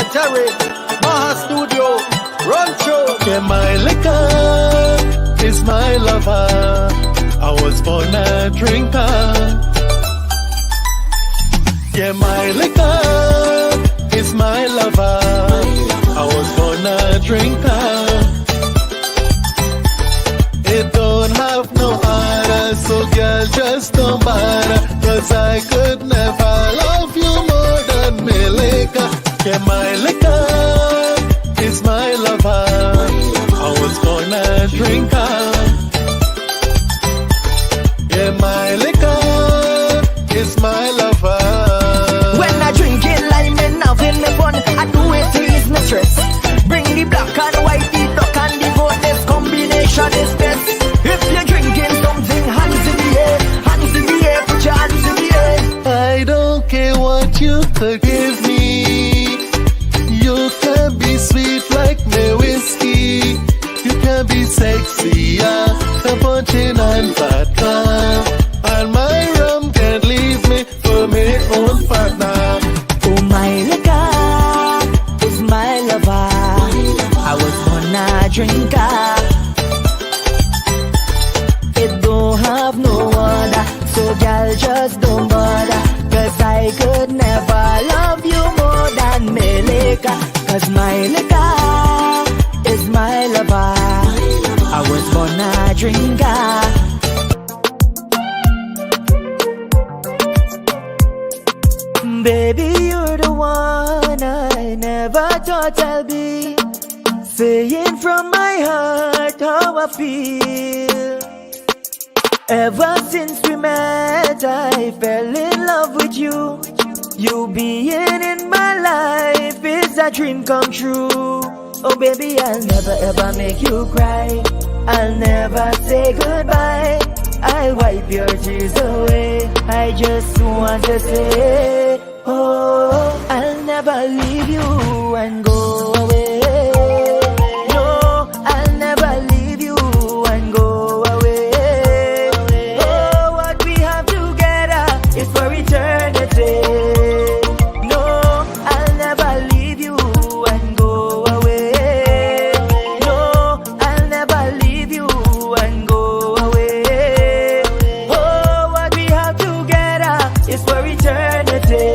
Secretary, Maha Studio, Run Show. Yeah, my liquor is my lover. I was born a drinker. Yeah, my liquor is my lover. I was born a drinker. It don't have no other, so girl, just don't bother. Cause I could never love you more than me liquor. Yeah, my liquor is my lover. I was born a drinker. Yeah, my liquor is my lover. When I drink it like me having me fun, I do it to ease my stress. Bring the black and white, the duck and the goat. This combination is best. If you're drinking something, hands in the air, hands in the air, put your hands in the air. I don't care what you could give me. You can be sweet like me whiskey. You can be sexy, yeah, the punching and vodka. And my rum can't leave me for my own partner. Oh, my liquor is my lover. I was born a drinker. It don't have no other, so girl, just don't bother. Cause I could never love you more than me liquor. Cause my liquor is my lover. I was born a drinker. Baby, you're the one I never thought I'll be. Saying from my heart how I feel. Ever since we met, I fell in love with you. You being in my life is a dream come true. Oh baby, I'll never ever make you cry. I'll never say goodbye. I'll wipe your tears away. I just want to say, oh, I'll never leave you and go away. No, I'll never leave you and go away. Oh, what we have together is for eternity. No, I'll never leave you and go away. No, I'll never leave you and go away. Oh, what we have together is for eternity.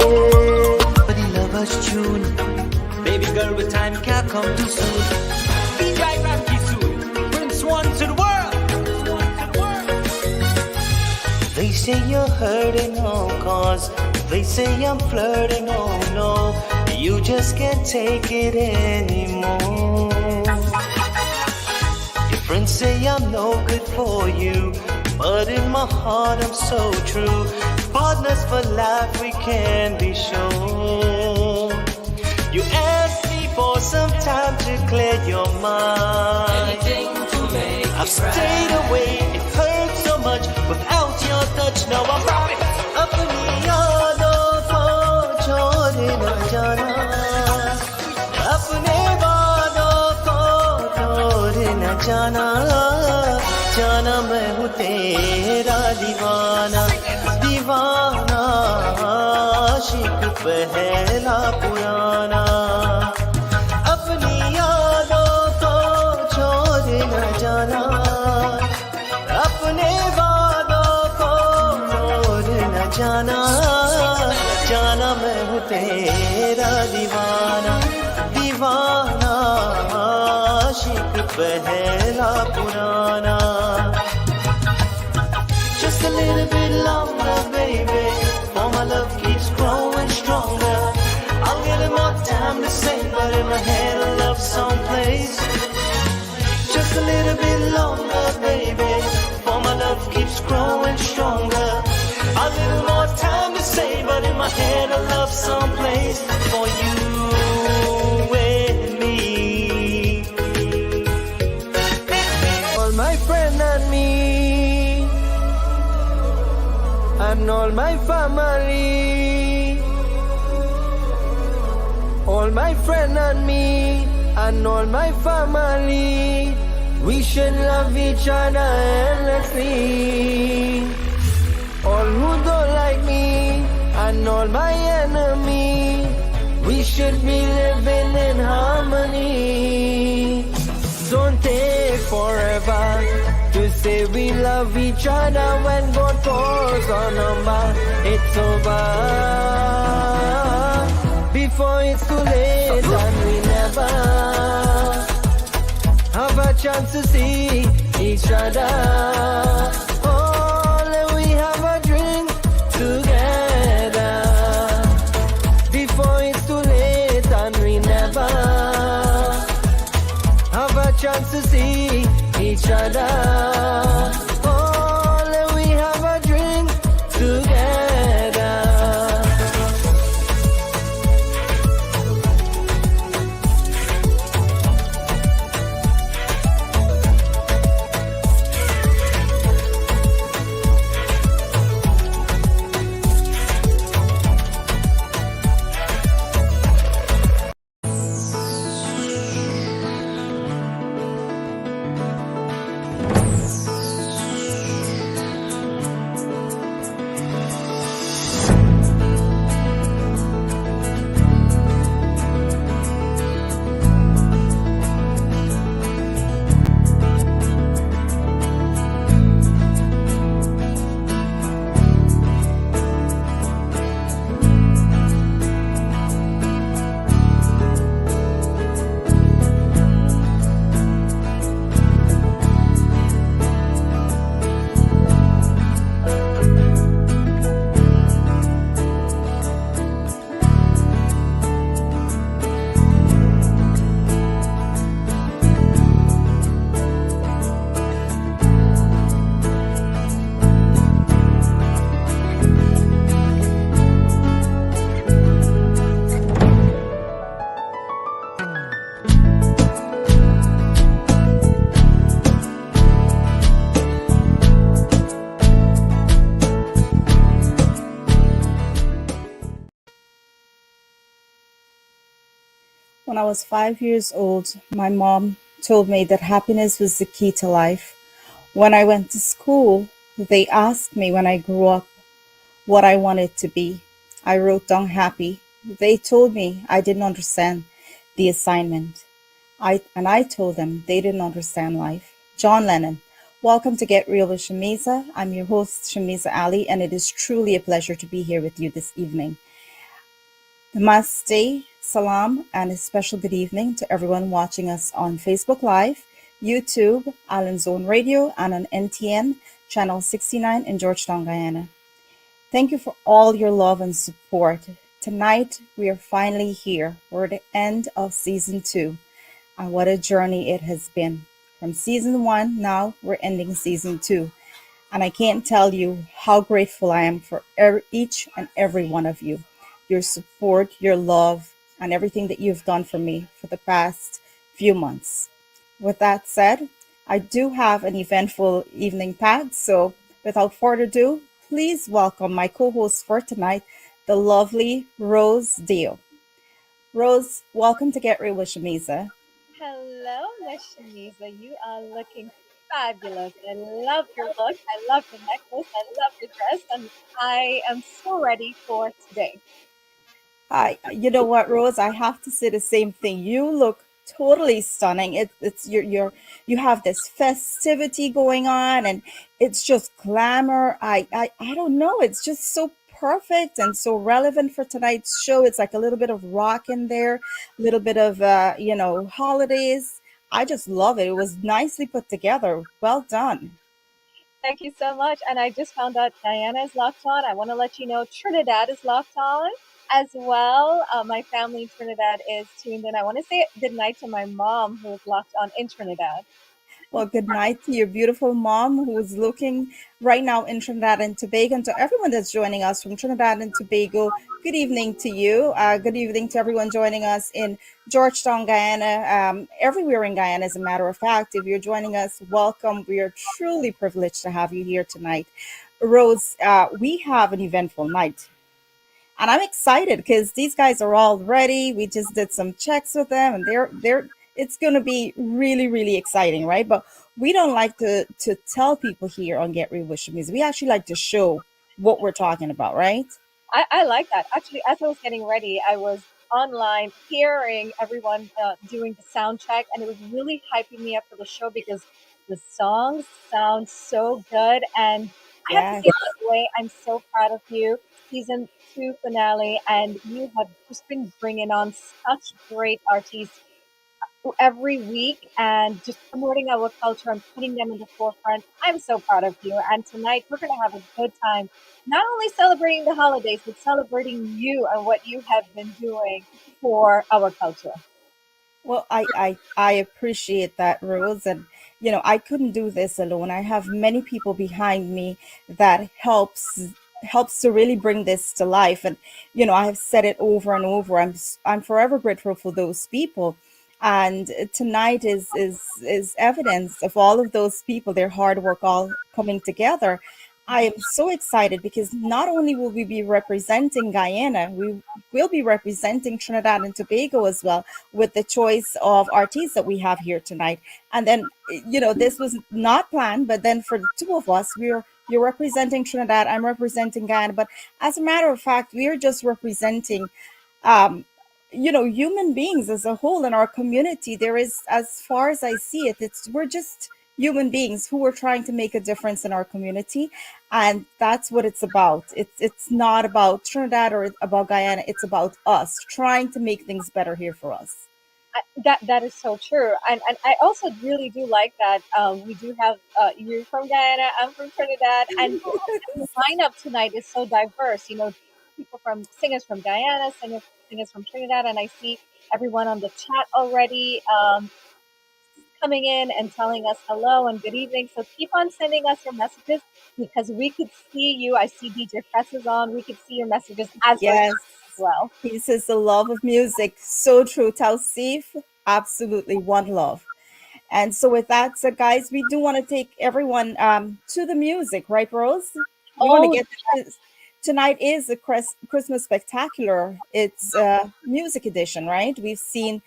Baby girl, with time can't come too soon. Vijay, Ramkissoon, Prince one to the world. They say you're hurting, oh, cause they say I'm flirting, oh no. You just can't take it anymore. Your friends say I'm no good for you, but in my heart I'm so true. Partners for life, we can be sure. You asked me for some time to clear your mind. Anything to make I've stayed away, it hurts so much without your touch. Now I'm right. Apni yaadon ko chhod na jana, apne waadon ko tod na jana. Jana main hu tera deewana, deewana aashik pehla purana. Apni yaadon ko chhod na jana, apne waadon ko tod na jana. Jana main hu tera deewana, deewana aashik pehla purana. Just a little bit longer, baby, for my love keeps growing stronger. I'll give it more time to say, but in my head a love song plays. Just a little bit longer, baby, for my love keeps growing stronger. A little more time to say, but in my head a love song plays for you and me. All my friend and me, and all my family. All my friend and me, and all my family. We should love each other endlessly. All who don't like me, and all my enemy. We should be living say we love each other when God calls our number. It's over before it's too late, and we never have a chance to see each other. Oh, let we have a drink together before it's too late, and we never have a chance to see each other. Oh, let we have a drink together. When I was 5 years old, my mom told me that happiness was the key to life. When I went to school, they asked me when I grew up what I wanted to be. I wrote down happy. They told me I didn't understand the assignment. I told them they didn't understand life. John Lennon, welcome to Get Real with Shamiza. I'm your host, Shamiza Ali, and it is truly a pleasure to be here with you this evening. Namaste, salam, and a special good evening to everyone watching us on Facebook Live, YouTube, Island Zone Radio, and on NTN, Channel 69 in Georgetown, Guyana. Thank you for all your love and support. Tonight, we are finally here. We're at the end of season 2, and what a journey it has been. From season 1, now we're ending season 2. And I can't tell you how grateful I am for each and every one of you. Your support, your love, and everything that you've done for me for the past few months. With that said, I do have an eventful evening packed, so without further ado, please welcome my co-host for tonight, the lovely Rose Dio. Rose, welcome to Get Real with Shamiza. Hello, Miss Shaniza. You are looking fabulous. I love your look. I love the necklace. I love the dress. And I am so ready for today. You know what, Rose? I have to say the same thing. You look totally stunning. It's you have this festivity going on, and it's just glamour. I don't know. It's just so perfect and so relevant for tonight's show. It's like a little bit of rock in there, a little bit of holidays. I just love it. It was nicely put together. Well done. Thank you so much. And I just found out Diana is locked on. I want to let you know Trinidad is locked on as well. My family in Trinidad is tuned in. I want to say good night to my mom who is locked on in Trinidad. Well, good night to your beautiful mom who's looking right now in Trinidad and Tobago. And to everyone that's joining us from Trinidad and Tobago, good evening to you. Good evening to everyone joining us in Georgetown, Guyana, everywhere in Guyana, as a matter of fact. If you're joining us, welcome. We are truly privileged to have you here tonight. Rose, we have an eventful night. And I'm excited because these guys are all ready. We just did some checks with them, and they're it's going to be really, really exciting, right? But we don't like to tell people here on Get Real with Shamiz. We actually like to show what we're talking about, right? I like that. Actually, as I was getting ready, I was online hearing everyone doing the sound check, and it was really hyping me up for the show because The songs sound so good, and I have to Yes. say, by the way, I'm so proud of you. Season two finale, and you have just been bringing on such great artists every week and just promoting our culture and putting them in the forefront. I'm so proud of you. And tonight we're going to have a good time, not only celebrating the holidays, but celebrating you and what you have been doing for our culture. Well, I appreciate that, Rose. And, I couldn't do this alone. I have many people behind me that helps to really bring this to life. And, I have said it over and over. I'm forever grateful for those people. And tonight is evidence of all of those people, their hard work all coming together. I am so excited because not only will we be representing Guyana, we will be representing Trinidad and Tobago as well with the choice of artists that we have here tonight. And then, this was not planned, but then for the two of us, you're representing Trinidad, I'm representing Guyana. But as a matter of fact, we're just representing um, human beings as a whole in our community. There is, as far as I see it, we're just human beings who are trying to make a difference in our community, and that's what it's about. It's not about Trinidad or about Guyana. It's about us trying to make things better here for us. That is so true, and I also really do like that we do have you from Guyana, I'm from Trinidad, and the lineup tonight is so diverse. People from singers from Guyana, singers from Trinidad, and I see everyone on the chat already coming in and telling us hello and good evening. So keep on sending us your messages because we could see you. I see DJ Press is on. We could see your messages as we're Yes, as well. he says the love of music. So true. Tausif, absolutely one love. And so with that, so guys, we do want to take everyone to the music, right, Rose? We want to Oh, get this. Tonight is the Christmas spectacular. It's music edition, right? We've seen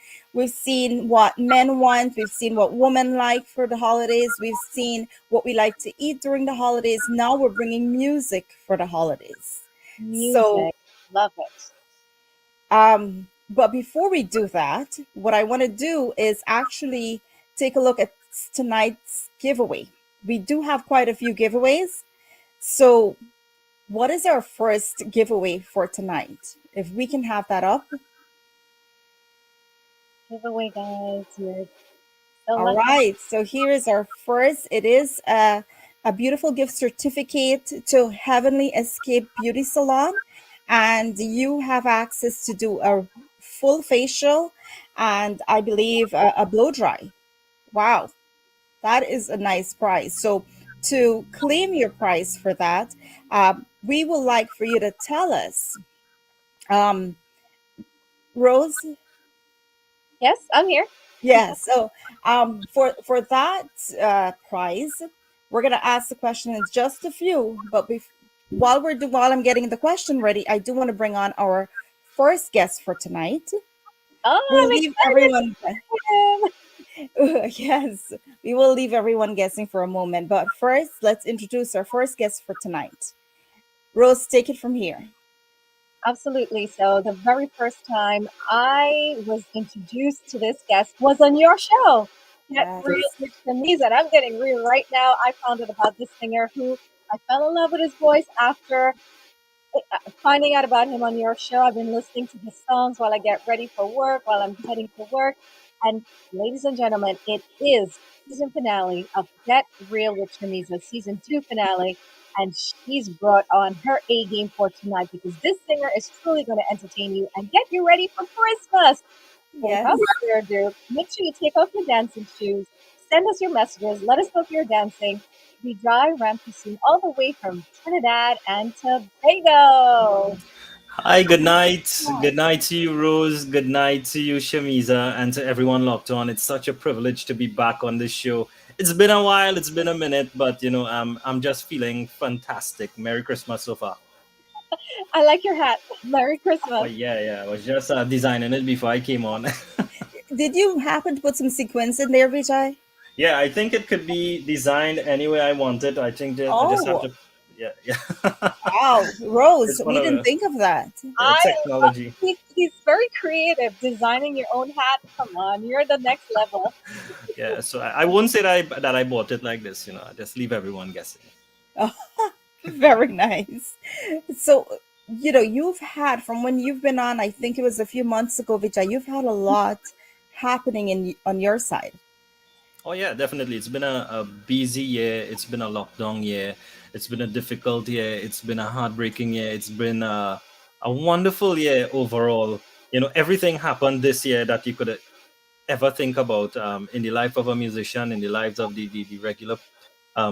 what men want, we've seen what women like for the holidays, we've seen what we like to eat during the holidays. Now we're bringing music for the holidays. So music. Love it. but before we do that, what I want to do is actually take a look at tonight's giveaway. We do have quite a few giveaways. So, what is our first giveaway for tonight? If we can have that up. Giveaway, guys. You're so All lucky. right. So, here is our first. It is a beautiful gift certificate to Heavenly Escape Beauty Salon. And you have access to do a full facial and I believe a blow dry. Wow, that is a nice prize. So to claim your prize for that, we would like for you to tell us, um, Rose. Yes, I'm here. Yes. So for that prize, we're gonna ask the question in just a few. But while I'm getting the question ready, I do want to bring on our first guest for tonight. Oh, We'll I'm leave excited everyone. for him. Yes, we will leave everyone guessing for a moment. But first, let's introduce our first guest for tonight. Rose, take it from here. Absolutely. So the very first time I was introduced to this guest was on your show. Get Yes. real with Shamiz, and I'm getting real right now. I found out about this singer who I fell in love with his voice after finding out about him on your show. I've been listening to his songs while I get ready for work, while I'm heading to work. And ladies and gentlemen, it is season finale of Get Real with Triniza, season two finale. And she's brought on her A game for tonight because this singer is truly going to entertain you and get you ready for Christmas. So Yes. without further ado, make sure you take off your dancing shoes, send us your messages, let us know if you're dancing. Vijay Ramkissoon all the way from Trinidad and Tobago. Hi, good night. Good night to you, Rose. Good night to you, Shamiza, and to everyone locked on. It's such a privilege to be back on this show. It's been a while, it's been a minute, but I'm just feeling fantastic. Merry Christmas so far. I like your hat. Merry Oh Christmas. yeah, yeah. I was just designing it before I came on. Did you happen to put some sequins in there, Vijay? Yeah, I think it could be designed any way I want it. I think that I just have Oh, to. Yeah, yeah. Wow, Rose, It's one we of didn't the think of that. technology. He's very creative, designing your own hat. Come on, you're the next level. Yeah, so I won't say that I bought it like this. I just leave everyone guessing. Oh, very nice. So, you've had from when you've been on, I think it was a few months ago, Vijay, you've had a lot happening on your side. Oh yeah, definitely. It's been a busy year. It's been a lockdown year. It's been a difficult year. It's been a heartbreaking year. It's been a wonderful year overall. Everything happened this year that you could ever think about in the life of a musician, in the lives of the regular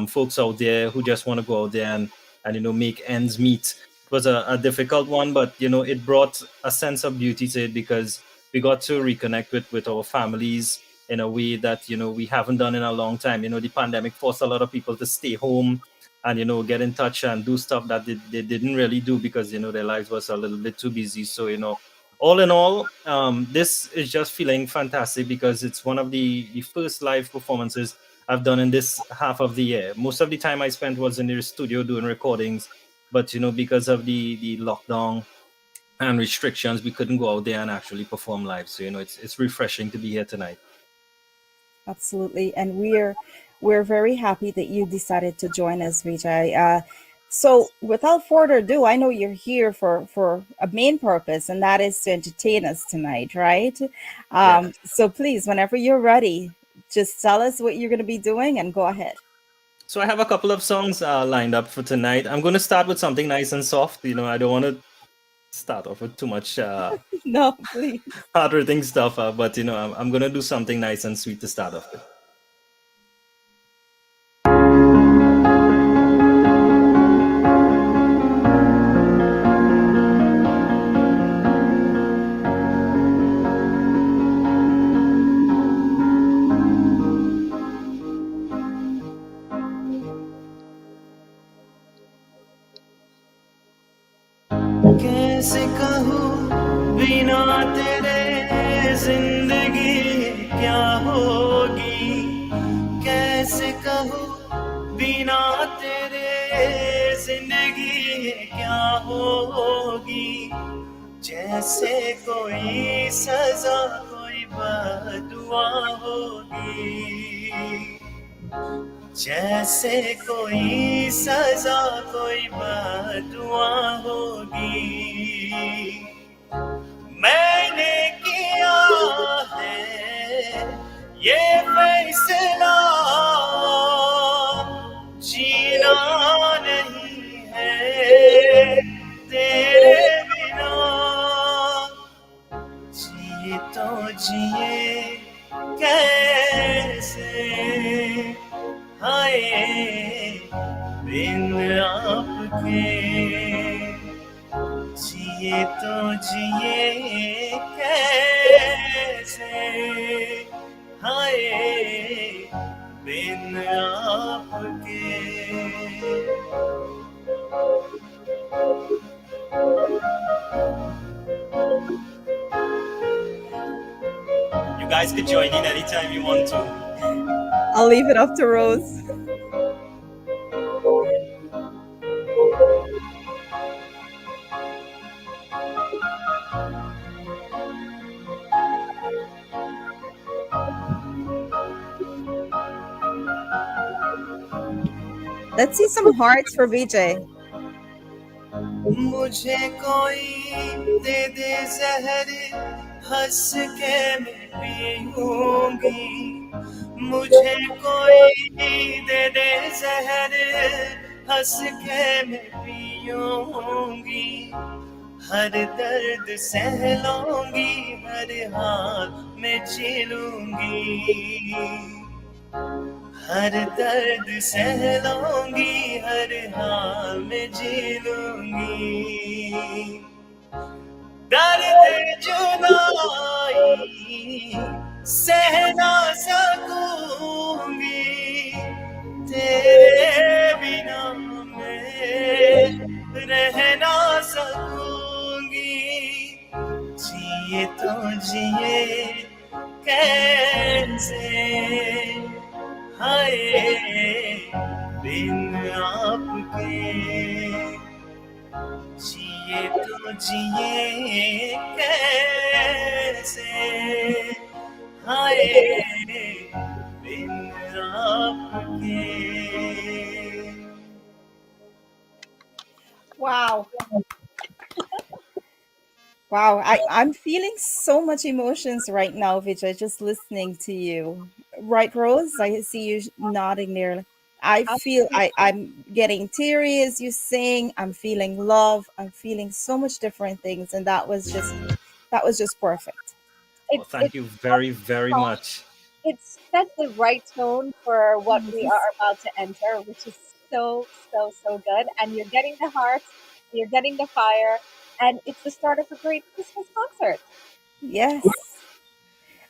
folks out there who just want to go out there and make ends meet. It was a difficult one, but it brought a sense of beauty to it because we got to reconnect with our families in a way that we haven't done in a long time. The pandemic forced a lot of people to stay home and get in touch and do stuff that they didn't really do because their lives was a little bit too busy. So all in all, this is just feeling fantastic because it's one of the first live performances I've done in this half of the year. Most of the time I spent was in the studio doing recordings, but because of the lockdown and restrictions, we couldn't go out there and actually perform live. So it's refreshing to be here tonight. Absolutely, and we're very happy that you decided to join us, Vijay. So, without further ado, I know you're here for a main purpose, and that is to entertain us tonight, right? Yeah. So, please, whenever you're ready, just tell us what you're going to be doing, and go ahead. So I have a couple of songs lined up for tonight. I'm going to start with something nice and soft. I don't want to start off with too much No, please. harder thing stuff, but I'm going to do something nice and sweet to start off with. कैसे कहूँ बिना तेरे जिंदगी क्या होगी, कैसे कहूँ बिना तेरे जिंदगी क्या होगी, जैसे कोई सजा कोई बदुआ होगी, जैसे कोई सजा कोई बदुआ होगी, मैंने किया है ये फैसला, जीना नहीं है तेरे बिना, जिए तो जिए कैसे, हाय बिन आपके, जिए तो जिए कैसे, हाय बिन आपके. You guys could join in anytime you want to. I'll leave it up to Rose. Let's see some hearts for Vijay. मुझे कोई दे दे जहर हंस के मैं पीऊंगी, मुझे कोई दे दे जहर हंस के मैं पीऊंगी, हर दर्द सह लूंगी हर हाल में जी लूंगी, हर दर्द सह लूंगी हर हाल में जी लूंगी, दर्द जुदाई सह ना सकूंगी, तेरे बिना मैं रह ना सकूंगी, जिए तो जिए कैसे, हाय बिन आपके. जिए कैसे हाय बिन आपके. Wow. Wow, I'm feeling so much emotions right now, Vijay, just listening to you. Right, Rose? I see you nodding there. I feel I'm getting teary as you sing. I'm feeling love. I'm feeling so much different things, and that was just perfect. Oh, thank you very, very much. It's set the right tone for what we Yes. are about to enter, which is so, so, so good. And you're getting the hearts, you're getting the fire, and it's the start of a great Christmas concert. Yes.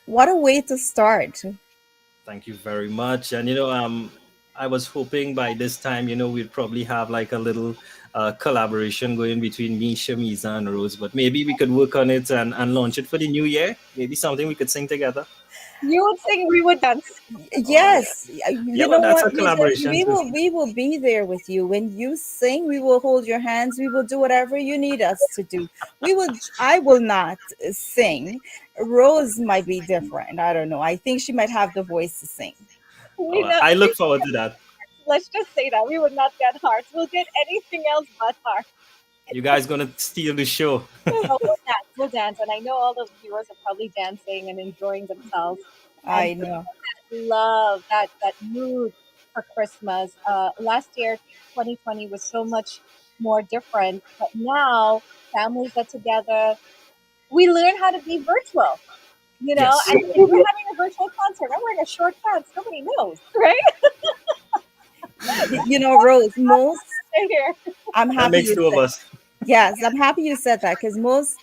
What a way to start. Thank you very much. And I was hoping by this time, we'd probably have like a little collaboration going between me, Shamiza, and Rose. But maybe we could work on it and launch it for the new year. Maybe something we could sing together. You would sing, we would dance. Oh yeah, Yes, yeah. you But know that's what, a Vijay? collaboration We too. will we will be there with you when you sing. We will hold your hands. We will do whatever you need us to do. We will. I will not sing. Rose might be different. I don't know. I think she might have the voice to sing. We Oh, not, I look forward to that. let's just say that we would not get hearts. We'll get anything else but hearts. You guys gonna steal the show? Oh, we'll dance, we'll dance. And I know all the viewers are probably dancing and enjoying themselves. And I know. love that mood for Christmas. Last year, 2020 was so much more different, but now families get together. We learn how to be virtual, Yes. and if we're having a virtual concert, I'm wearing a short pants. Nobody knows, right? You know, Rose. Right here. I'm That happy makes you two of said. us. Yes, I'm happy you said that because most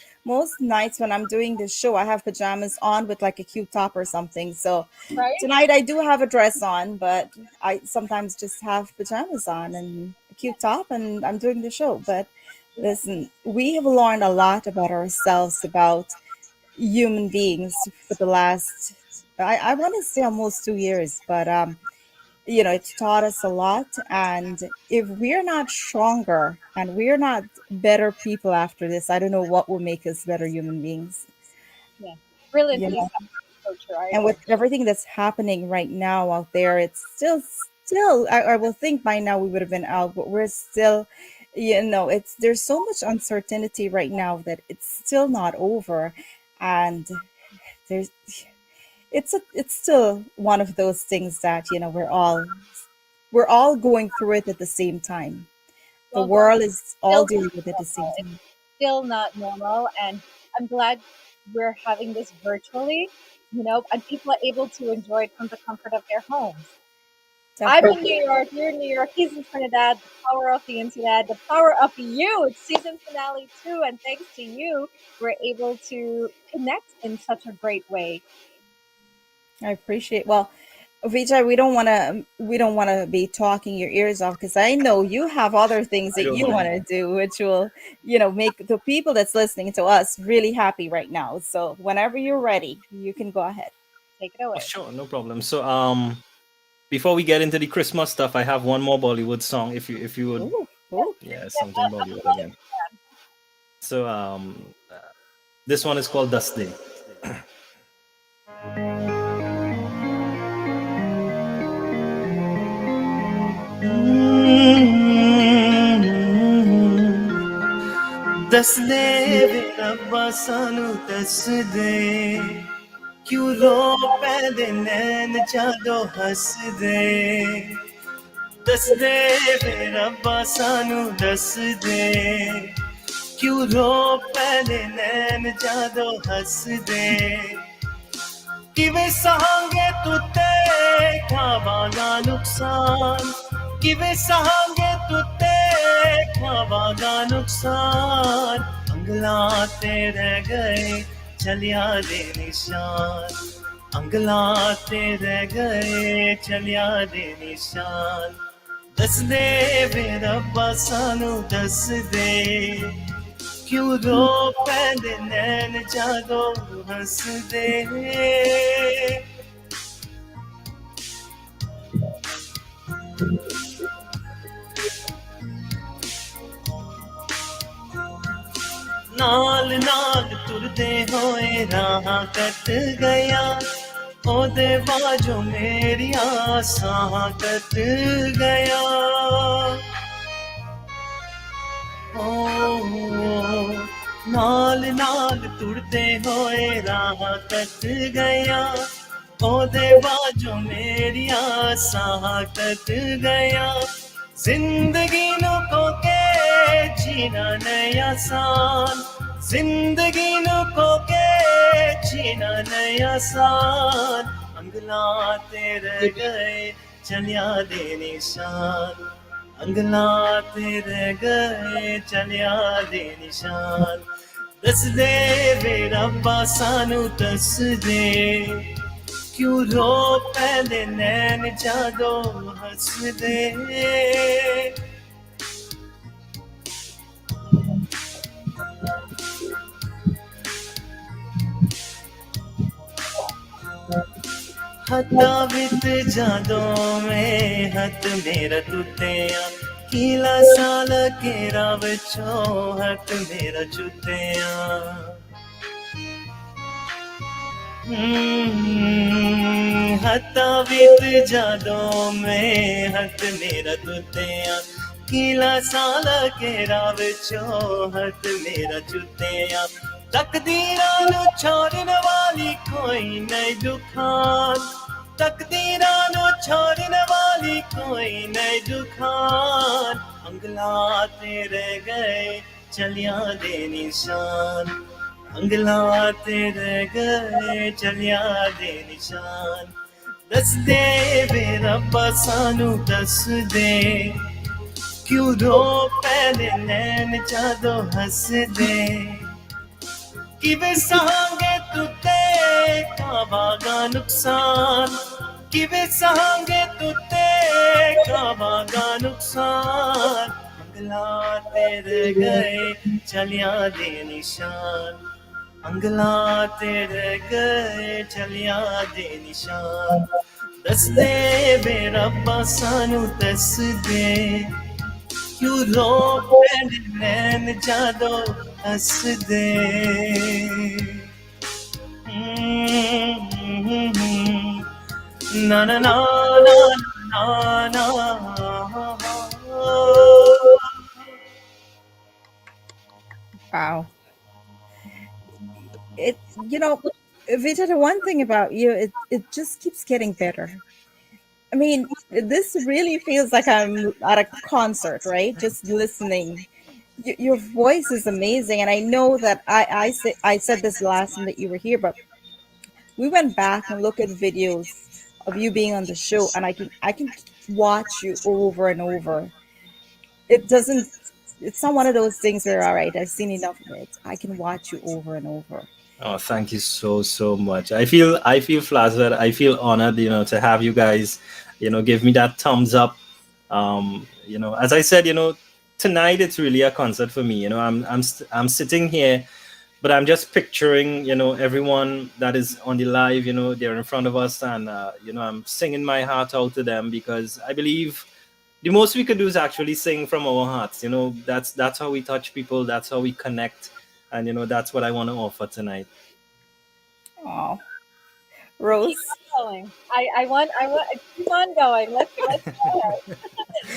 nights when I'm doing this show, I have pajamas on with like a cute top or something. So Right? tonight I do have a dress on, but I sometimes just have pajamas on and a cute top, and I'm doing the show. But listen, we have learned a lot about ourselves, about human beings for the last, I want to say almost 2 years, but it's taught us a lot. And if we're not stronger and we're not better people after this, I don't know what will make us better human beings. Yeah. You Brilliantly know, said. So true. I and agree. with everything that's happening right now out there, it's still I will think by now we would have been out, but we're still, it's there's so much uncertainty right now that it's still not over. And there's it's still one of those things that we're all going through it at the same time. The Well, going world is all still dealing with it at the same normal. It's time. still not normal. And I'm glad we're having this virtually, and people are able to enjoy it from the comfort of their homes. I'm in Definitely. New York, you're in New York, he's in Trinidad. The power of the internet, the power of you. It's season finale too, and thanks to you, we're able to connect in such a great way. I appreciate. Well, Vijay, we don't want to be talking your ears off because I know you have other things I that don't you want mind. to do, which will, make the people that's listening to us really happy right now. So whenever you're ready, you can go ahead. Take it Oh, away. sure, no problem. So, before we get into the Christmas stuff, I have one more Bollywood song. If you would, Ooh, Yes, ooh. yeah, yes, something Bollywood again. So, this one is called Das Day. दस दे वे रब्बा सानू दस दे क्यों रो पैदे नैन जादो हस दे दस दे वे रब्बा सानू दस दे क्यों रो पैदे नैन जादो हस दे किवे सहांगे तुते खावागा नुकसान किवे सहांगे तुते खावागा नुकसान अंगलाते रह गए चलिया दे निशान अंगलाते रह गए चलिया दे निशान दस दे वे रब्बा सानू दस दे क्यों रो पैंदे नैन जादो हंस दे राह कट गया ओदे बाजो मेरिया साह कट गया नाल नाल तुरते होए राह कट गया ओदे बाजो मेरिया साह कट गया जिंदगी नो को के जीना नहीं आसान जिंदगी नो को के जीना नहीं आसान अंगला तेरे गए चलिया दे निशान अंगला तेरे गए चलिया दे निशान दस दे वे रब्बा सानू दस दे क्यों रो पहले नैन जादो हंस दे हत्ता वित जादों में हत मेरा तुत्तेया कीला साल केरा बचो हत मेरा जुत्तेया हत्ता वित जादों में हत मेरा तुत्तेया कीला साल केरा बचो हत मेरा जुत्तेया तकदीरां नू छोड़न वाली कोई नहीं दुखान तकदीरां नू छोड़न वाली कोई नहीं दुखान अंगला तेरे गए चलिया दे निशान अंगला तेरे गए चलिया दे निशान दस दे वे रब्बा सानू दस दे क्यों रो पहले नैन जादो हंस दे किवे सहांगे तुते कावागा नुकसान किवे सहांगे तुते कावागा नुकसान अंगला तेरे गए चलिया दे निशान अंगला तेरे गए चलिया दे निशान दस दे बे रब्बा सानू दस दे क्यों रो पहले नैन जादो हंस दे ना ना ना ना ना Wow. It, Vijay, the one thing about you, it just keeps getting better. I mean, this really feels like I'm at a concert, right? Just listening. Your voice is amazing, and I know that I said this last time that you were here, but we went back and looked at videos of you being on the show, and I can watch you over and over. It doesn't. It's not one of those things where, all right, I've seen enough of it. I can watch you over and over. Oh, thank you so much. I feel flattered. I feel honored, to have you guys, give me that thumbs up. As I said, tonight it's really a concert for me. I'm sitting here, but I'm just picturing, everyone that is on the live. They're in front of us, and I'm singing my heart out to them because I believe the most we could do is actually sing from our hearts. That's how we touch people. That's how we connect, and that's what I want to offer tonight. Oh, Keep Rose, on going. I want keep on going. Let's go ahead.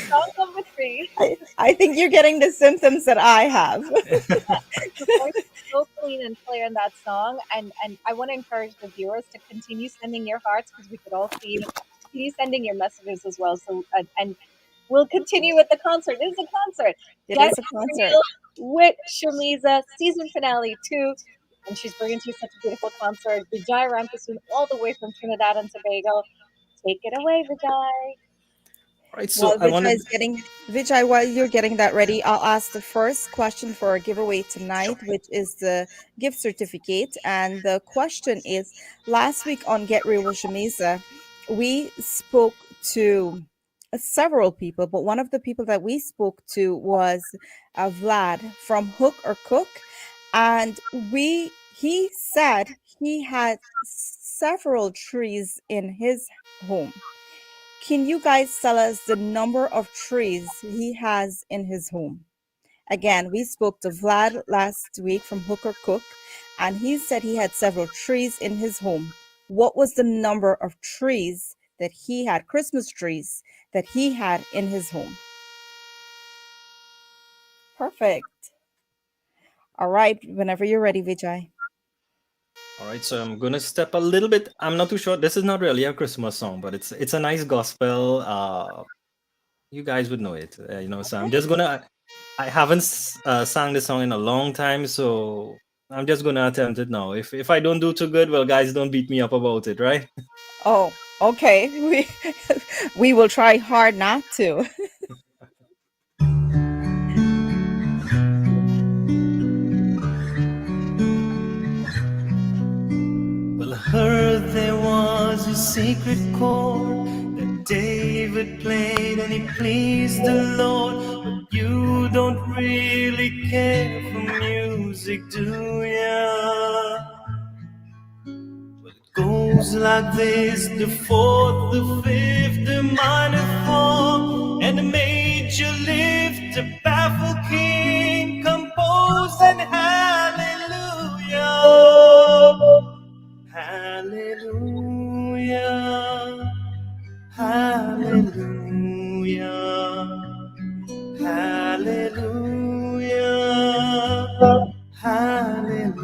Song number 3. I think you're getting the symptoms that I have. The voice is so clean and clear in that song, and I want to encourage the viewers to continue sending your hearts because we could all see you. Continue sending your messages as well. So and we'll continue with the concert. This is a concert. It Get is a concert. real with Shamiza season finale 2. And she's bringing to you such a beautiful concert. Vijay Ramkissoon all the way from Trinidad and Tobago. Take it away, Vijay. All right, so While I wanted. Vijay, while you're getting that ready, I'll ask the first question for our giveaway tonight, which is the gift certificate. And the question is, last week on Get Real with Shamisa, we spoke to several people, but one of the people that we spoke to was Vlad from Hook or Cook, and he said he had several trees in his home. Can you guys tell us the number of trees he has in his home? Again, we spoke to Vlad last week from Hook or Cook, and he said he had several trees in his home. What was the number of trees that he had, Christmas trees that he had in his home? Perfect. All right, whenever you're ready, Vijay. All right, so I'm gonna step a little bit. I'm not too sure. This is not really a Christmas song, but it's a nice gospel. You guys would know it, So I'm Okay. just gonna. I haven't sang this song in a long time, so I'm just gonna attempt it now. If I don't do too good, well, guys, don't beat me up about it, right? Oh, okay. We will try hard not to. Well, I heard there was a secret chord that David played and he pleased the Lord. But you don't really care for music, do ya? Well, it goes like this: the fourth, the fifth, the minor fall, and the major lift, the baffled king, compose and hallelujah. Hallelujah, hallelujah, hallelujah, hallelujah.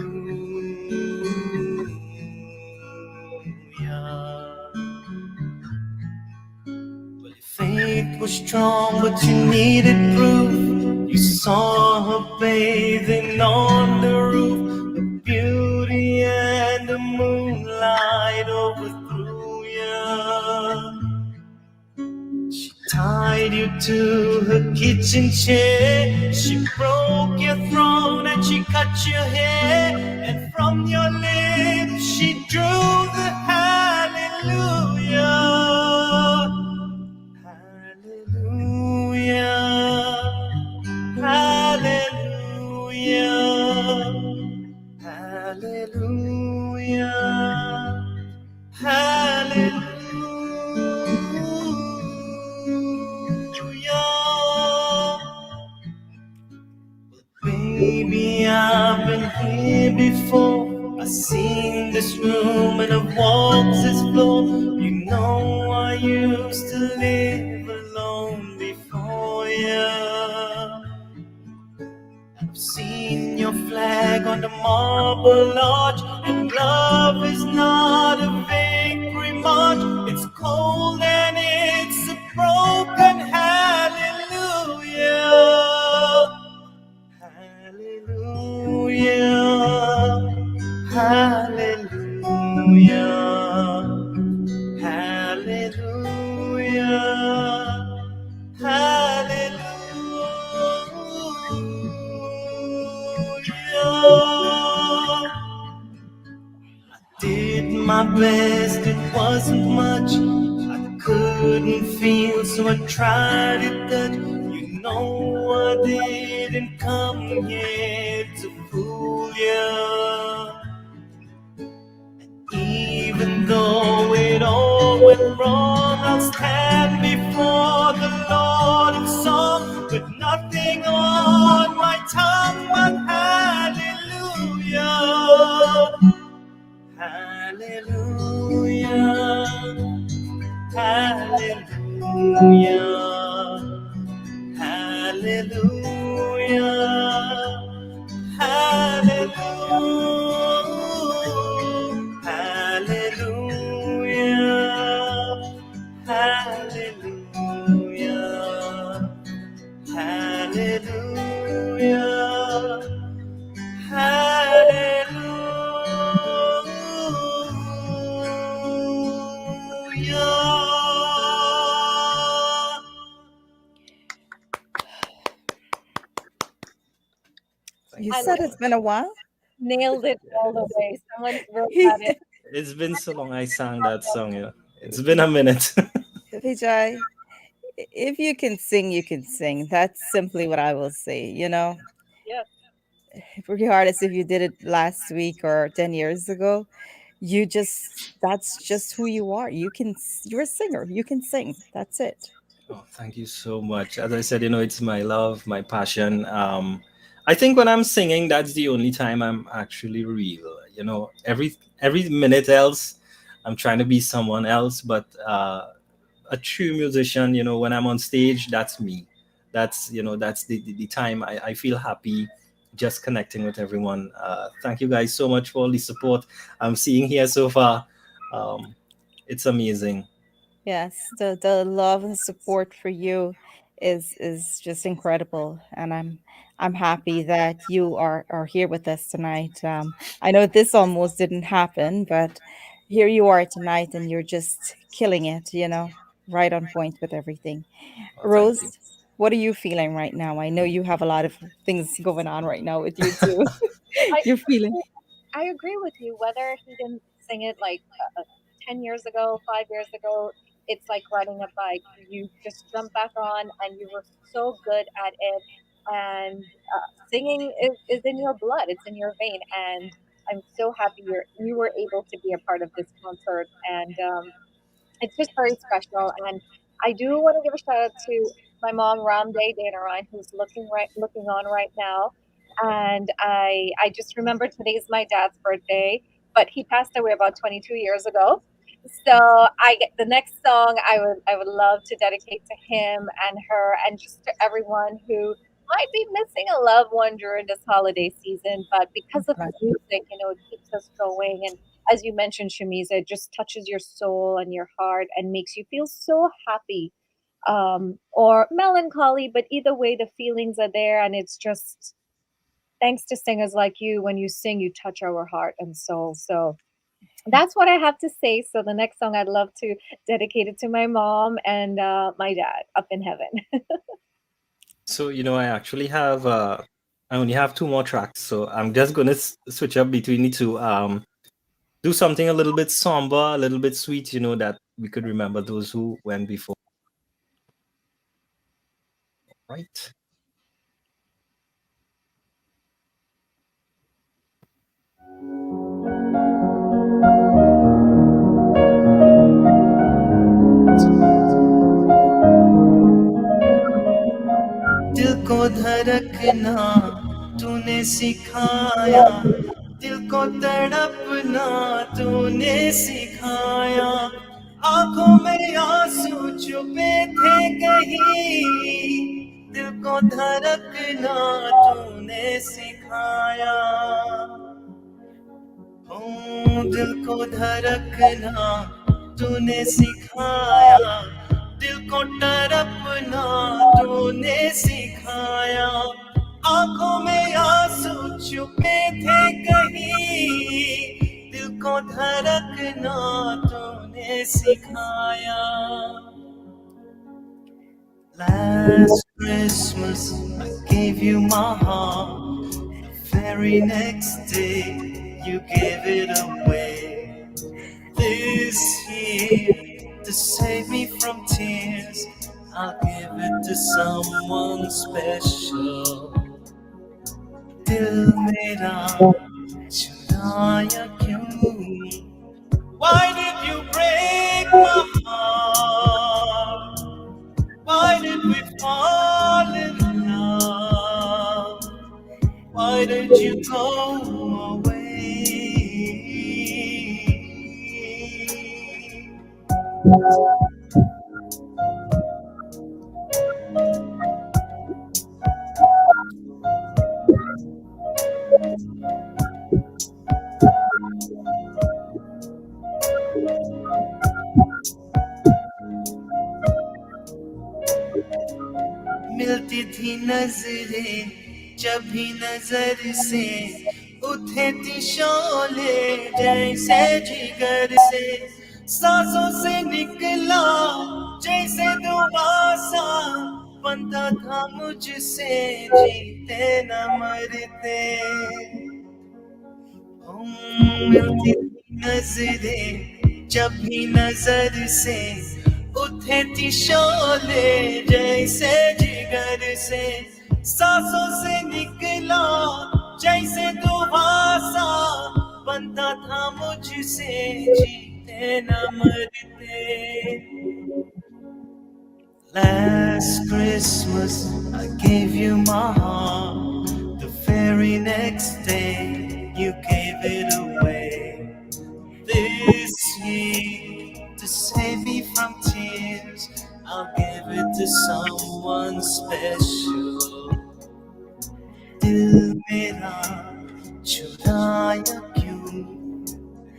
Well, your faith was strong, but you needed proof. You saw her bathing on the roof. The beauty and the moonlight overthrew you. She tied you to her kitchen chair. She broke your throne and she cut your hair. And from your lips she drew the hallelujah. Hallelujah, hallelujah, hallelujah, hallelujah. Baby, I've been here before. I've seen this room and I've walked this floor. You know I used to live alone before you. I've seen your flag on the marble arch, and love is not a victory march. It's cold and it's a broken hallelujah. Hallelujah, hallelujah, hallelujah, hallelujah. Did my best, it wasn't much. I couldn't feel, so I tried to touch. You know I didn't come here to fool you. Even though it all went wrong, I'll stand before the Lord in song with nothing on my tongue but hallelujah. Hallelujah, hallelujah, hallelujah, hallelujah, hallelujah, hallelujah, hallelujah. You I said like it's been a while. nailed it all the way. Someone's real at it. It's been so long I sang that song. It's been a minute. Vijay, if you can sing, you can sing. That's simply what I will say. Yes. Regardless if you did it last week or 10 years ago, that's just who you are. You're a singer. You can sing. That's it. Oh, thank you so much. As I said, it's my love, my passion. I think when I'm singing, that's the only time I'm actually real. Every minute else, I'm trying to be someone else. But a true musician, when I'm on stage, that's me. That's the time I feel happy just connecting with everyone. Thank you guys so much for all the support I'm seeing here so far. Um, it's amazing. Yes, the love and support for you is just incredible, and I'm happy that you are here with us tonight. I know this almost didn't happen, but here you are tonight, and you're just killing it, right on point with everything. Thank you. Rose, what are you feeling right now? I know you have a lot of things going on right now with you too. I You're feeling I agree with you. Whether he didn't sing it like 10 years ago, 5 years ago, it's like riding a bike. You just jump back on and you were so good at it. And singing is in your blood, it's in your vein. And I'm so happy you were able to be a part of this concert. And it's just very special. And I do want to give a shout out to my mom, Ramday Danarine, who's looking on right now. And I just remember today's my dad's birthday, but he passed away about 22 years ago. So I get the next song I would love to dedicate to him and her and just to everyone who might be missing a loved one during this holiday season, but because of the music, it keeps us going. And as you mentioned, Shamiza, it just touches your soul and your heart and makes you feel so happy, or melancholy. But either way, the feelings are there, and it's just thanks to singers like you. When you sing, you touch our heart and soul. So that's what I have to say. So the next song I'd love to dedicate it to my mom and my dad up in heaven. So, I only have two more tracks, so I'm just gonna switch up between the two. Do something a little bit somber, a little bit sweet, that we could remember those who went before. Right. दिल को धड़कना तूने सिखाया, दिल को तड़पना तूने सिखाया, आंखों में आंसू छुपे थे कहीं, दिल को धड़कना तूने सिखाया, दिल को धड़कना तूने सिखाया, दिल को तड़पना तूने सिखाया, आंखों में आंसू छुपे थे कहीं, दिल को धड़कना तूने सिखाया. Last Christmas I gave you my heart, the very next day you gave it away. This year, to save me from tears, I'll give it to someone special. दिल मेरा चुराया क्यों? Why did you break my heart? Why did we fall in love? Why did you go away? मिलती थी नजरें जब भी नजर से, उठे थी शोले जैसे जिगर से, सांसों से निकला जैसे दुआसा, बनता था मुझसे जीते न मरते. मिलती थी नजरें जब भी नजर से, उठे थी शोले जैसे जिगर से, सांसों से निकला जैसे दुआसा, बनता था मुझसे जीते न मरते. Last Christmas I gave you my heart, the very next day you gave it away. This year, to save me from tears, I'll give it to someone special. दिल मेरा चुराया क्यों,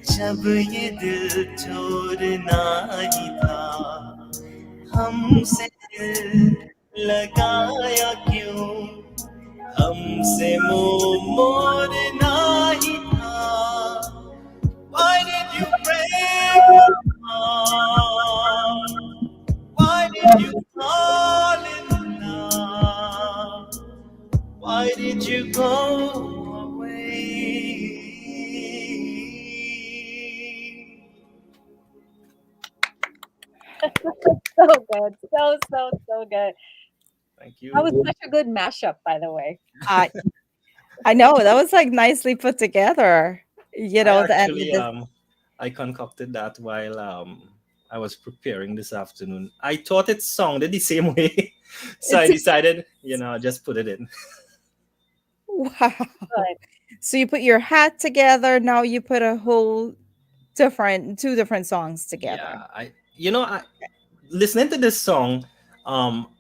जब ये दिल चोरना ही था, हमसे दिल लगाया क्यों, हमसे मुंह मोड़ना ही था. Why did you break my heart? Why did you fall in love? Why did you go away? So good. So good. Thank you. That was such a good mashup, by the way. I know that was like nicely put together. You know, I concocted that while I was preparing this afternoon. I thought it sounded the same way, so I decided, just put it in. wow. So you put your hat together. Now you put a whole two different songs together. Yeah, I listening to this song,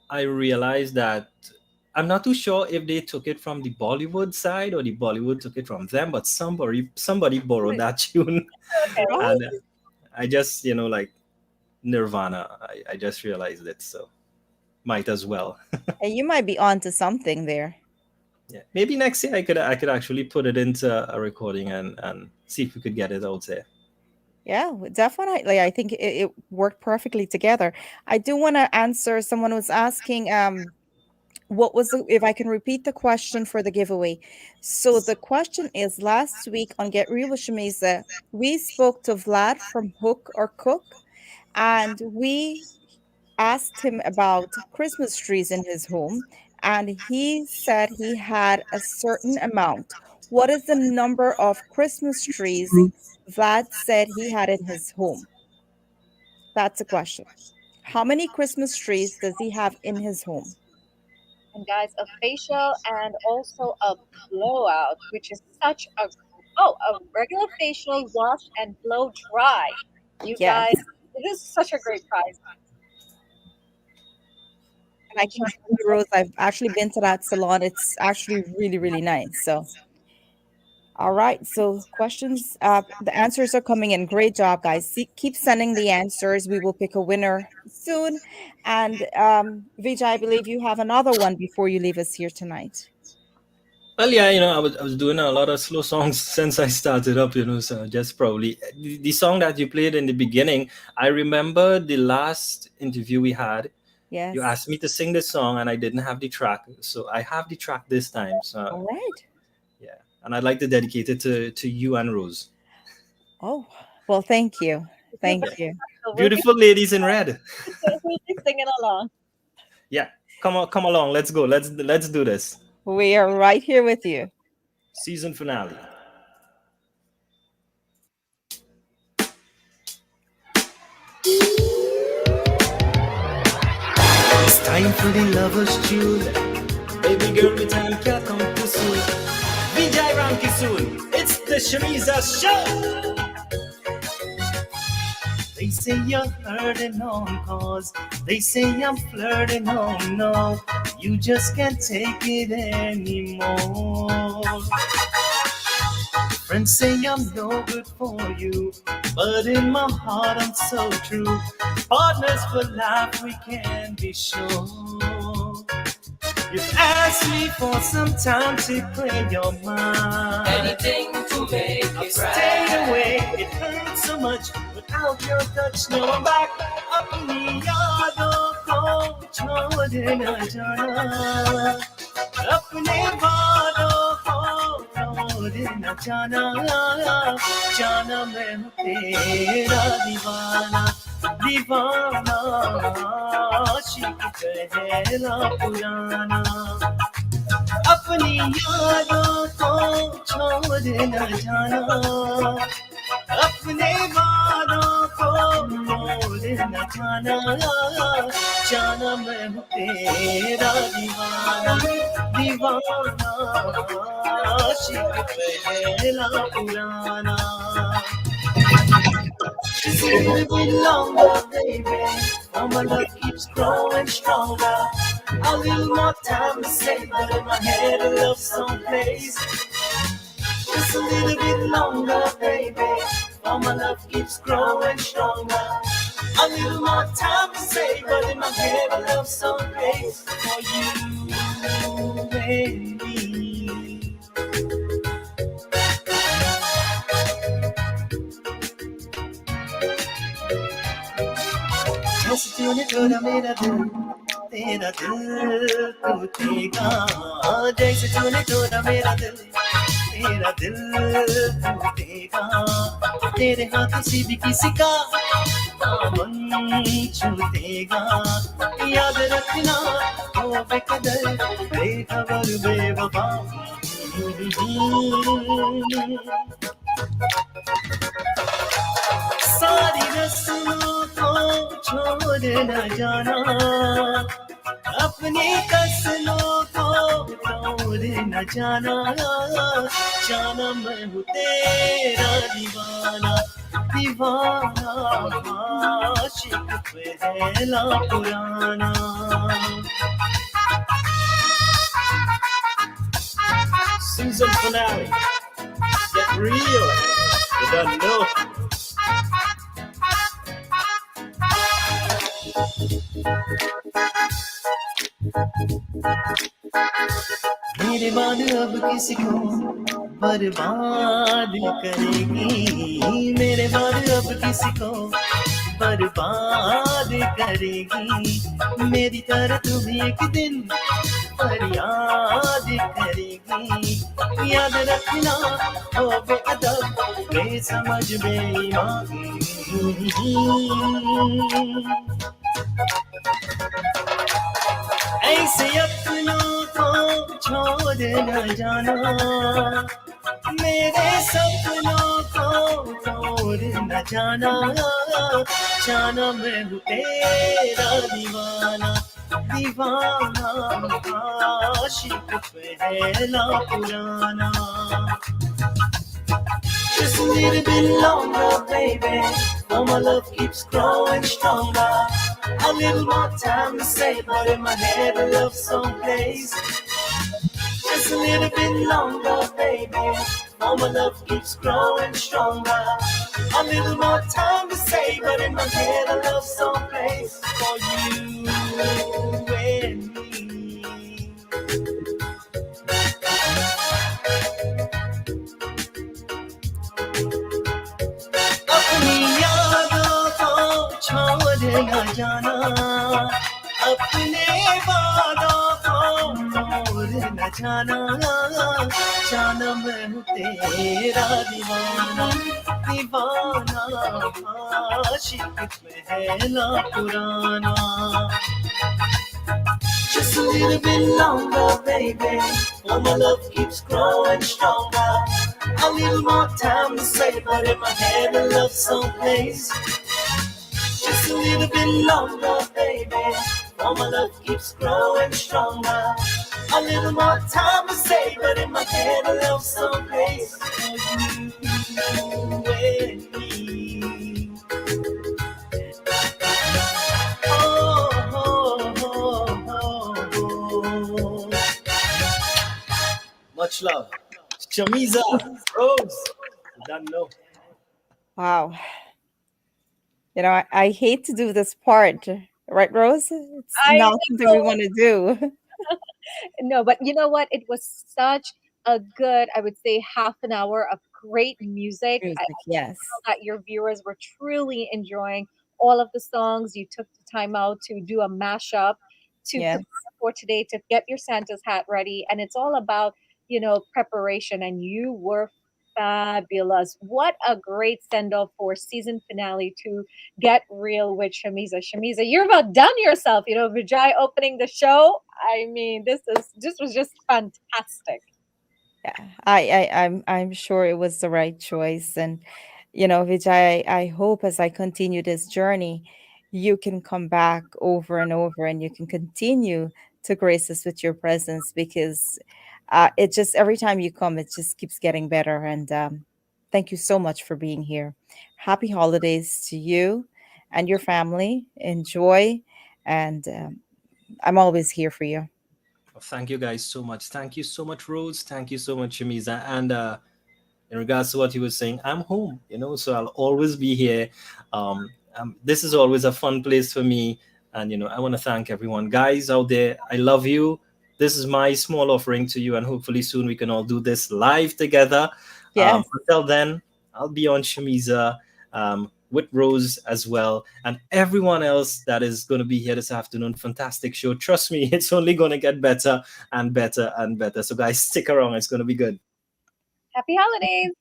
I realized that I'm not too sure if they took it from the Bollywood side or the Bollywood took it from them, but somebody borrowed that tune. Okay. And I just, like Nirvana, I just realized it, so might as well. And you might be onto something there. Yeah, maybe next year I could actually put it into a recording and see if we could get it out there. Yeah, definitely. I think it worked perfectly together. I do want to answer. Someone was asking, if I can repeat the question for the giveaway. So the question is, last week on Get Real with Shamiza, we spoke to Vlad from Hook or Cook, and we asked him about Christmas trees in his home, and he said he had a certain amount. What is the number of Christmas trees Vlad said he had in his home? That's a question. How many Christmas trees does he have in his home? And guys, a facial and also a blowout, which is such a regular facial, wash and blow dry. You Yes. guys, it is such a great prize. And I can tell you, Rose, I've actually been to that salon. It's actually really, really nice. So, all right. So, questions, the answers are coming in. Great job, guys. Keep sending the answers. We will pick a winner soon. And Vijay, I believe you have another one before you leave us here tonight. Well, yeah, I was doing a lot of slow songs since I started up, so just probably the song that you played in the beginning. I remember the last interview we had. Yes. You asked me to sing this song and I didn't have the track. So I have the track this time. So all right. Yeah. And I'd like to dedicate it to you and Rose. Oh, well, thank you. Thank you. Beautiful ladies in red. We'll be singing along. Yeah. Come along. Let's go. Let's do this. We are right here with you. Season finale. It's time for the lovers' tune. Baby girl, we time kya come too soon. Vijay Ramkissoon, it's the Shamiza Show. They say you're hurting on cause they say I'm flirting on. No, you just can't take it anymore. Friends say I'm no good for you, but in my heart I'm so true. Partners for life, we can be sure. You've asked me for some time to clear your mind. Anything to make I've it stayed right. away, it hurts so much without your touch. Now I'm back. अपनी यादों को छोड़ न जाना, अपने वादों को छोड़ न जाना, जाना मैं हूँ तेरा दीवाना, दीवाना आशिक पहला पुराना. अपनी यादों को छोड़ न जाना, अपने वादों को मोड़ न जाना, जाना मैं हूँ तेरा दीवाना, दीवाना आशिक पहला पुराना Just a little bit longer, baby. Oh, my love keeps growing stronger. A little more time to say, but in my head a love song plays. Just a little bit longer, baby. Oh, my love keeps growing stronger. A little more time to say, but in my head a love song plays for you and me. जैसे तूने तोड़ा मेरा दिल तेरा दिल टूटेगा जैसे तूने तोड़ा मेरा दिल तेरा दिल टूटेगा तेरे हाथों से भी किसी का दामन छूटेगा याद रखना ओ बेकदर बेखबर बेवफा सारी रस्मों को छोड़ न जाना अपनी कसमों को तोड़ न जाना जाना मैं हूँ तेरा दीवाना दीवाना आशिक पहला पुराना Season finale. Get real. You don't know. मेरे बाद अब किसी को बर्बाद करेगी मेरे बाद अब किसी को बर्बाद करेगी मेरी तरह तू भी एक दिन फरियाद करेगी याद रखना ओ बेअदब बेसमझ बेईमान ऐसे अपनों को छोड़ न जाना मेरे सपनों को तोड़ न जाना जाना मैं हूँ तेरा दीवाना दीवाना आशिक पहला पुराना Just a little bit longer, baby. Oh, my love keeps growing stronger. A little more time to say, but in my head a love song plays. Just a little bit longer, baby. Oh, my love keeps growing stronger. A little more time to say, but in my head a love song plays for you and me. अपनी यादों को छोड़ न जाना अपने वादों को तोड़ न जाना जाना मैं हूँ तेरा दीवाना दीवाना आशिक पहला पुराना Just a little bit longer, baby. Oh, my love keeps growing stronger. A little more time to say, but in my head a love song plays. Just a little bit longer, baby. Oh, my love keeps growing stronger. A little more time to say, but in my head a love song plays. For you and me. Oh, oh, oh, oh, oh. Much love. Shamiza, Rose. You don't know. Wow. You know, I hate to do this part, right, Rose? It's I not something we know. want to do. No, but you know what? It was such a good, I would say, half an hour of great music. I Music, can yes. tell that your viewers were truly enjoying all of the songs. You took the time out to do a mashup to Yes. prepare for today to get your Santa's hat ready. And it's all about, preparation. And you were fabulous. What a great send off for season finale to Get Real with Shamiza. Shamiza, you're about done yourself. Vijay opening the show. I mean, this was just fantastic. Yeah, I'm sure it was the right choice. And Vijay, I hope as I continue this journey, you can come back over and over and you can continue to grace us with your presence because It just every time you come, it just keeps getting better. And thank you so much for being here. Happy holidays to you and your family. Enjoy, and I'm always here for you. Thank you guys so much. Thank you so much, Rose. Thank you so much, Shamiza. And in regards to what you were saying, I'm home, so I'll always be here. This is always a fun place for me. And, I want to thank everyone. Guys out there, I love you. This is my small offering to you. And hopefully soon we can all do this live together. Yes. Until then, I'll be on Shamiza with Rose as well. And everyone else that is going to be here this afternoon. Fantastic show. Trust me, it's only going to get better and better and better. So, guys, stick around. It's going to be good. Happy holidays.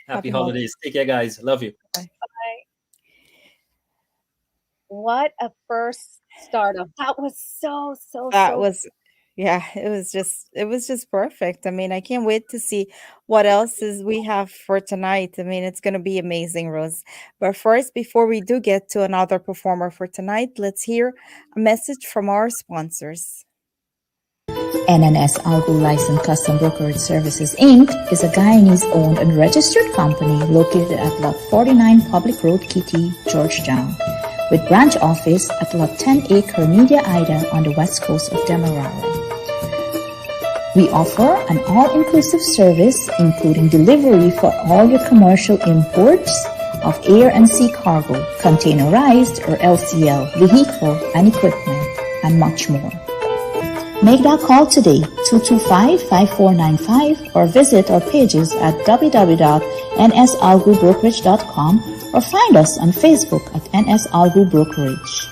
Happy holidays. Take care, guys. Love you. Bye. Bye. What a first startup. That was That so was, yeah, it was just perfect. I mean, I can't wait to see what else is we have for tonight. I mean, it's going to be amazing, Rose. But first, before we do get to another performer for tonight, let's hear a message from our sponsors. NNS Algo Licensed Custom Brokerage Services Inc. is a Guyanese-owned and registered company located at Lot 49 Public Road, Kitty, Georgetown, with branch office at Lot 10A Media Ida on the west coast of Demerara. We offer an all-inclusive service, including delivery for all your commercial imports of air and sea cargo, containerized or LCL, vehicle and equipment, and much more. Make that call today, 225-5495, or visit our pages at www.nsalgobrokerage.com or find us on Facebook at NS Algo Brokerage.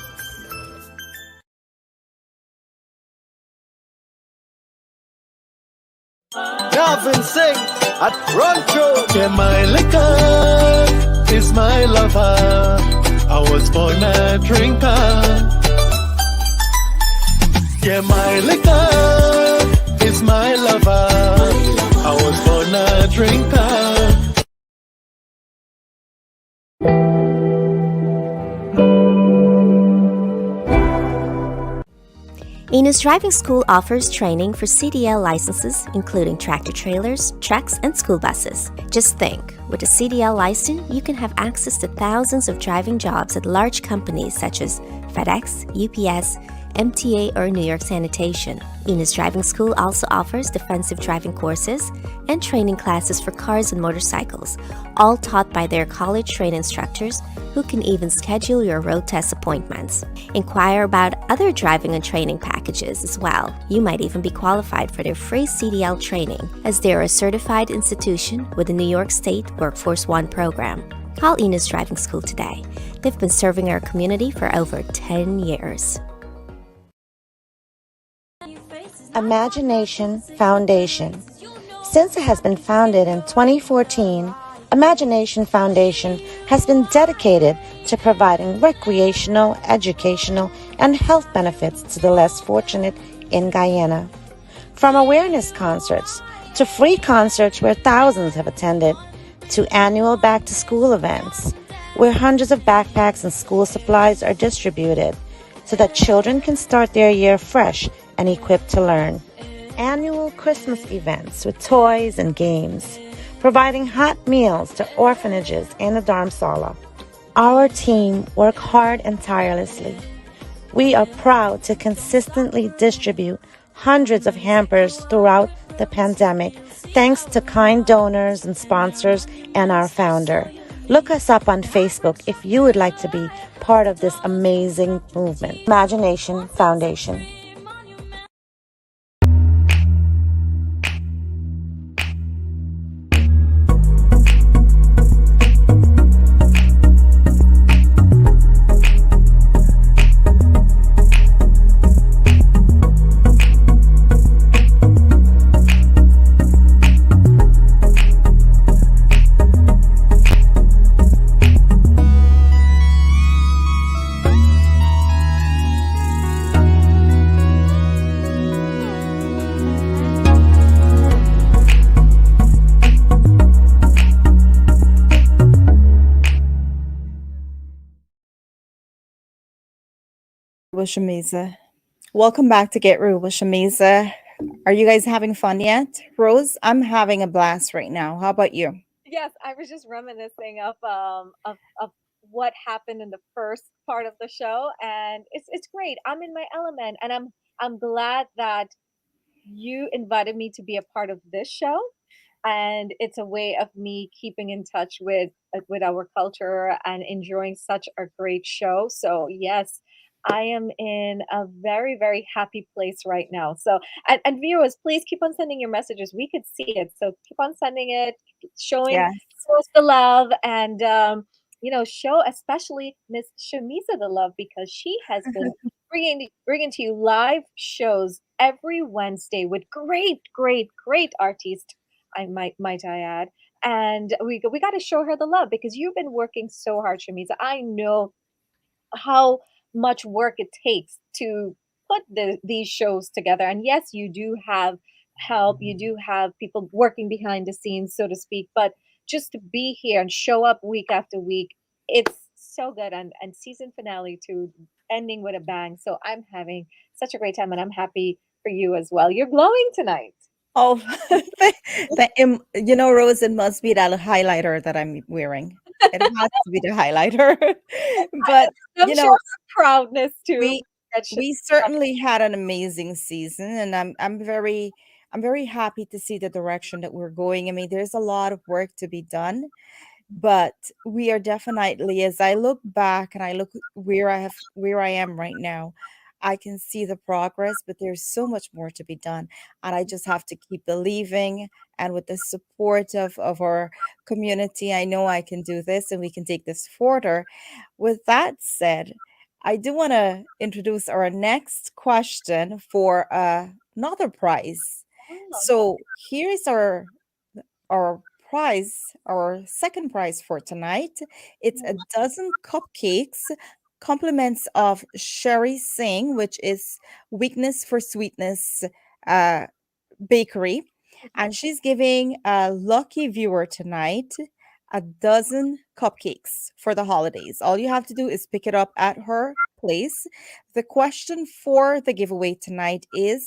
Navin Singh at Rancho. Yeah, my liquor is my lover. I was born a drinker. Yeah, my liquor is my lover. I was born a drinker. Enos Driving School offers training for CDL licenses, including tractor-trailers, trucks, and school buses. Just think, with a CDL license, you can have access to thousands of driving jobs at large companies such as FedEx, UPS, MTA, or New York Sanitation. Enos Driving School also offers defensive driving courses and training classes for cars and motorcycles, all taught by their college-trained instructors who can even schedule your road test appointments. Inquire about other driving and training packages as well. You might even be qualified for their free CDL training, as they are a certified institution with the New York State Workforce One program. Call Enos Driving School today. They've been serving our community for over 10 years. Imagination Foundation. Since it has been founded in 2014, Imagination Foundation has been dedicated to providing recreational, educational, and health benefits to the less fortunate in Guyana. From awareness concerts to free concerts where thousands have attended, to annual back-to-school events where hundreds of backpacks and school supplies are distributed so that children can start their year fresh and equipped to learn. Annual Christmas events with toys and games, providing hot meals to orphanages and the Dharamsala. Our team work hard and tirelessly. We are proud to consistently distribute hundreds of hampers throughout the pandemic, thanks to kind donors and sponsors and our founder. Look us up on Facebook if you would like to be part of this amazing movement. Imagination Foundation. With Shamiza. Welcome back to Get Real with Shamiza. Are you guys having fun yet? Rose, I'm having a blast right now. How about you? Yes, I was just reminiscing of what happened in the first part of the show, and it's great. I'm in my element, and I'm glad that you invited me to be a part of this show, and it's a way of me keeping in touch with our culture and enjoying such a great show. So yes, I am in a very happy place right now. So and viewers, please keep on sending your messages. We could see it, so keep on sending it, showing Yeah. us the love, and show especially Miss Shamisa the love, because she has been bringing to you live shows every Wednesday with great artists. I might I add, and we got to show her the love because you've been working so hard, Shamisa. I know how much work it takes to put these shows together. And yes, you do have help, you do have people working behind the scenes, so to speak. But just to be here and show up week after week, it's so good. And season finale to ending with a bang. So I'm having such a great time, and I'm happy for you as well. You're glowing tonight. Oh, Rose, it must be that highlighter that I'm wearing. It has to be the highlighter. But, I'm you sure know, some proudness too. we That should we certainly had an amazing season, and I'm very happy to see the direction that we're going. I mean, there's a lot of work to be done, but we are definitely, as I look back and I look where I am right now, I can see the progress, but there's so much more to be done, and I just have to keep believing, and with the support of our community, I know I can do this and we can take this further. With that said, I do want to introduce our next question for another prize. Oh, So here's our prize, our second prize for tonight. It's a dozen cupcakes, compliments of Sherry Singh, which is Weakness for Sweetness uh, Bakery. And she's giving a lucky viewer tonight a dozen cupcakes for the holidays. All you have to do is pick it up at her place. The question for the giveaway tonight is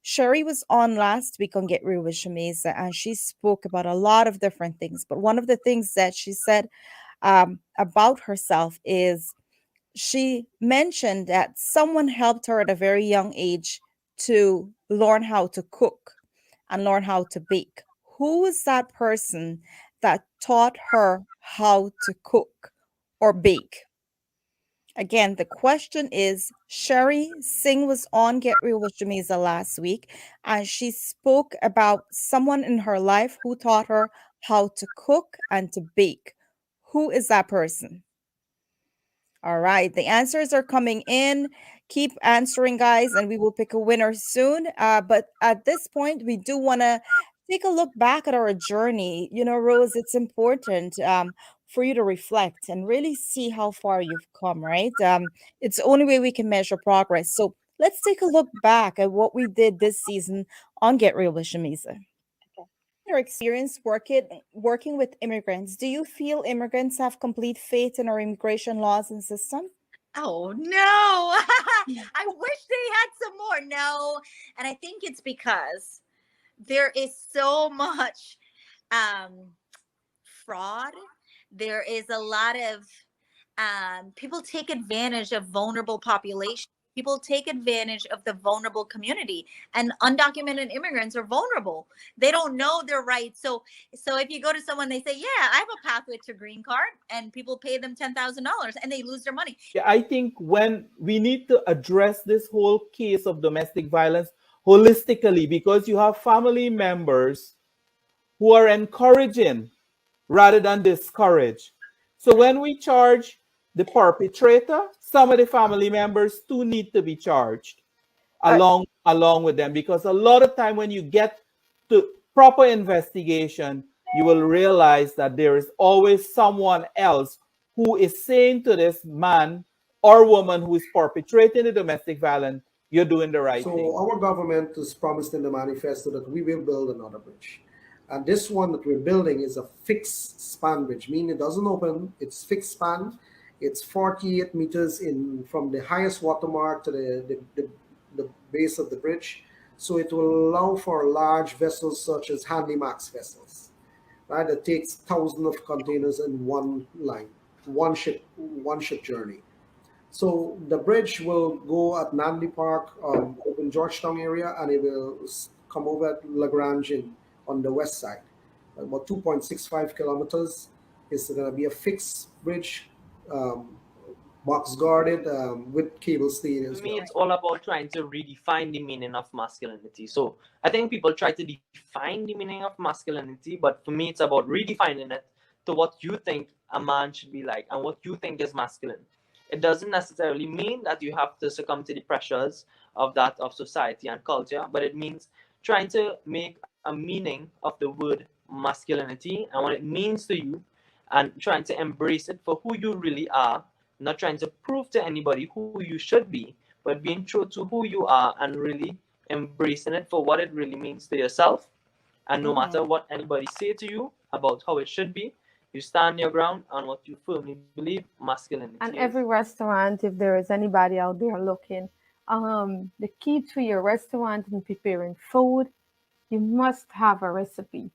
Sherry was on last week on Get Real with Shameza, and she spoke about a lot of different things. But one of the things that she said about herself is she mentioned that someone helped her at a very young age to learn how to cook and learn how to bake. Who is that person that taught her how to cook or bake? Again, the question is Sherry Singh was on Get Real with Jamisa last week, and she spoke about someone in her life who taught her how to cook and to bake. Who is that person? All right, the answers are coming in. Keep answering, guys, and we will pick a winner soon. But at this point, we do want to take a look back at our journey. Rose, it's important for you to reflect and really see how far you've come, right? It's the only way we can measure progress. So let's take a look back at what we did this season on Get Real with Shamisa. okay. Your experience working with immigrants, do you feel immigrants have complete faith in our immigration laws and system? Oh no. I wish they had some more. No. And I think it's because there is so much fraud. There is a lot of people take advantage of vulnerable population. People take advantage of the vulnerable community, and undocumented immigrants are vulnerable. They don't know their rights. So if you go to someone, they say, yeah, I have a pathway to green card, and people pay them $10,000 and they lose their money. Yeah, I think when we need to address this whole case of domestic violence holistically, because you have family members who are encouraging rather than discourage. So when we charge the perpetrator, some of the family members too need to be charged along with them, because a lot of time when you get to proper investigation, you will realize that there is always someone else who is saying to this man or woman who is perpetrating the domestic violence, you're doing the right thing. So our government has promised in the manifesto that we will build another bridge. And this one that we're building is a fixed span bridge, meaning it doesn't open, it's fixed span. It's 48 meters in from the highest watermark to the base of the bridge. So it will allow for large vessels such as Handymax vessels, right? That takes thousands of containers in one line, one ship journey. So the bridge will go at Namdi Park, in Georgetown area, and it will come over at Lagrange on the west side. About 2.65 kilometers. It's going to be a fixed bridge, um, box guarded, with cable staying For as me, well. it's all about trying to redefine the meaning of masculinity. So I think people try to define the meaning of masculinity, but for me, it's about redefining it to what you think a man should be like and what you think is masculine. It doesn't necessarily mean that you have to succumb to the pressures of that of society and culture, but it means trying to make a meaning of the word masculinity and what it means to you and trying to embrace it for who you really are, not trying to prove to anybody who you should be, but being true to who you are and really embracing it for what it really means to yourself. And no matter what anybody say to you about how it should be, you stand your ground on what you firmly believe masculinity And is. every restaurant, if there is anybody out there looking, the key to your restaurant in preparing food, you must have a recipe.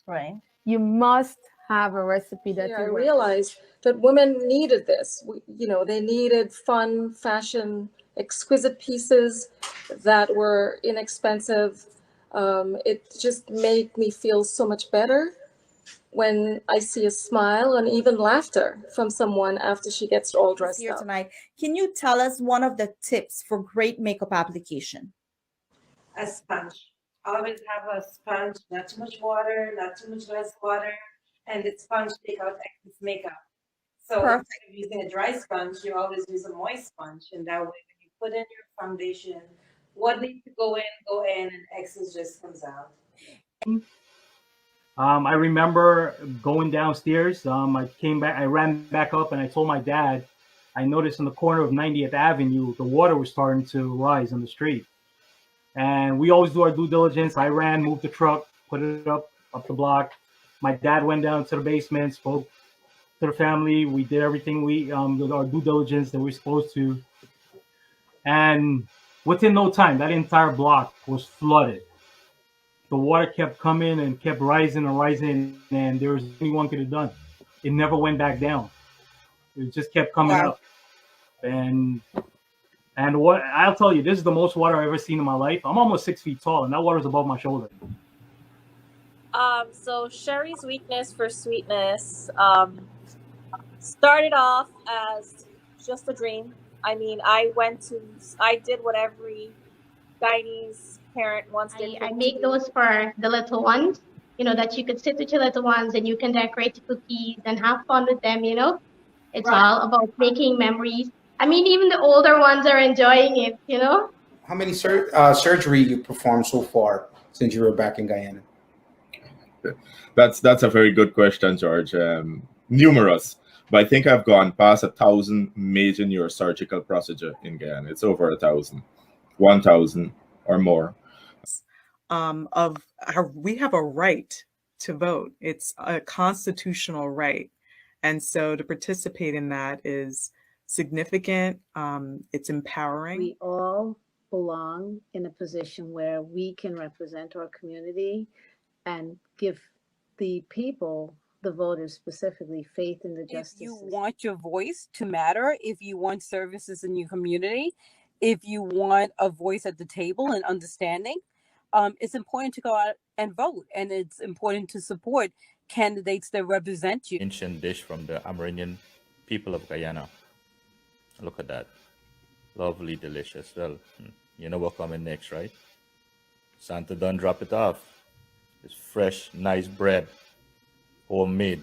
Right. You must have a recipe that Yeah, I you work with. realized that women needed this. They needed fun, fashion, exquisite pieces that were inexpensive. It just made me feel so much better when I see a smile and even laughter from someone after she gets all dressed Here up. tonight. Can you tell us one of the tips for great makeup application? A sponge. Always have a sponge, not too much water, not too much less water, and the sponge take out excess makeup. So Perfect. instead of using a dry sponge, you always use a moist sponge, and that way when you put in your foundation, what needs to go in, and excess just comes out. I remember going downstairs. I came back, I ran back up, and I told my dad, I noticed in the corner of 90th Avenue, the water was starting to rise on the street. And we always do our due diligence. I ran, moved the truck, put it up the block. My dad went down to the basement, spoke to the family. We did everything did our due diligence that we're supposed to. And within no time, that entire block was flooded. The water kept coming and kept rising and rising, and there was nothing one could have done. It never went back down. It just kept coming up. And what I'll tell you, this is the most water I've ever seen in my life. I'm almost 6 feet tall, and that water's above my shoulder. So Sherry's weakness for sweetness started off as just a dream. I mean, I did what every Guyanese parent wants to. I make those for the little ones, that you could sit with your little ones and you can decorate the cookies and have fun with them, It's all about making memories. I mean, even the older ones are enjoying it, How many surgery you performed so far since you were back in Guyana? That's a very good question, George. Numerous, but I think I've gone past 1,000 major neurosurgical procedure in Guyana. It's over 1,000, 1,000 or more. We have a right to vote. It's a constitutional right. And so to participate in that is significant. It's empowering. We all belong in a position where we can represent our community and give the people, the voters specifically, faith in the justice. If you want your voice to matter, if you want services in your community, if you want a voice at the table and understanding, it's important to go out and vote, and it's important to support candidates that represent you. Ancient dish from the Amerindian people of Guyana. Look at that. Lovely, delicious. Well, you know what coming next, right? Santa done drop it off. It's fresh, nice bread, homemade.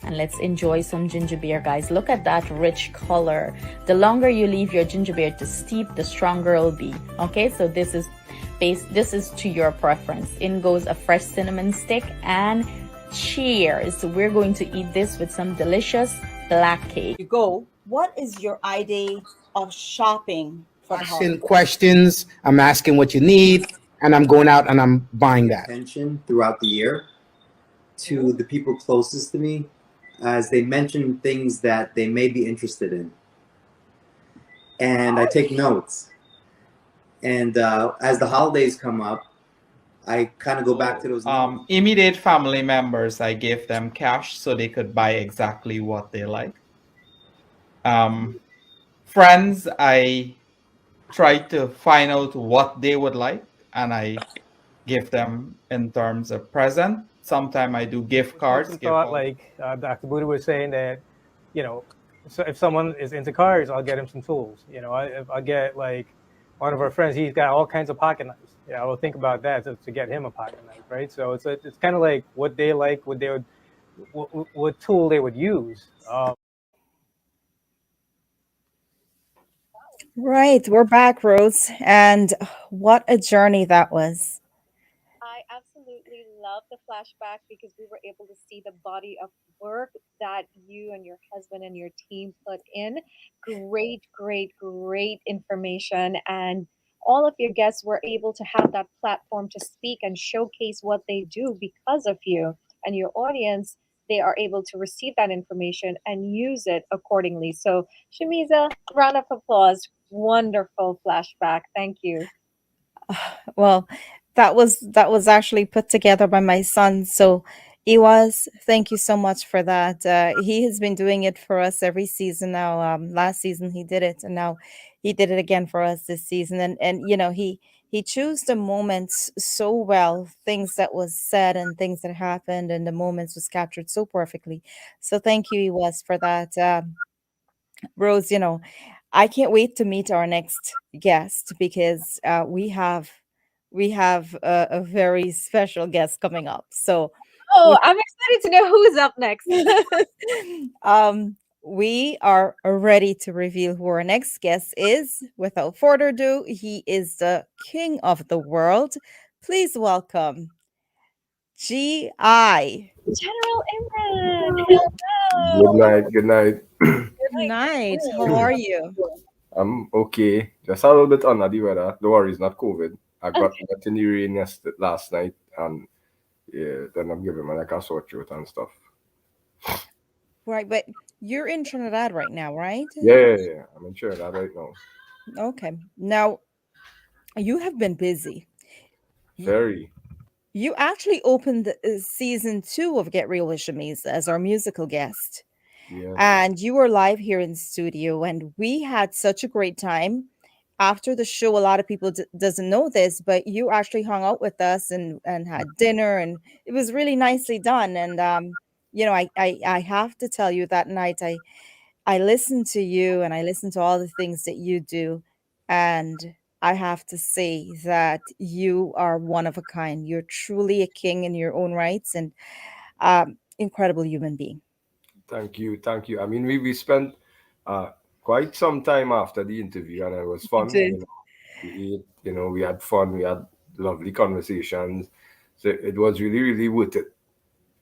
And let's enjoy some ginger beer, guys. Look at that rich color. The longer you leave your ginger beer to steep, the stronger it'll be. Okay, so this is to your preference. In goes a fresh cinnamon stick, and cheers. We're going to eat this with some delicious black cake. You go. What is your idea of shopping for the holiday? Asking questions, I'm asking what you need, and I'm going out and I'm buying that. Attention throughout the year to the people closest to me as they mention things that they may be interested in. And I take notes. And as the holidays come up, I kind of go back to those notes. Immediate family members, I gave them cash so they could buy exactly what they like. Friends, I tried to find out what they would like, and I give them in terms of present. Sometimes I do gift Food cards. for thought, like Dr. Buddha was saying that, so if someone is into cars, I'll get him some tools. If I get like one of our friends, he's got all kinds of pocket knives. Yeah, I will think about that to get him a pocket knife, right? So it's kind of like what they like, what tool they would use. Right, we're back, Rose, and what a journey that was. I absolutely love the flashback because we were able to see the body of work that you and your husband and your team put in. Great, great, great information. And all of your guests were able to have that platform to speak and showcase what they do because of you. And your audience, they are able to receive that information and use it accordingly. So, Shamiza, round of applause. Wonderful flashback. Thank you. Well, that was actually put together by my son. So, Iwas, thank you so much for that. He has been doing it for us every season now. Last season he did it, and now he did it again for us this season. And he chose the moments so well, things that was said and things that happened, and the moments was captured so perfectly. So thank you, Iwas, for that. Rose, I can't wait to meet our next guest because we have a very special guest coming up. So Oh, we I'm excited to know who's up next. we are ready to reveal who our next guest is. Without further ado, he is the king of the world. Please welcome GI. General Imran, Good hello. night. Good night. Good Good night. night. How are you? I'm okay. Just a little bit under the weather. Don't worry, it's not COVID. I got Okay. wet in the rain last night, and yeah, then I'm giving me like a sore throat and stuff. Right, but you're in Trinidad right now, right? Yeah. I'm in Trinidad right now. Okay. Now, you have been busy. Y- Very. You actually opened season 2 of Get Real with Shamiz as our musical guest. Yes. And you were live here in studio, and we had such a great time. After the show, a lot of people doesn't know this, but you actually hung out with us and had dinner, and it was really nicely done. And I have to tell you that night I listen to you and I listen to all the things that you do. And I have to say that you are one of a kind. You're truly a king in your own rights and incredible human being. Thank you. Thank you. I mean, we spent uh, quite some time after the interview, and it was You fun. did. We ate, we had fun. We had lovely conversations. So it was really, really worth it.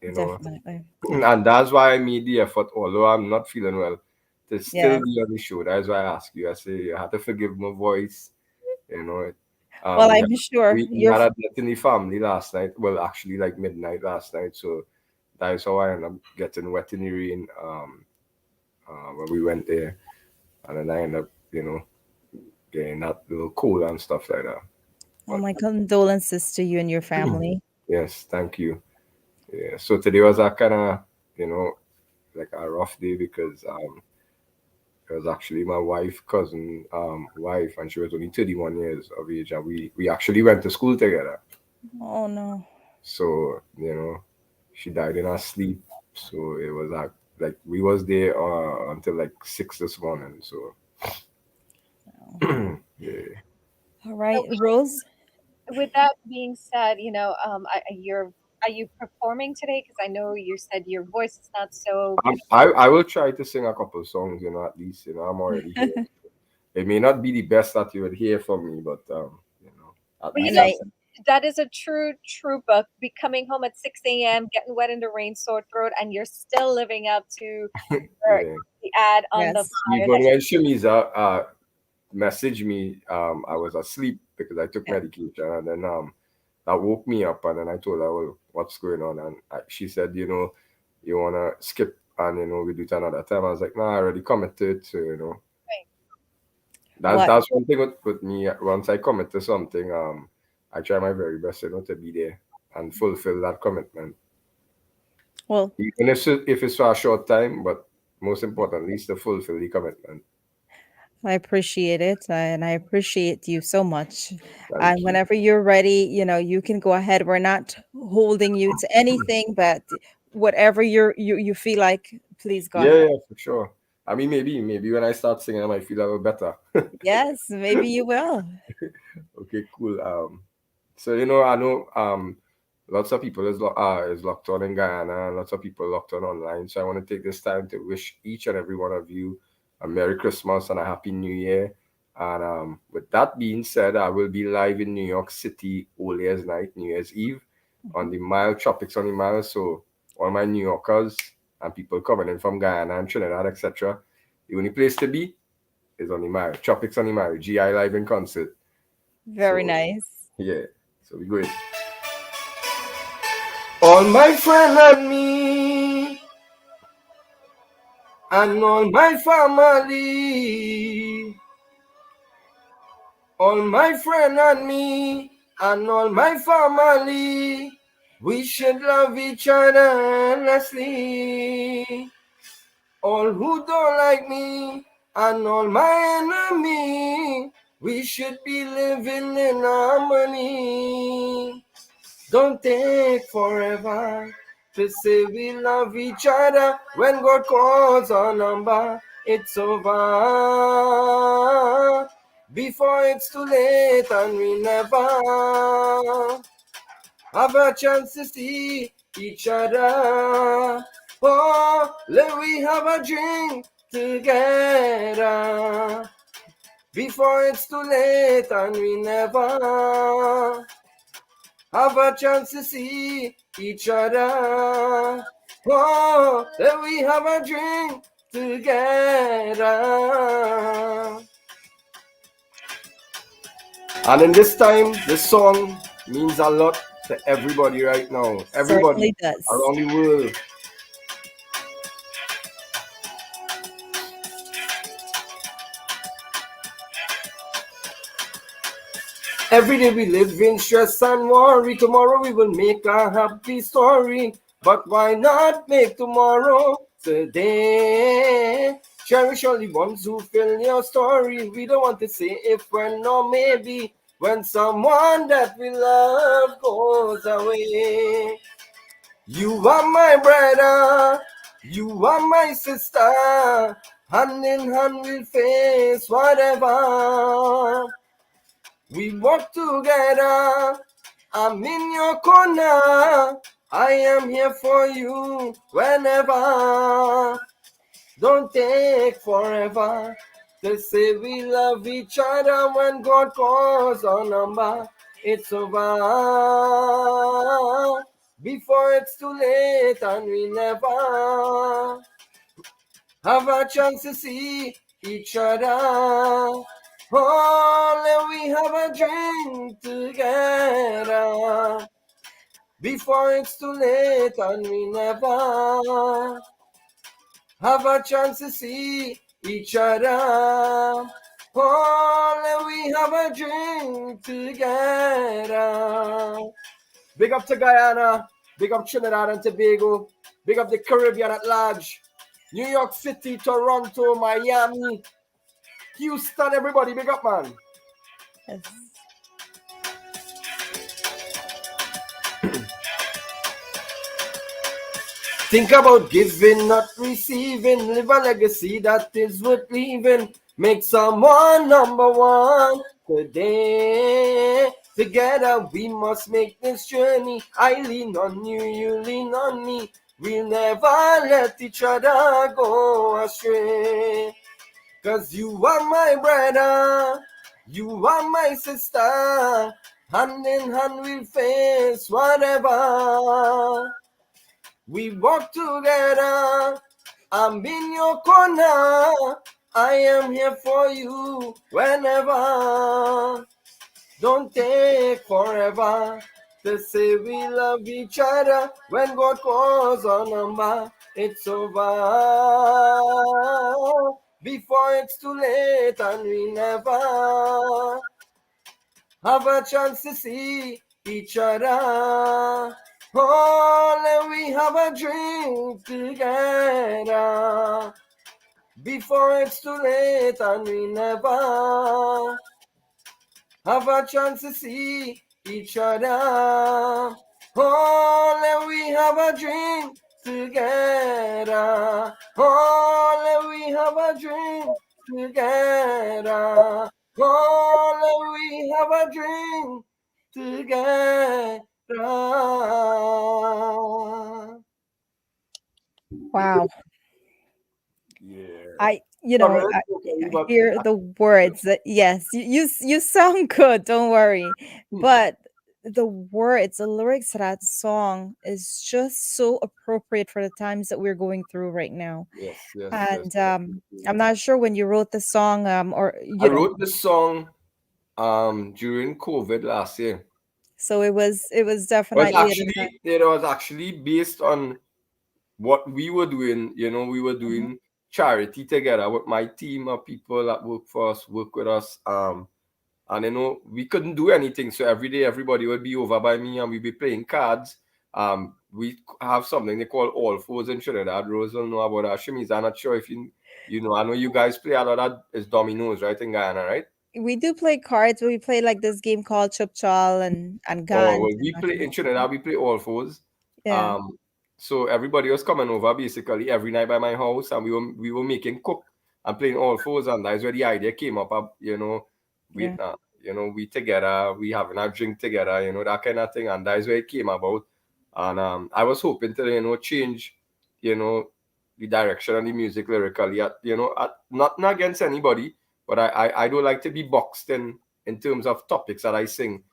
Definitely. And that's why I made the effort, although I'm not feeling well, to still Yes. be on the show. That's why I ask you. I say I had to forgive my voice. You know, Well, we I'm sure we had a death in the family last night. Well, actually, like midnight last night. So that's how I ended up getting wet in the rain. When we went there, and then I ended up, getting that little cold and stuff like that. Oh, my condolences to you and your family. Yes, thank you. Yeah. So today was a kind of, you know, like a rough day because it was actually my cousin wife, and she was only 31 years of age, and we actually went to school together. Oh no. So she died in her sleep. So it was like we was there until like 6 this morning. So yeah. All right, So Rose. with that being said, are you performing today? Because I know you said your voice is not so I will try to sing a couple songs. At least I'm already here. It may not be the best that you would hear from me, but at But least I'll sing. that is a true book. Be coming home at 6 a.m., getting wet in the rain, sore throat, and you're still living up to Yeah. the ad on the Yes. flyer. Even when Shamiza messaged me, I was asleep because I took Yeah. medication, and then that woke me up, and then I told her, well, what's going on, and she said, you wanna skip, and we do it another time. I was like, nah, I already committed, so. That's one thing with me. Once I commit to something, I try my very best, to be there and fulfill that commitment. Well, Even if it's for a short time, but most importantly, is to fulfill the commitment. I appreciate it, and I appreciate you so much. And Thank you. whenever you're ready, you can go ahead. We're not holding you to anything, but whatever you feel like, please go Yeah, ahead. yeah, for sure. I mean, maybe when I start singing, I might feel a little better. Yes, maybe you will. Okay, cool. So I know lots of people is locked on in Guyana, and lots of people locked on online. So I want to take this time to wish each and every one of you a Merry Christmas and a Happy New Year. And with that being said, I will be live in New York City All Year's Night, New Year's Eve, on the Mile Tropics on the Mile. So all my New Yorkers and people coming in from Guyana and Trinidad, etc., the only place to be is on the Mile Tropics on the Mile. GI live in concert. Very So nice. yeah, so we going. All my friend and me, and all my family. All my friend and me, and all my family. We should love each other endlessly. All who don't like me, and all my enemy. We should be living in harmony. Don't take forever to say we love each other. When God calls our number, it's over. Before it's too late and we never have a chance to see each other. Oh, let we have a drink together. Before it's too late and we never have a chance to see each other. Oh, let we have a drink together. And in this time, this song means a lot to everybody right now. Everybody Certainly does. around the world. Every day we live in stress and worry. Tomorrow we will make a happy story. But why not make tomorrow today? Cherish all the ones who fill your story. We don't want to say if, when, or maybe. When someone that we love goes away. You are my brother. You are my sister. Hand in hand we'll face whatever. We walk together. I'm in your corner. I am here for you whenever. Don't take forever to say we love each other. When God calls our number, it's over. Before it's too late and we never have a chance to see each other. Oh, let we have a drink together. Before it's too late and we never have a chance to see each other. Oh, let we have a drink together. Big up to Guyana. Big up Trinidad and Tobago. Big up the Caribbean at large. New York City, Toronto, Miami, Houston, everybody, big up, man. Yes. Think about giving, not receiving. Live a legacy that is worth leaving. Make someone number one today. Together we must make this journey. I lean on you, you lean on me. We'll never let each other go astray. 'Cause you are my brother, you are my sister. Hand in hand we'll face whatever. We walk together. I'm in your corner. I am here for you whenever. Don't take forever to say we love each other. When God calls our number, it's over. before it's too late and we never have a chance to see each other. Oh, let we have a drink together before it's too late and we never have a chance to see each other. Oh, let we have a drink together. Oh, let we have a drink together. Oh, let we have a drink together. Wow. Yeah. I, Sorry, I hear the words that yes, you sound good, don't worry. But the words, the lyrics to that song is just so appropriate for the times that we're going through right now. Yes, yes, yes. And I'm not sure when you wrote the song, or I wrote this song during COVID last year. so it was was definitely at a time. actually it was actually based on what we were doing. We were doing charity together with my team of people that work for us, work with us. And we couldn't do anything. So every day everybody would be over by me and we'd be playing cards. We have something they call all fours in Trinidad. Rose will know about that. Shimiz, I'm not sure if you know. I know you guys play a lot of that is dominoes, right, in Guyana, right? We do play cards, but we play like this game called Chup Chal and Oh, Gans. well, we play in Trinidad, we play all fours. Yeah. So everybody was coming over basically every night by my house, and we were making cook and playing all fours, and that's where the idea came up. We Yeah. we together, we having a drink together, that kind of thing, and that's where it came about. And I was hoping to change, the direction of the music lyrically. Not against anybody, but I don't like to be boxed in terms of topics that I sing.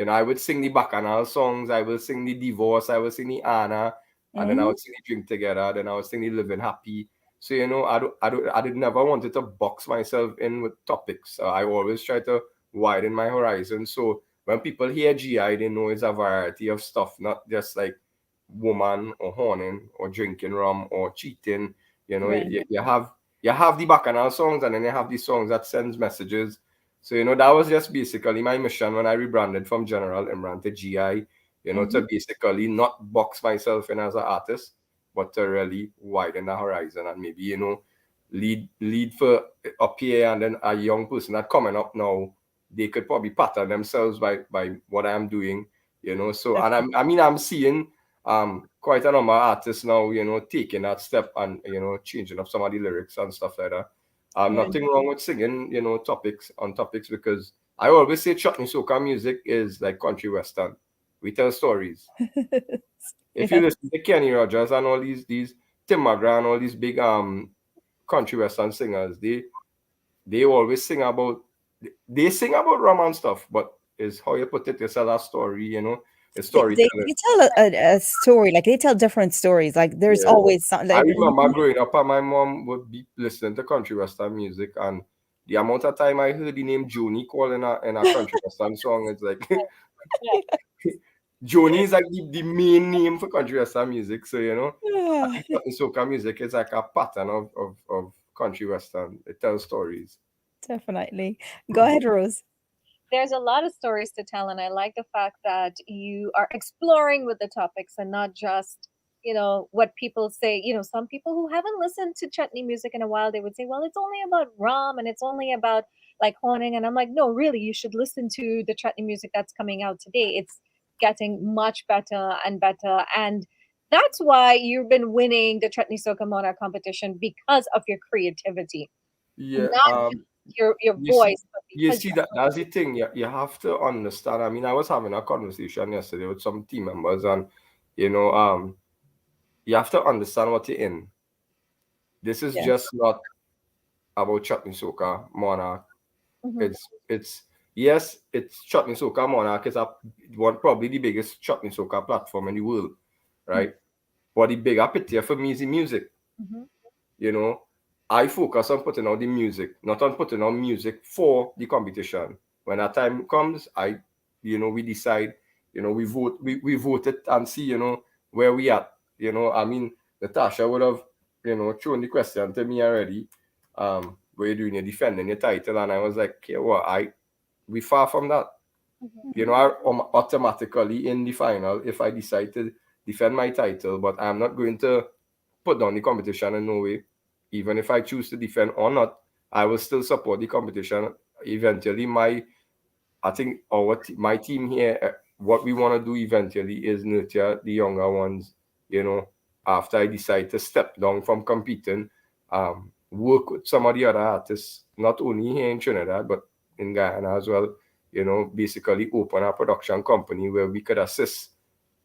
I would sing the bacchanal songs, I will sing the divorce, I will sing the Anna, and then I would sing the drink together, then I would sing the living happy. So I did never wanted to box myself in with topics. I always try to widen my horizon. So when people hear GI, they know it's a variety of stuff, not just like woman or horning or drinking rum or cheating. Right. You have the bacchanal songs, and then you have the songs that sends messages. So that was just basically my mission when I rebranded from General Imran to GI. To basically not box myself in as an artist, but to really widen the horizon and maybe lead for up here, and then a young person that coming up now, they could probably pattern themselves by what I'm doing. So and I'm seeing quite a number of artists now, taking that step and changing up some of the lyrics and stuff like that. Nothing wrong with singing, topics because I always say chutney soca music is like country western. We tell stories. If you listen to Kenny Rogers and all these Tim McGraw and all these big country western singers, they always sing about rum and stuff, but is how you put it, it's a story, a They storytelling. tell a story, like they tell different stories. Like there's Yeah. always something. I Like, remember growing up and my mom would be listening to country western music, and the amount of time I heard the name Joni called in a country western song, it's like Joni is like the main name for country western music. So I think country soca music is like a pattern of country western. It tells stories. Definitely. Go ahead, Rose. There's a lot of stories to tell, and I like the fact that you are exploring with the topics and not just what people say. Some people who haven't listened to chutney music in a while, they would say, well, it's only about rum and it's only about like horning, and I'm like, no, really, you should listen to the chutney music that's coming out today. It's getting much better and better, and that's why you've been winning the Chutney Soca Monarch competition, because of your creativity. Yeah. Not your You voice, see, but you because see that's the thing. You have to understand. I mean, I was having a conversation yesterday with some team members, and you have to understand what you're in. This is just not about Chutney Soca Monarch. It's yes, it's Chutney Soca Monarch is probably the biggest Chutney Soca platform in the world, right? But the bigger picture for me is the music. I focus on putting out the music, not on putting out music for the competition. When that time comes, we decide, we vote, we vote it and see, where we at. I mean, Natasha would have, thrown the question to me already. where you're doing, you're defending your title, and I was like, okay, well, we far from that. You know, I'm automatically in the final if I decide to defend my title, but I'm not going to put down the competition in no way. Even if I choose to defend or not, I will still support the competition. Eventually, I think my team here, what we want to do eventually is nurture the younger ones. You know, after I decide to step down from competing, work with some of the other artists, not only here in Trinidad but in Guyana as well. You know, basically open a production company where we could assist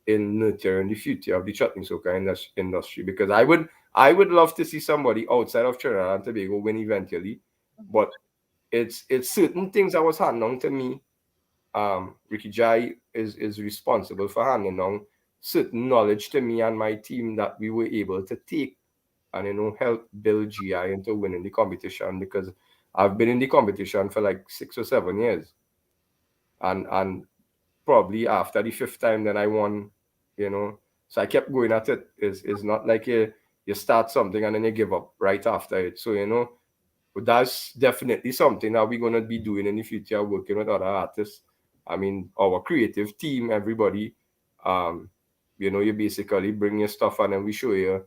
in nurturing the future of the chutney soca industry. Because I would love to see somebody outside of Trinidad and Tobago win eventually, but it's certain things that was handed on to me. Vijay is responsible for handing down certain knowledge to me and my team that we were able to take and, you know, help build GI into winning the competition, because I've been in the competition for like 6 or 7 years. And probably after the 5th time then I won, you know. So I kept going at it. It's not like you start something and then you give up right after it. So, you know, that's definitely something that we're going to be doing in the future, working with other artists. I mean, our creative team, everybody, you know, you basically bring your stuff and then we show you,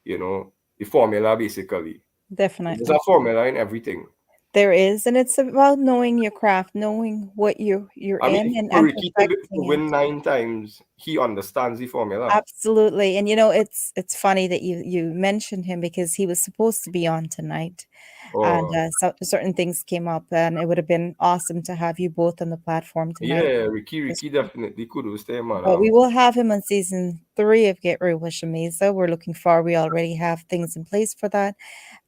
you know, the formula basically. Definitely. There's a formula in everything. There is, and it's about knowing your craft, knowing what you're I in, mean, and for Ricky to perfecting win it. 9 times, he understands the formula. Absolutely. And you know, it's funny that you mentioned him, because he was supposed to be on tonight. And Oh, certain things came up, and it would have been awesome to have you both on the platform tonight. yeah, Ricky definitely could stay, man. But we will have him on season 3 of Get Real with Shamiza. We're looking forward. We already have things in place for that.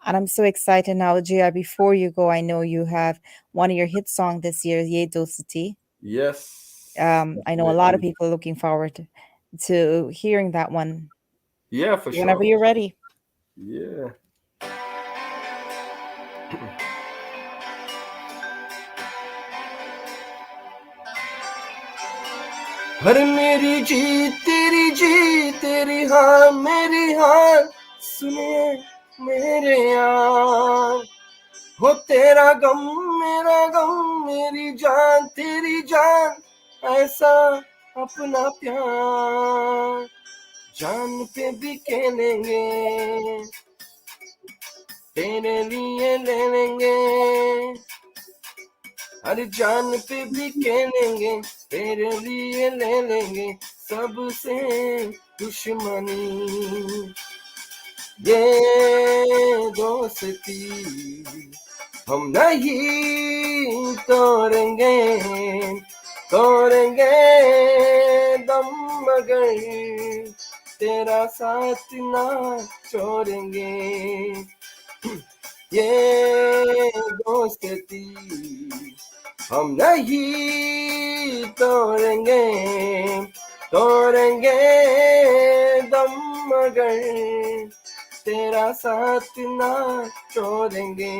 And I'm so excited now, Gia. Before you go, I know you have one of your hit songs this year, Ye Dosity. Yes. I know a lot of people are looking forward to hearing that one. Yeah, for sure. Whenever you're ready. Yeah. हर मेरी जीत तेरी हाँ मेरी हाँ सुनिए मेरे यार हो तेरा गम मेरी जान तेरी जान ऐसा अपना प्यार जान पे भी खेलेंगे तेरे लिए ले लेंगे अरे जान पे भी खेलेंगे तेरे लिए ले लेंगे सबसे दुश्मनी ये दोस्ती हम नहीं तोड़ेंगे दम मगर तेरा साथ ना छोड़ेंगे ये दोस्ती हम नहीं तोड़ेंगे दम मगर तेरा साथ ना छोड़ेंगे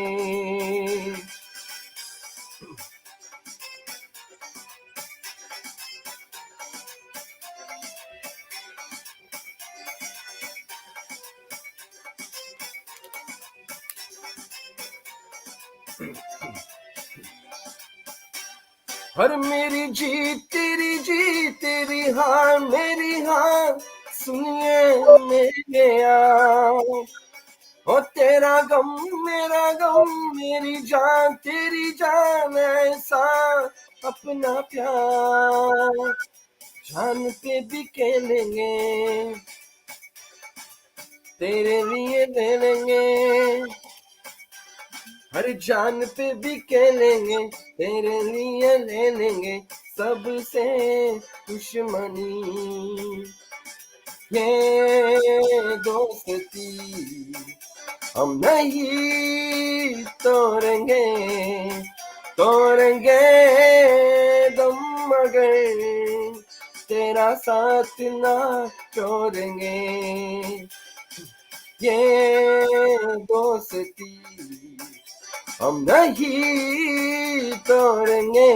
हर मेरी जीत तेरी हार मेरी हार सुनिए मेरे यार हो तेरा गम मेरी जान तेरी जान ऐसा अपना प्यार जान पे भी खेलेंगे तेरे लिए ले लेंगे हर जान पे भी खेलेंगे तेरे लिए ले लेंगे सबसे दुश्मनी ये दोस्ती हम नहीं तोड़ेंगे दम मगर तेरा साथ ना छोड़ेंगे ये दोस्ती हम नहीं तोड़ेंगे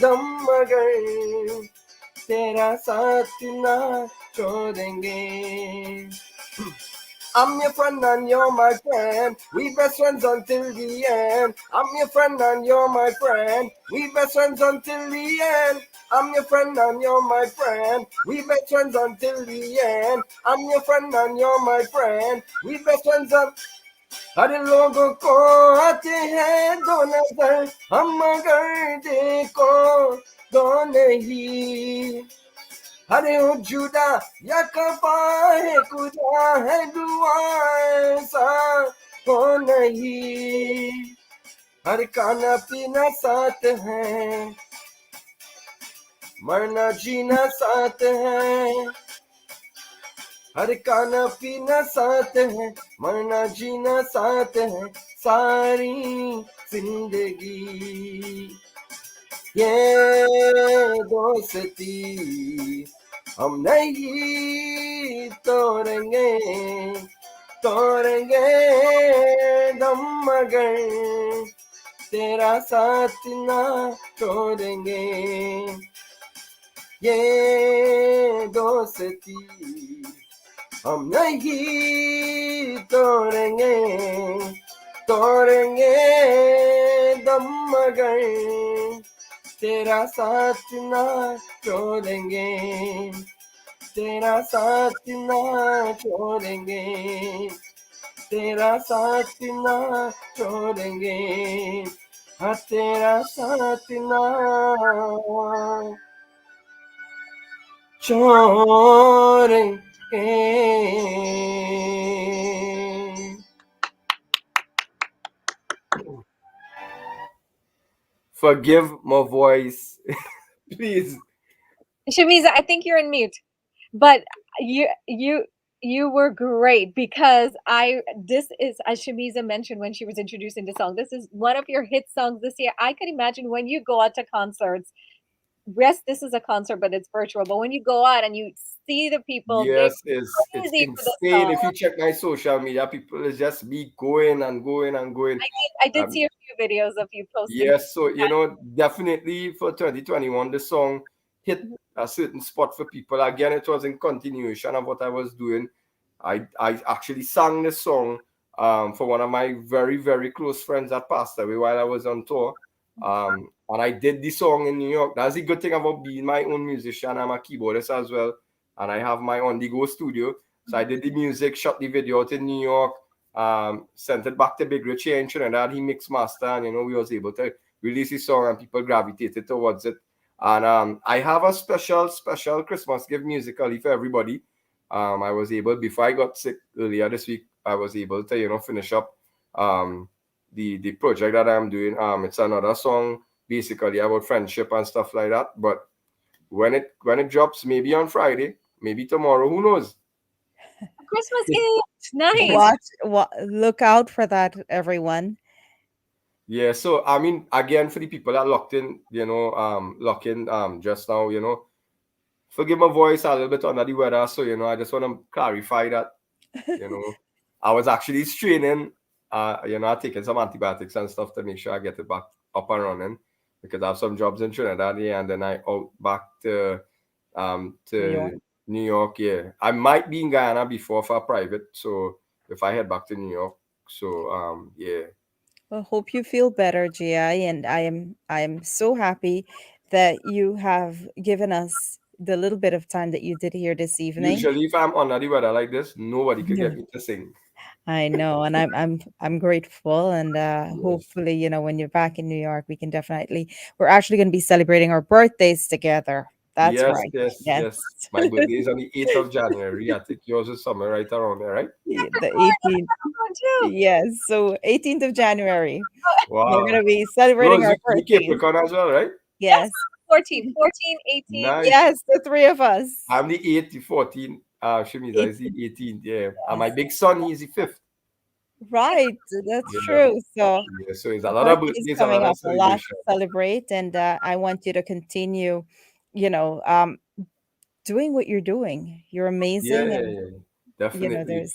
दम मगर तेरा साथ ना छोड़ेंगे I'm your friend and you're my friend. We best friends until the end. I'm your friend and you're my friend. We best friends until the end. I'm your friend and you're my friend. We best friends until the end. I'm your friend and you're my friend. We best friends until हर लोगों को आते हैं दो नजर हम अगर देखो दो नहीं हरे हो जुदा या कपा है खुदा है दुआ ऐसा हो नहीं हर खाना पीना साथ है मरना जीना साथ है हर खाना पीना साथ है मरना जीना साथ है सारी जिंदगी ये दोस्ती हम नहीं तोड़ेंगे तोड़ेंगे दम मगर तेरा साथ ना छोड़ेंगे ये दोस्ती हम नहीं तोड़ेंगे तोड़ेंगे दम मगर तेरा साथ ना छोड़ेंगे तेरा साथ ना छोड़ेंगे तेरा साथ ना छोड़ेंगे हाँ तेरा साथ ना छोड़ेंगे Forgive my voice, please. Shamiza, I think you're in mute, but you were great because this is, as Shamiza mentioned when she was introducing the song, this is one of your hit songs this year. I can imagine when you go out to concerts. Yes, this is a concert, but it's virtual. But when you go out and you see the people, they're Yes, it's crazy for the insane. song. If you check my social media, people is just be going and going and going. I did see a few videos of you posting. Yes, so definitely for 2021, the song hit a certain spot for people. Again, it was in continuation of what I was doing. I actually sang this song for one of my very, very close friends that passed away while I was on tour. And I did the song in New York. That's the good thing about being my own musician. I'm a keyboardist as well. And I have my on-the-go studio. So I did the music, shot the video out in New York, sent it back to Big Rich here in Trinidad. He mixed master, and we was able to release the song, and people gravitated towards it. And I have a special Christmas gift musically for everybody. I was able, before I got sick earlier this week, I was able to finish up the project that I'm doing. It's another song basically about friendship and stuff like that. But when it drops, maybe on Friday, maybe tomorrow, who knows? Christmas gift, nice. Look out for that, everyone. Yeah, so I mean, again, for the people that locked in, just now, forgive my voice a little bit under the weather. So, I just want to clarify that, I was actually straining, taking some antibiotics and stuff to make sure I get it back up and running because I have some jobs in Trinidad, and then I out back to New York. Yeah, I might be in Guyana before for private, so if I head back to New York, so yeah. Well, hope you feel better, GI, and I am so happy that you have given us the little bit of time that you did here this evening. Usually, if I'm under the weather like this, nobody could get me to sing. I know, and I'm grateful, and hopefully, when you're back in New York, we can we're actually going to be celebrating our birthdays together. That's right. Yes. My birthday is on the 8th of January. I think yours is somewhere right around there, right? The 18th. Yes, so 18th of January. Wow. We're going to be celebrating our birthdays. Capricorn as well, right? Yes. 14, 18. Nice. Yes, the three of us. I'm the 8th, the 14th. Shamiza is the 18th, yeah. Yes. And my big son, he's the 5th. Right, that's true. So it's a lot of birthdays coming up, a lot to celebrate, and I want you to continue, doing what you're doing. You're amazing. Yeah, definitely.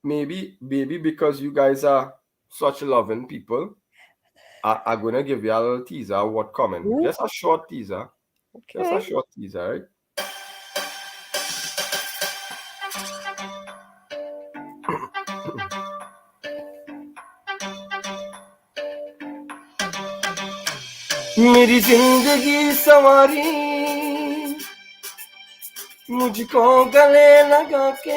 Maybe because you guys are such loving people, I'm gonna give you a little teaser of what's coming. Ooh. Just a short teaser. Okay. Just a short teaser, right? मेरी जिंदगी सवारी मुझको गले लगा के,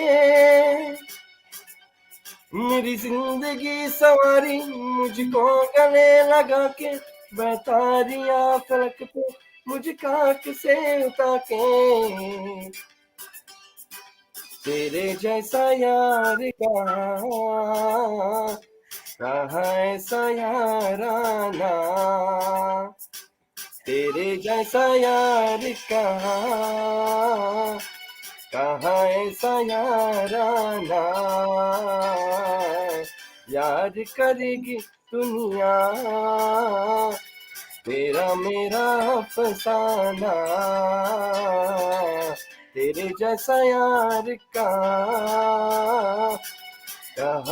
मेरी जिंदगी सवारी मुझको गले लगा के, बैतारिया फलक पे मुझ काक से उठा के, तेरे जैसा यार कहाँ ऐसा याराना, तेरे जैसा यार कहाँ ऐसा याराना, यार करेगी दुनिया तेरा मेरा अफसाना, तेरे जैसा यार कहाँ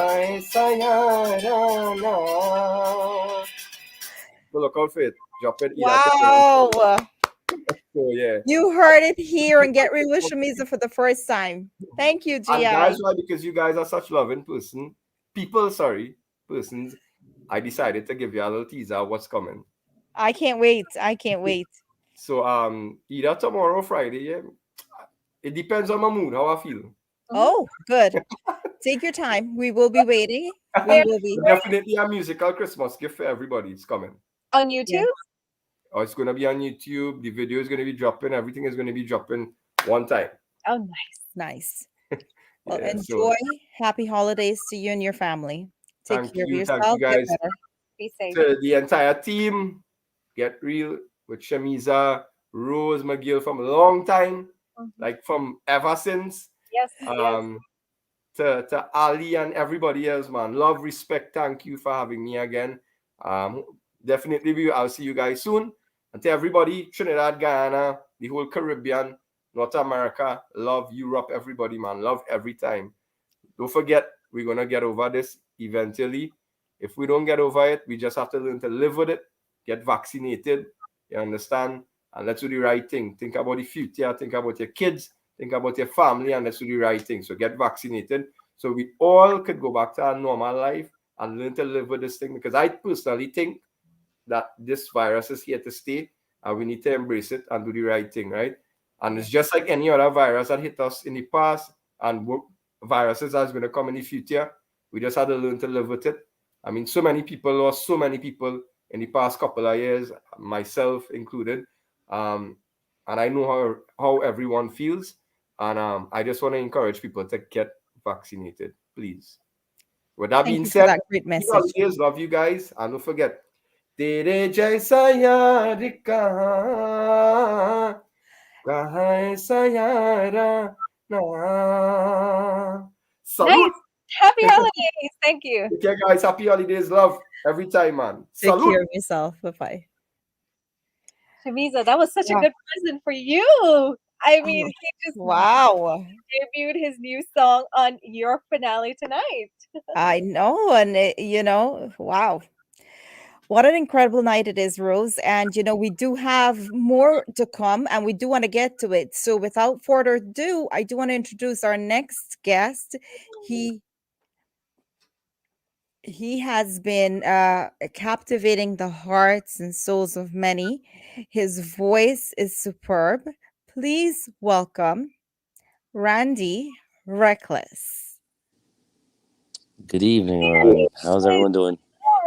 ऐसा याराना. So look out for it. Drop it. Wow. So yeah. You heard it here and Get Real with Shamiza for the first time. Thank you, GI. And that's why, because you guys are such loving persons, I decided to give you a little teaser of what's coming. I can't wait. I can't wait. So either tomorrow or Friday, yeah. It depends on my mood, how I feel. Oh, good. Take your time. We will be waiting. We will be. Definitely a musical Christmas gift for everybody. It's coming. On YouTube? Yeah. Oh, it's going to be on YouTube. The video is going to be dropping. Everything is going to be dropping one time. Oh, nice. Nice. Well, enjoy. Happy holidays to you and your family. Take care of yourself. Thank you guys. Get better. Be safe. To the entire team, Get Real with Shamiza, Rose McGill from a long time, like from ever since. Yes. To Ali and everybody else, man. Love, respect. Thank you for having me again. Definitely, I'll see you guys soon. And to everybody, Trinidad, Guyana, the whole Caribbean, North America, love Europe, everybody, man. Love every time. Don't forget, we're going to get over this eventually. If we don't get over it, we just have to learn to live with it, get vaccinated, you understand? And let's do the right thing. Think about the future, think about your kids, think about your family, and let's do the right thing. So get vaccinated so we all could go back to our normal life and learn to live with this thing. Because I personally think that this virus is here to stay and we need to embrace it and do the right thing, right? And it's just like any other virus that hit us in the past and viruses that's going to come in the future. We just had to learn to live with it. I mean, so many people lost so many people in the past couple of years, myself included. And I know how everyone feels. And I just want to encourage people to get vaccinated, please. With that being said, that great message. Love you guys. And don't forget, Tere jaisa yaar kahan aisa yara na. Salute. Nice. Happy holidays. Thank you. Okay, guys. Happy holidays. Love every time, man. Take Salute. care of yourself. Bye-bye. Shamiza, that was such a good present for you. I mean, he just debuted his new song on your finale tonight. I know. And, wow. What an incredible night it is, Rose. And, we do have more to come and we do want to get to it. So without further ado, I do want to introduce our next guest. He has been captivating the hearts and souls of many. His voice is superb. Please welcome Randy Reckless. Good evening, everyone. How's everyone doing? Oh,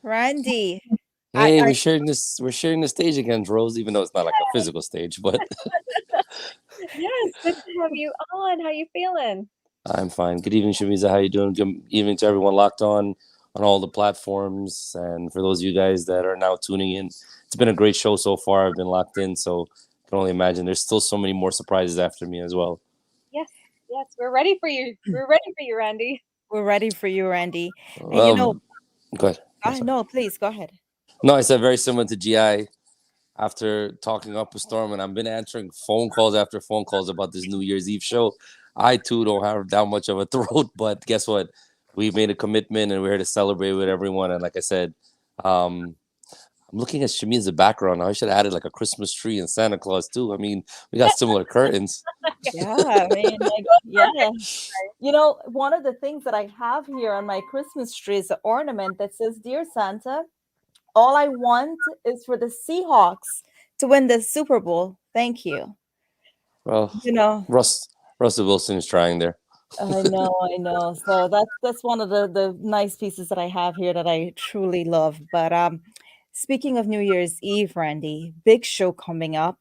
Randy. Hey, we're sharing the stage again, Rose, even though it's not like a physical stage, but yes, good to have you on. How you feeling? I'm fine. Good evening, Shamiza. How you doing? Good evening to everyone locked on all the platforms. And for those of you guys that are now tuning in, it's been a great show so far. I've been locked in, so I can only imagine there's still so many more surprises after me as well. Yes, we're ready for you. We're ready for you, Randy. We're ready for you, Randy. Go ahead. No, please go ahead. No, I said very similar to GI. After talking up a storm, and I've been answering phone calls after phone calls about this New Year's Eve show. I too don't have that much of a throat, but guess what? We made a commitment and we're here to celebrate with everyone. And like I said, I'm looking at Shamiza's background. I should have added like a Christmas tree and Santa Claus too. I mean, we got similar curtains. Yeah, I mean, one of the things that I have here on my Christmas tree is an ornament that says, "Dear Santa, All I want is for the Seahawks to win the Super Bowl. Thank you. Well, You know, Russell Wilson is trying there. I know, I know. So that's one of the nice pieces that I have here that I truly love. But speaking of New Year's Eve, Randy, big show coming up.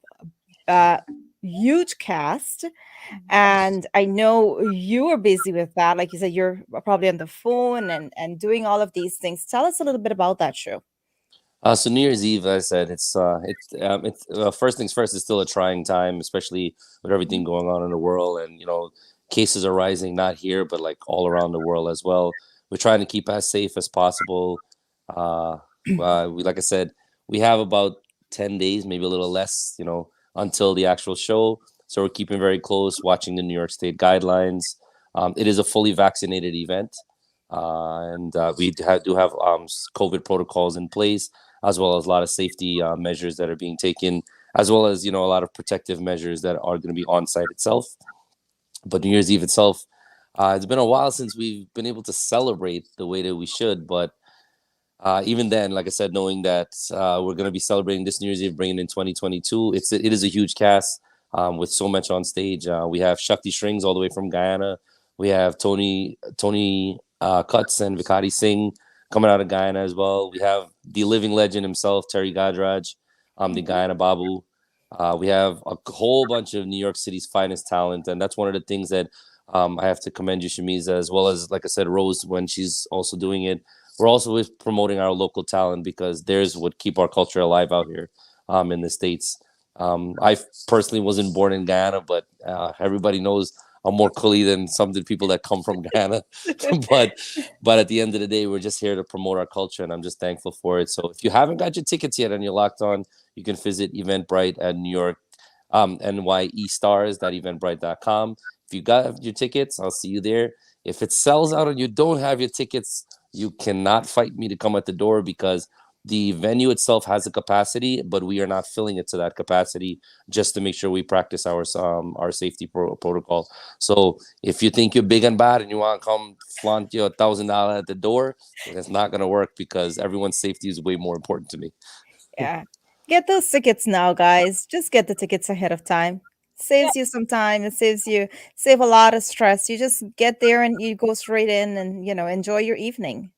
Uh Huge cast. And I know you are busy with that. Like you said, you're probably on the phone and doing all of these things. Tell us a little bit about that show. So New Year's Eve, as I said, it's first things first. It's still a trying time, especially with everything going on in the world, and cases are rising, not here, but like all around the world as well. We're trying to keep as safe as possible. Like I said, we have about 10 days, maybe a little less, until the actual show. So we're keeping very close, watching the New York State guidelines. It is a fully vaccinated event, and we do have COVID protocols in place, as well as a lot of safety measures that are being taken, as well as a lot of protective measures that are going to be on site itself. But New Year's Eve itself, it's been a while since we've been able to celebrate the way that we should. But even then, like I said, knowing that we're going to be celebrating this New Year's Eve, bringing in 2022, it is a huge cast with so much on stage. We have Shakti Strings all the way from Guyana. We have Tony Cuts and Vikati Singh coming out of Guyana as well. We have the living legend himself, Terry Gadraj, the Guyana Babu. We have a whole bunch of New York City's finest talent, and that's one of the things that I have to commend you, Shamiza, as well as, like I said, Rose, when she's also doing it. We're also promoting our local talent, because there's what keep our culture alive out here in the States. I personally wasn't born in Guyana, but everybody knows I'm more Kuli than some of the people that come from Guyana. but at the end of the day, we're just here to promote our culture, and I'm just thankful for it. So if you haven't got your tickets yet and you're locked on, you can visit Eventbrite at New York, NYEstars.eventbrite.com. If you got your tickets, I'll see you there. If it sells out and you don't have your tickets, you cannot fight me to come at the door, because the venue itself has a capacity, but we are not filling it to that capacity, just to make sure we practice our safety protocol. So if you think you're big and bad and you want to come flaunt your $1,000 at the door, it's not going to work, because everyone's safety is way more important to me. Yeah. Get those tickets now, guys. Just get the tickets ahead of time. Saves you some time. It save a lot of stress. You just get there and you go straight in and enjoy your evening.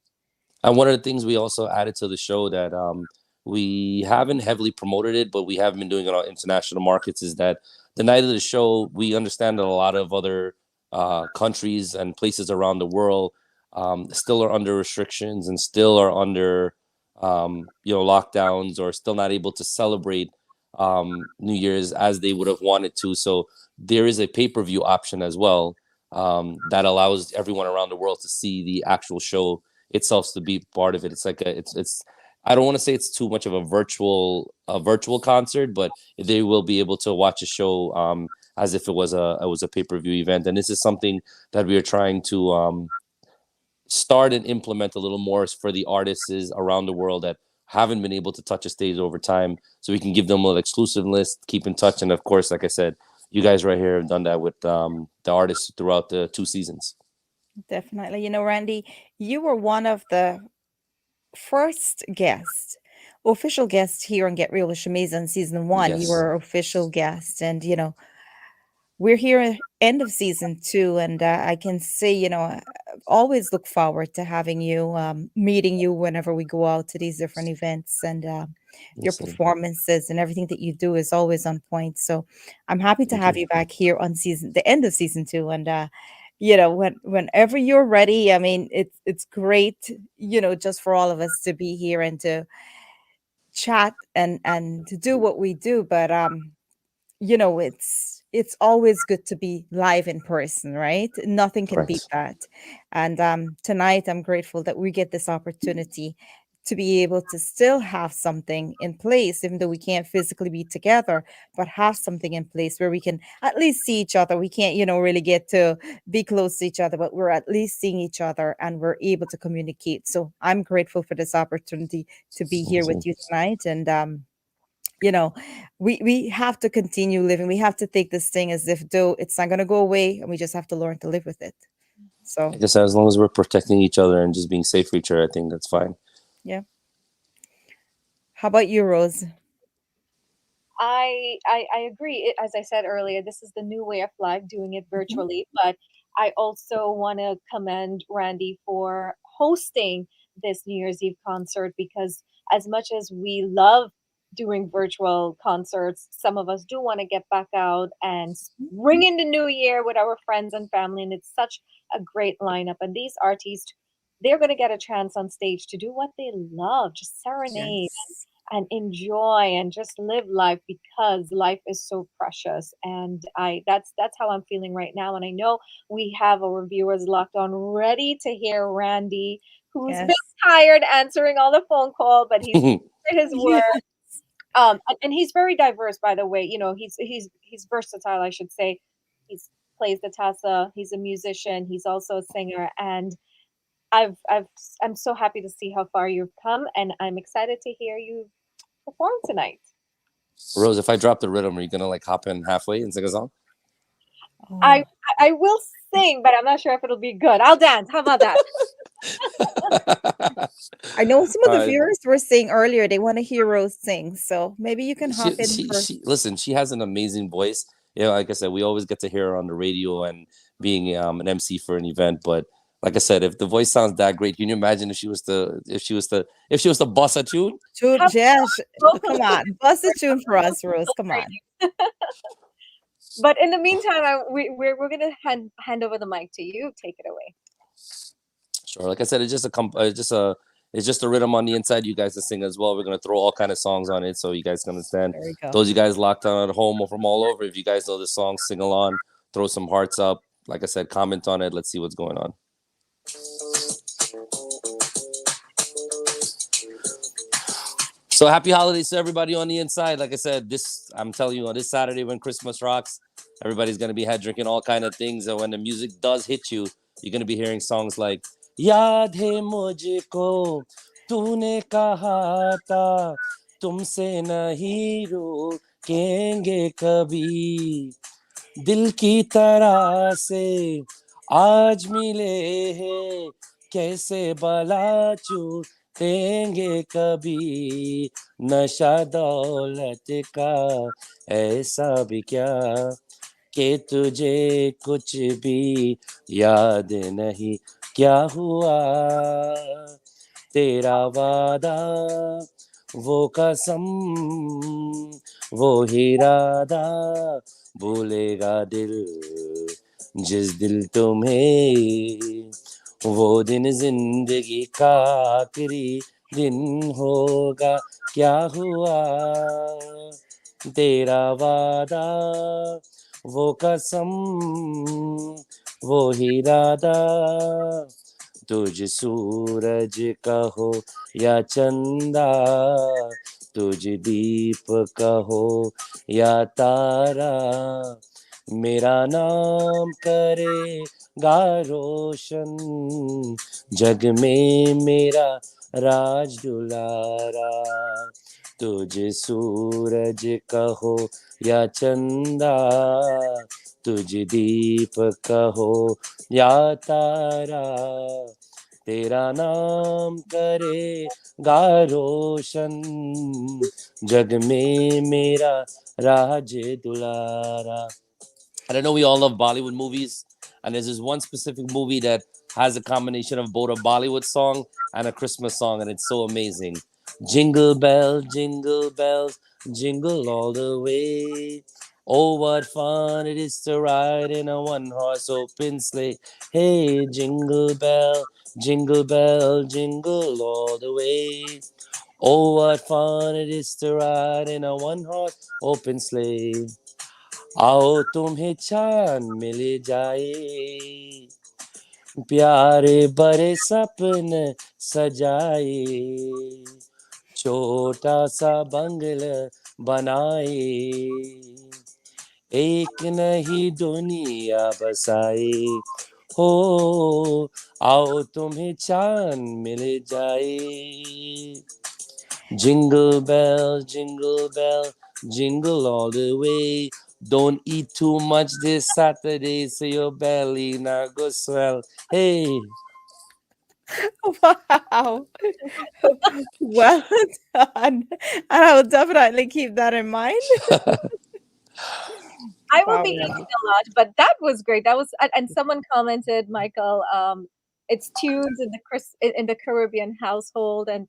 And one of the things we also added to the show that we haven't heavily promoted it, but we have been doing it on international markets, is that the night of the show, we understand that a lot of other countries and places around the world still are under restrictions and still are under lockdowns, or still not able to celebrate New Year's as they would have wanted to. So there is a pay-per-view option as well that allows everyone around the world to see the actual show itself, to be part of it. It's like it's I don't want to say it's too much of a virtual concert, but they will be able to watch a show as if it was a pay-per-view event. And this is something that we are trying to start and implement a little more for the artists around the world that haven't been able to touch a stage over time, so we can give them an exclusive list, keep in touch. And of course, like I said, you guys right here have done that with the artists throughout the 2 seasons. Definitely. Randy, you were one of the first official guests here on Get Real with Shamiza in season 1. You Yes. were official guest, and we're here end of season 2, and I can say, I always look forward to having you, meeting you whenever we go out to these different events, and your Yes, sir. performances and everything that you do is always on point. So I'm happy to Thank have you. you back here on the end of season 2, and whenever you're ready. I mean, it's great, just for all of us to be here and to chat and to do what we do. But it's always good to be live in person, right? Nothing can beat Correct. that. And tonight, I'm grateful that we get this opportunity to be able to still have something in place, even though we can't physically be together, but have something in place where we can at least see each other. We can't, really get to be close to each other, but we're at least seeing each other and we're able to communicate. So I'm grateful for this opportunity to be here with Awesome. you tonight. And we have to continue living. We have to take this thing as if though it's not going to go away, and we just have to learn to live with it. So I guess as long as we're protecting each other and just being safe for each other, I think that's fine. yeah. How about you, Rose? I agree. As I said earlier, this is the new way of life, doing it Mhm. virtually. But I also want to commend Randy for hosting this New Year's Eve concert, because as much as we love doing virtual concerts, some of us do want to get back out and ring in the new year with our friends and family. And it's such a great lineup. And these artists, they're going to get a chance on stage to do what they love, just serenade Yes. and enjoy and just live life, because life is so precious. And that's how I'm feeling right now. And I know we have our viewers locked on, ready to hear Randy, who's been Yes. tired answering all the phone call, but he's at his Yeah. work. And he's very diverse, by the way. You know, he's versatile, I should say. He's plays the tassa, he's a musician, he's also a singer. And I'm so happy to see how far you've come, and I'm excited to hear you perform tonight. Rose, if I drop the rhythm, are you gonna like hop in halfway and sing a song? I I will sing, but I'm not sure if it'll be good. I'll dance. How about that? I know some of All the right. viewers were saying earlier they want to hear Rose sing, so maybe you can hop in first. Listen, she has an amazing voice. Yeah, like I said, we always get to hear her on the radio and being an MC for an event. But like I said, if the voice sounds that great, can you imagine if she was to bust a tune? Tune, How yes. about Come on, bust a tune for us, Rose. Come on. But in the meantime, we're gonna hand over the mic to you. Take it away. Sure. Like I said, it's just a rhythm on the inside. You guys to sing as well. We're gonna throw all kind of songs on it, so you guys can understand. There we go. Those of you guys locked on at home or from all over, if you guys know the song, sing along, throw some hearts up. Like I said, comment on it. Let's see what's going on. So happy holidays to everybody on the inside. Like I said, I'm telling you, on this Saturday when Christmas rocks, everybody's gonna be drinking all kind of things. And when the music does hit you, you're gonna be hearing songs like "Yaad hai mujhko, तूने कहा था तुमसे नहीं रुकेंगे कभी दिल की तरह से आज मिले हैं कैसे भला छूटेंगे कभी नशा दौलत का ऐसा भी क्या कि तुझे कुछ भी याद नहीं क्या हुआ तेरा वादा वो कसम वो इरादा भूलेगा दिल जिस दिल तुम्हें वो दिन जिंदगी का आखिरी दिन होगा क्या हुआ तेरा वादा वो कसम वो इरादा तुझ सूरज कहो या चंदा तुझ दीप कहो या तारा मेरा नाम करेगा रोशन जग में मेरा राज दुलारा तुझ सूरज कहो या चंदा तुझ दीप कहो या तारा तेरा नाम करेगा रोशन जग में मेरा राज दुलारा. And I know we all love Bollywood movies, and there's this one specific movie that has a combination of both a Bollywood song and a Christmas song, and it's so amazing. Jingle bells, jingle all the way. Oh, what fun it is to ride in a one-horse open sleigh. Hey, jingle bell, jingle all the way. Oh, what fun it is to ride in a one-horse open sleigh. आओ तुम्हें चांद मिल जाए प्यारे बड़े सपने सजाए छोटा सा बंगला बनाए एक नई दुनिया बसाए हो आओ तुम्हें चांद मिल जाए Jingle bell, jingle all the way. Don't eat too much this Saturday so your belly not go swell. Hey. Wow. Well done. And I will definitely keep that in mind. I will Wow, be eating Randy. a lot, but that was great. That was, and someone commented, Michael, it's tunes in the in the Caribbean household, and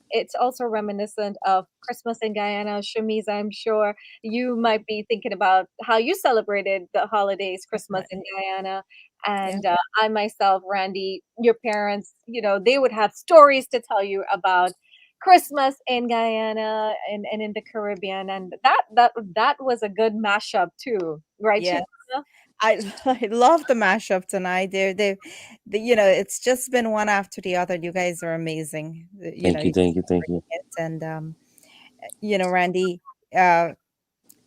it's also reminiscent of Christmas in Guyana. Shamiz, I'm sure you might be thinking about how you celebrated the holidays, Christmas in Guyana. And I myself, Randy, your parents, they would have stories to tell you about Christmas in Guyana and in the Caribbean, and that was a good mashup too, right, Yes. Shamina? I love the mashup tonight. It's just been one after the other. You guys are amazing. Thank you, You just thank you, thank you. bring it. And Randy, uh,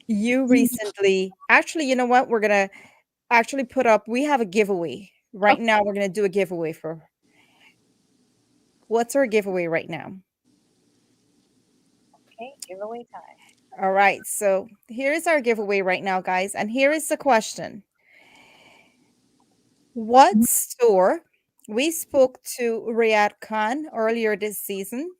you recently actually, you know what? We're gonna actually put up. We have a giveaway right now. We're gonna do a giveaway for. What's our giveaway right now? Okay, giveaway time. All right. So here's our giveaway right now, guys. And here is the question. What store? We spoke to Riyad Khan earlier this season.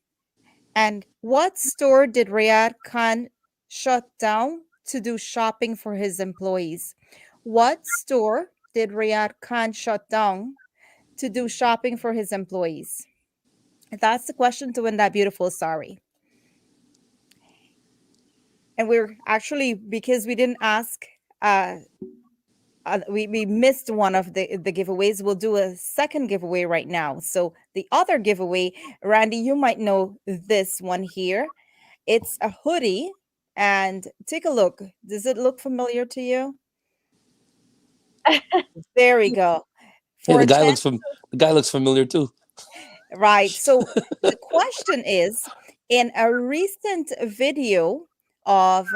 And what store did Riyad Khan shut down to do shopping for his employees? What store did Riyad Khan shut down to do shopping for his employees? That's the question to win that beautiful sari. And we're actually, because we didn't ask, we missed one of the giveaways. We'll do a second giveaway right now. So the other giveaway, Randy, you might know this one here. It's a hoodie, and take a look. Does it look familiar to you? There we go. Hey, For a chance, the guy looks familiar too. right? So the question is, in a recent video of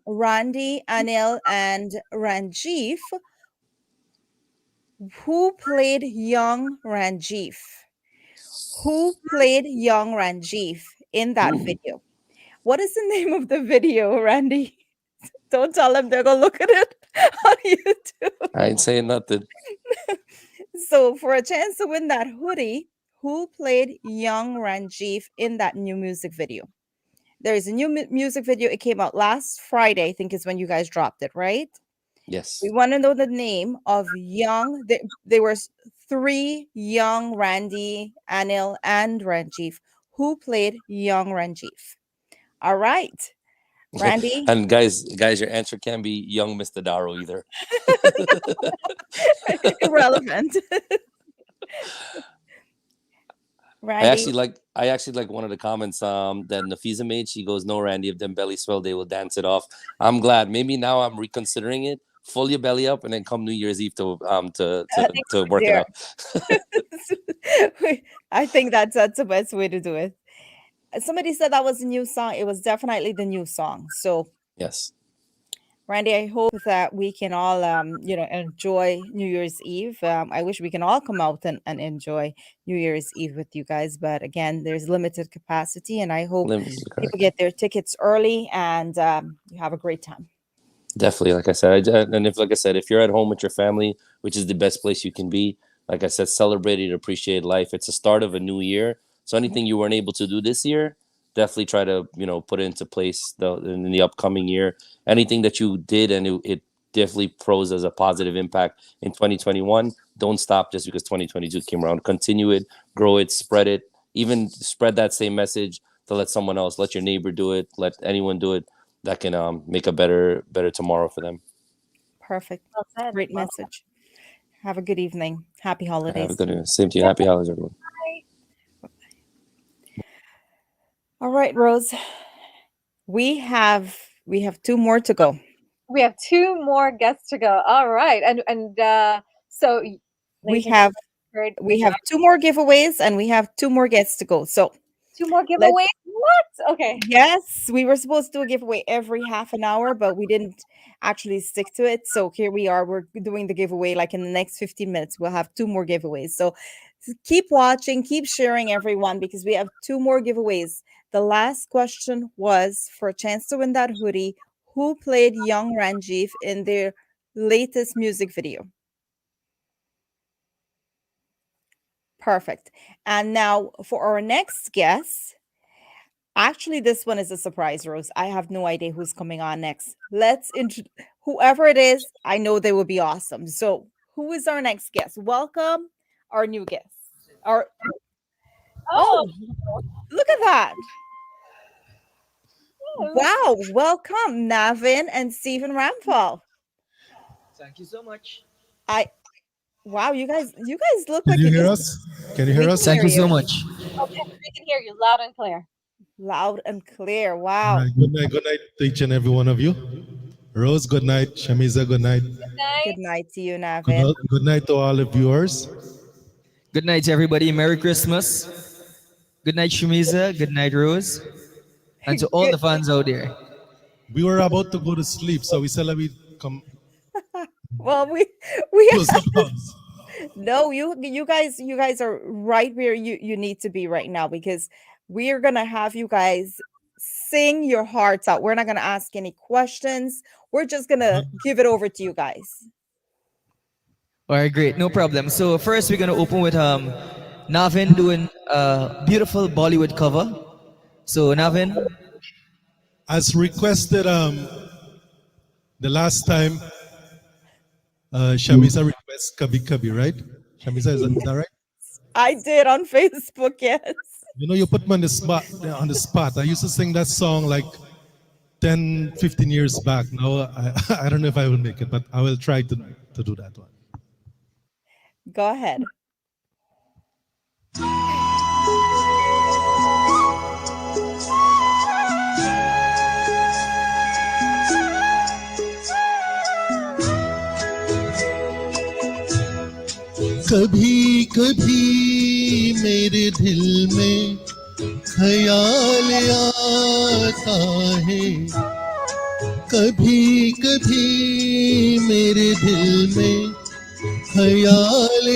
Randy, Anil, and Ranjeev, who played young Ranjeev? Who played young Ranjeev in that video? What is the name of the video, Randy? Don't tell them, they're gonna look at it on YouTube. I ain't saying nothing. So for a chance to win that hoodie, who played young Ranjeev in that new music video? There is a new music video. It came out last Friday, I think is when you guys dropped it, right? Yes. We want to know the name of young. There were three young Randy, Anil, and Ranjeev. Who played young Ranjeev? All right, Randy. And guys, your answer can't be young Mr. Darrow either. Irrelevant. Randy. I actually like one of the comments that Nafisa made. She goes, "No, Randy, if them belly swell, they will dance it off." I'm glad. Maybe now I'm reconsidering it. Full your belly up, and then come New Year's Eve to work it out. I think that's the best way to do it. Somebody said that was a new song. It was definitely the new song. So yes, Randy, I hope that we can all enjoy New Year's Eve. I wish we can all come out and enjoy New Year's Eve with you guys, but again, there's limited capacity, and I hope people get their tickets early and you have a great time. Definitely, like I said, if you're at home with your family, which is the best place you can be, like I said, celebrate it, appreciate life. It's the start of a new year, so anything you weren't able to do this year, definitely try to put it into place in the upcoming year. Anything that you did and it definitely pros as a positive impact in 2021. Don't stop just because 2022 came around. Continue it, grow it, spread it. Even spread that same message to let someone else, let your neighbor do it, let anyone do it. That can make a better tomorrow for them. Perfect. Well said. Great message. Have a good evening. Happy holidays. Have a good evening. Same to you. Happy holidays, everyone. Bye. All right, Rose. We have two more to go. We have two more guests to go. All right, and so we have two more giveaways and we have two more guests to go. So two more giveaways. What? Okay. Yes, we were supposed to do a giveaway every half an hour, but we didn't actually stick to it. So here we are. We're doing the giveaway like in the next 15 minutes. We'll have two more giveaways. So keep watching, keep sharing, everyone, because we have two more giveaways. The last question was for a chance to win that hoodie. Who played young Ranjeev in their latest music video? Perfect. And now for our next guest, actually, this one is a surprise, Rose. I have no idea who's coming on next. Whoever it is, I know they will be awesome. So, who is our next guest? Welcome our new guest. Oh, look at that. Wow, welcome Navin and Steven Ramphal. Thank you so much. Wow, you guys look Can like you you hear just us? Can you hear we us? can Thank hear you so you. much. Okay, we can hear you loud and clear. Loud and clear. All Wow. right. Good night to each and every one of you. Rose, good night. Shamiza, good night. Good night to you, Navin. Good night to all the viewers. Good night to everybody. Merry Christmas. Good night, Shamiza. Good night, Rose. And to all the fans out there. We were about to go to sleep, so we said let me come. Well, we Close the house. no, you guys are right where you need to be right now, because we are gonna have you guys sing your hearts out. We're not gonna ask any questions. We're just gonna give it over to you guys. All right, great. No problem. So first we're going to open with Navin doing a beautiful Bollywood cover. So Navin. As requested the last time, Shamiza requests Kabhi Kabhi, right? Shamiza, is that right? I did on Facebook, yes. You know, you put me on the spot. I used to sing that song like 10, 15 years back. Now, I don't know if I will make it, but I will try to do that one. Go ahead. कभी कभी मेरे दिल में ख्याल आता है, कभी कभी मेरे दिल में ख्याल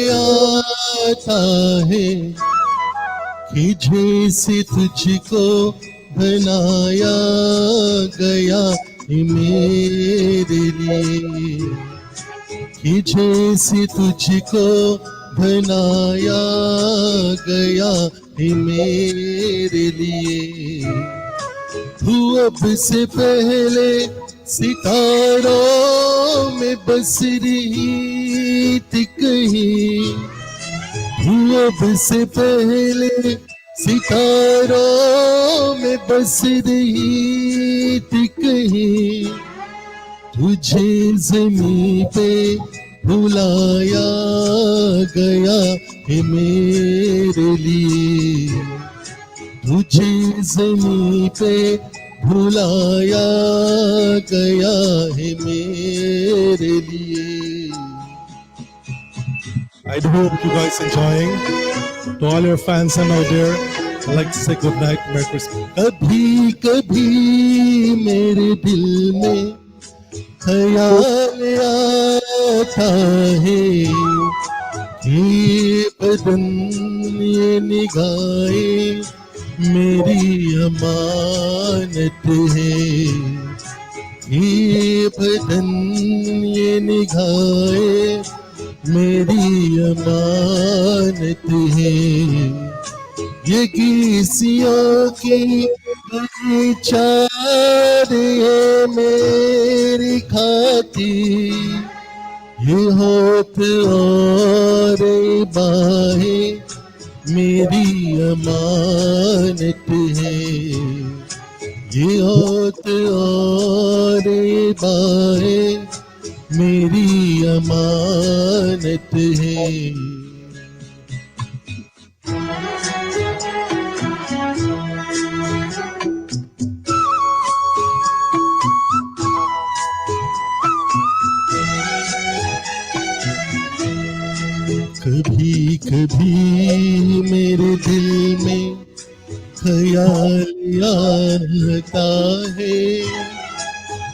आता है कि जैसे तुझको बनाया गया है मेरे लिए, कि जैसे तुझको बनाया गया है मेरे लिए। तू अब से पहले सितारों में बस रही थी कहीं, तू अब से पहले सितारों में बस रही थी कहीं, तुझे ज़मीं पे भुलाया गया है मेरे लिए, तुझे ज़मीं पे भुलाया गया है मेरे लिए। I hope you guys enjoying. To all your fans and out there, I'd like to say good night, Merry Christmas. कभी कभी मेरे दिल में ख्याल आता है कि बदन ये निगाहें मेरी अमानत है, ये बदन ये निगाहें मेरी अमानत है, ये किसियों की चार है मेरी खाती, ये होठ और बाहें मेरी अमानत है, ये होठ और बाहें मेरी अमानत है। कभी कभी मेरे दिल में ख्याल आता है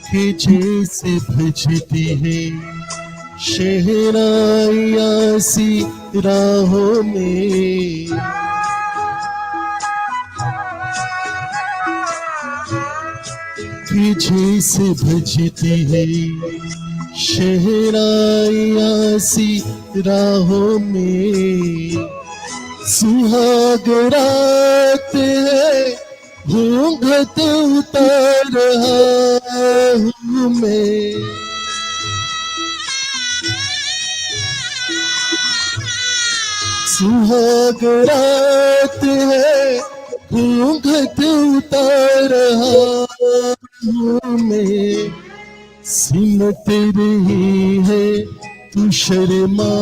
कि जैसे बजती है शहनाइयाँ सी राहों में, कि जैसे बजती है शहनाइयाँ सी राहों में, सुहाग रात है घूंघट उतार रहा हूँ मैं सुहाग रात है घूंघट उतार रहा हूँ मैं सिमट रही है तू शर्मा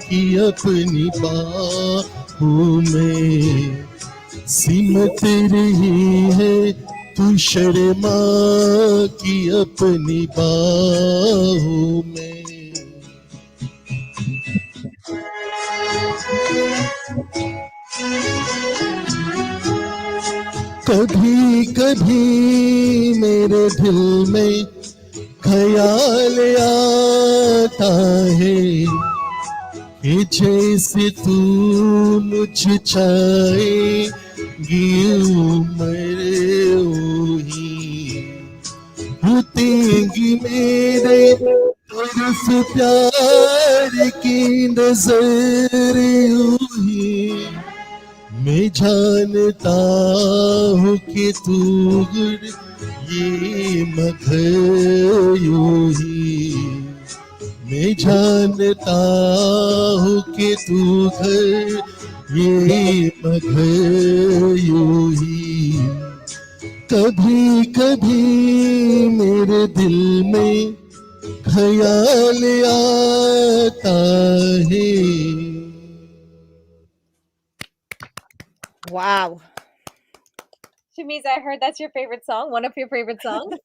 की अपनी बाहों में सिमट रही है तू शर्मा की अपनी बाहों में कभी कभी मेरे दिल में ख्याल आता है कि जैसे तू मुझ चाहेगी उम्र ही उतेगी मेरे तरफ प्यार की नजर ही मैं जानता हूँ कि तू ये मगर यूं ही मैं जानता हूँ कि तू घर ये मगर यूं ही कभी कभी मेरे दिल में ख्याल आता है Wow. Shamiz, I heard that's your favorite song, one of your favorite songs.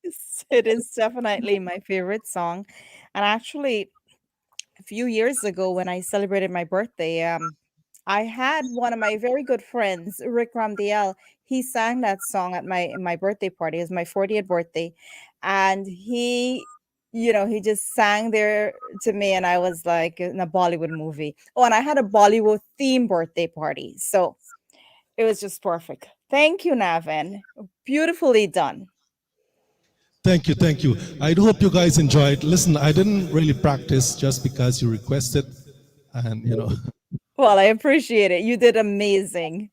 It is definitely my favorite song. And actually, a few years ago when I celebrated my birthday, I had one of my very good friends, Rick Ramdiel. He sang that song at my birthday party. It was my 40th birthday. And he just sang there to me, and I was like in a Bollywood movie. Oh, and I had a Bollywood themed birthday party. So it was just perfect. Thank you, Navin. Beautifully done. Thank you, thank you. I do hope you guys enjoyed. Listen, I didn't really practice just because you requested, and Well, I appreciate it. You did amazing.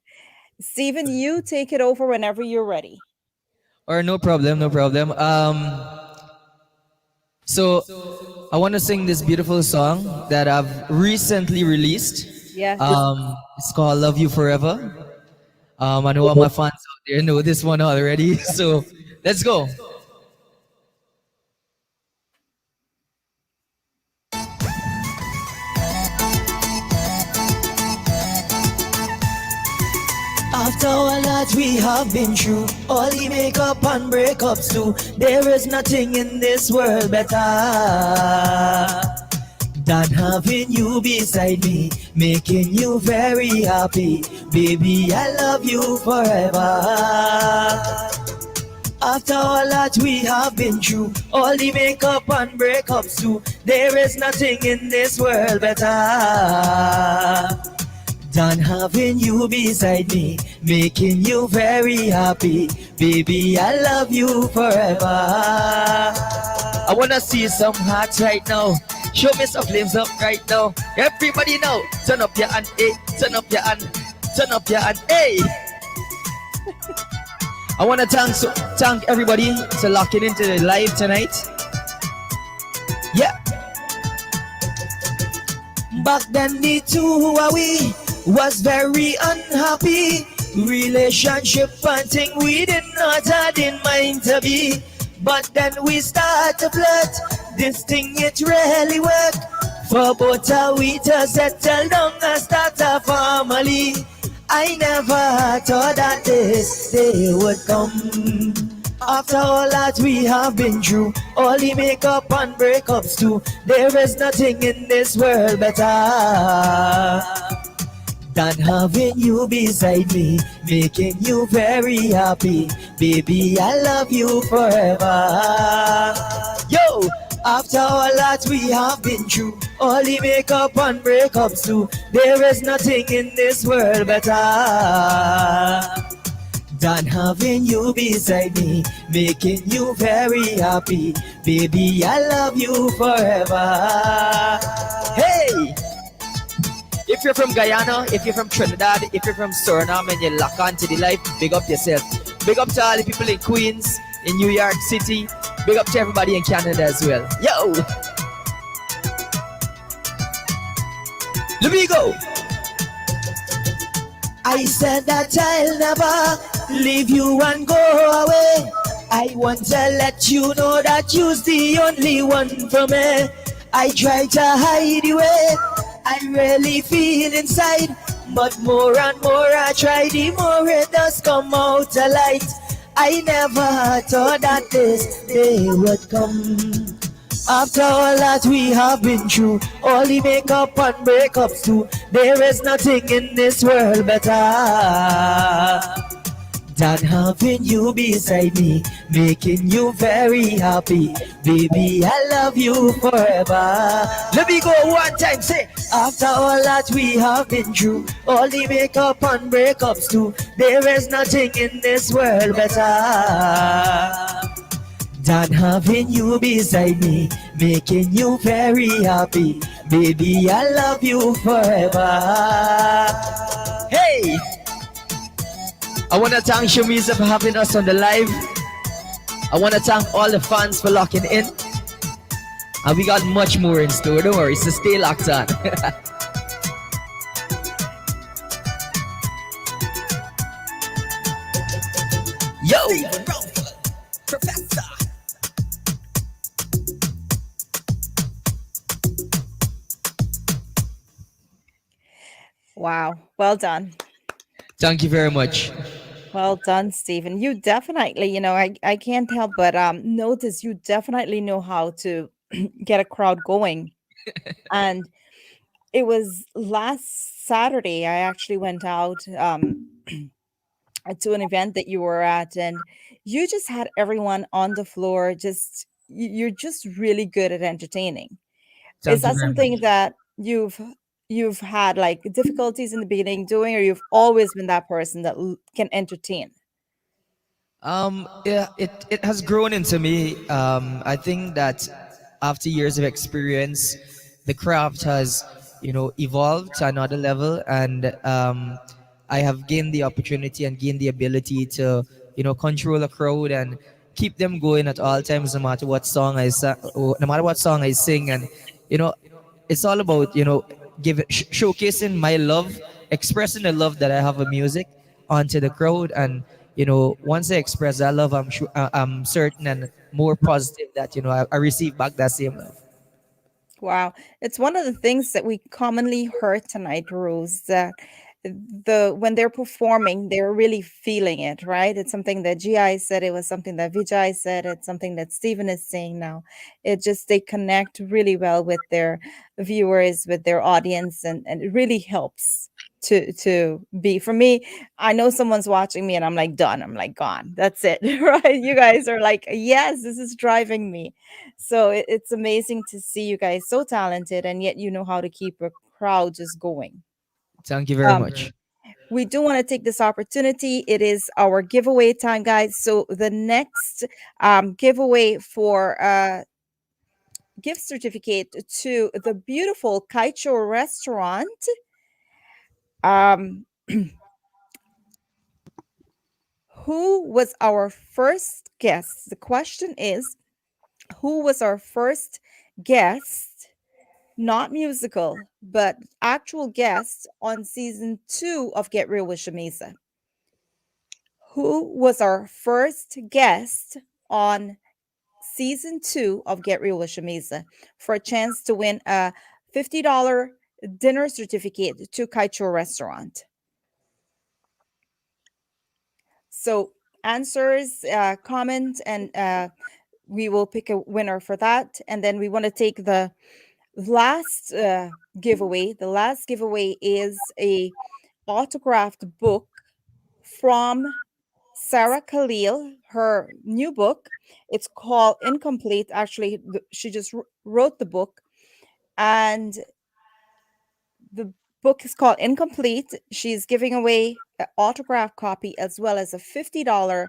Steven, you take it over whenever you're ready. Or no problem, no problem. So I want to sing this beautiful song that I've recently released. Yes. It's called "Love You Forever." I know all my fans out there know this one already. So let's go. After all that we have been through, all the makeup and breakups too, there is nothing in this world better than having you beside me, making you very happy. Baby, I love you forever. After all that we have been through, all the makeup and breakups too, there is nothing in this world better than having you beside me, making you very happy. Baby, I love you forever. I wanna see some hearts right now. Show me some flames up right now. Everybody now, turn up your hand, hey, turn up your hand, turn up your hand, hey. I wanna thank everybody to locking into the live tonight. Yeah. Back then the two we was very unhappy. Relationship and thing we did not had in mind to be. But then we start to flirt. This thing it really work. For both of we to settle down and start a family. I never thought that this day would come. After all that we have been through, all the makeup and breakups too, there is nothing in this world better than having you beside me, making you very happy. Baby, I love you forever. Yo! After all that we have been through, all the makeup and breakups too, there is nothing in this world better than having you beside me, making you very happy. Baby, I love you forever. Hey! If you're from Guyana, if you're from Trinidad, if you're from Suriname and you lock on to the life, big up yourself. Big up to all the people in Queens, in New York City. Big up to everybody in Canada as well. Yo! Let me go! I said that I'll never leave you and go away. I want to let you know that you're the only one for me. I try to hide away, I really feel inside, but more and more I try, the more it does come out to light. I never thought that this day would come. After all that we have been through, all the makeup and breakups too, there is nothing in this world better than having you beside me, making you very happy. Baby, I love you forever. Let me go one time, say, after all that we have been through, all the makeup and breakups too, there is nothing in this world better than having you beside me, making you very happy. Baby, I love you forever. Hey! I want to thank Shamiza for having us on the live. I want to thank all the fans for locking in. And we got much more in store, don't worry, so stay locked on. Yo! Professor! Wow. Well done. Thank you very much. Well done, Stephen. You definitely, I can't help but notice you definitely know how to get a crowd going. And it was last Saturday, I actually went out to an event that you were at, and you just had everyone on the floor. Just you're just really good at entertaining. Is Thank you that very something much. that you've had like difficulties in the beginning doing, or you've always been that person that can entertain? Yeah, it has grown into me. I think that after years of experience, the craft has, evolved to another level, and I have gained the opportunity and gained the ability to, control a crowd and keep them going at all times, no matter what song no matter what song I sing, and you know, it's all about showcasing my love, expressing the love that I have for music onto the crowd, and once I express that love, I'm sure, I'm certain and more positive that I receive back that same love. Wow. It's one of the things that we commonly heard tonight, Rose, that when they're performing, they're really feeling it, right? It's something that GI said, it was something that Vijay said, it's something that Steven is saying now. It just they connect really well with their viewers, with their audience, and it really helps to be. For me, I know someone's watching me and I'm like done, I'm like gone, that's it. Right? You guys are like, yes, this is driving me. So it's amazing to see you guys so talented, and yet you know how to keep a crowd just going. Thank you very Um, much. we do want to take this opportunity. It is our giveaway time, guys. So the next giveaway for gift certificate to the beautiful Kaicho restaurant. Who was our first guest? The question is, who was our first guest? Not musical, but actual guest on season 2 of Get Real with Shamisa. Who was our first guest on season 2 of Get Real with Shamisa for a chance to win a $50 dinner certificate to Kaicho restaurant? So answers, comment, and we will pick a winner for that. And then we want to take the last giveaway. The last giveaway is a autographed book from Sarah Khalil, her new book. It's called Incomplete. Actually, she just wrote the book, and the book is called Incomplete. She's giving away an autographed copy as well as a $50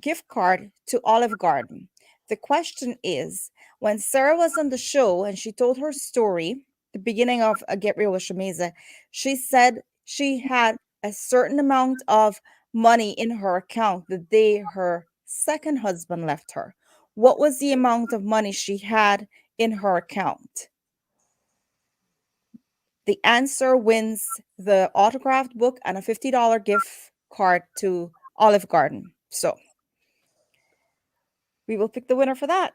gift card to Olive Garden. The question is, when Sarah was on the show and she told her story, the beginning of Get Real with Shamiza, she said she had a certain amount of money in her account the day her second husband left her. What was the amount of money she had in her account? The answer wins the autographed book and a $50 gift card to Olive Garden. So we will pick the winner for that.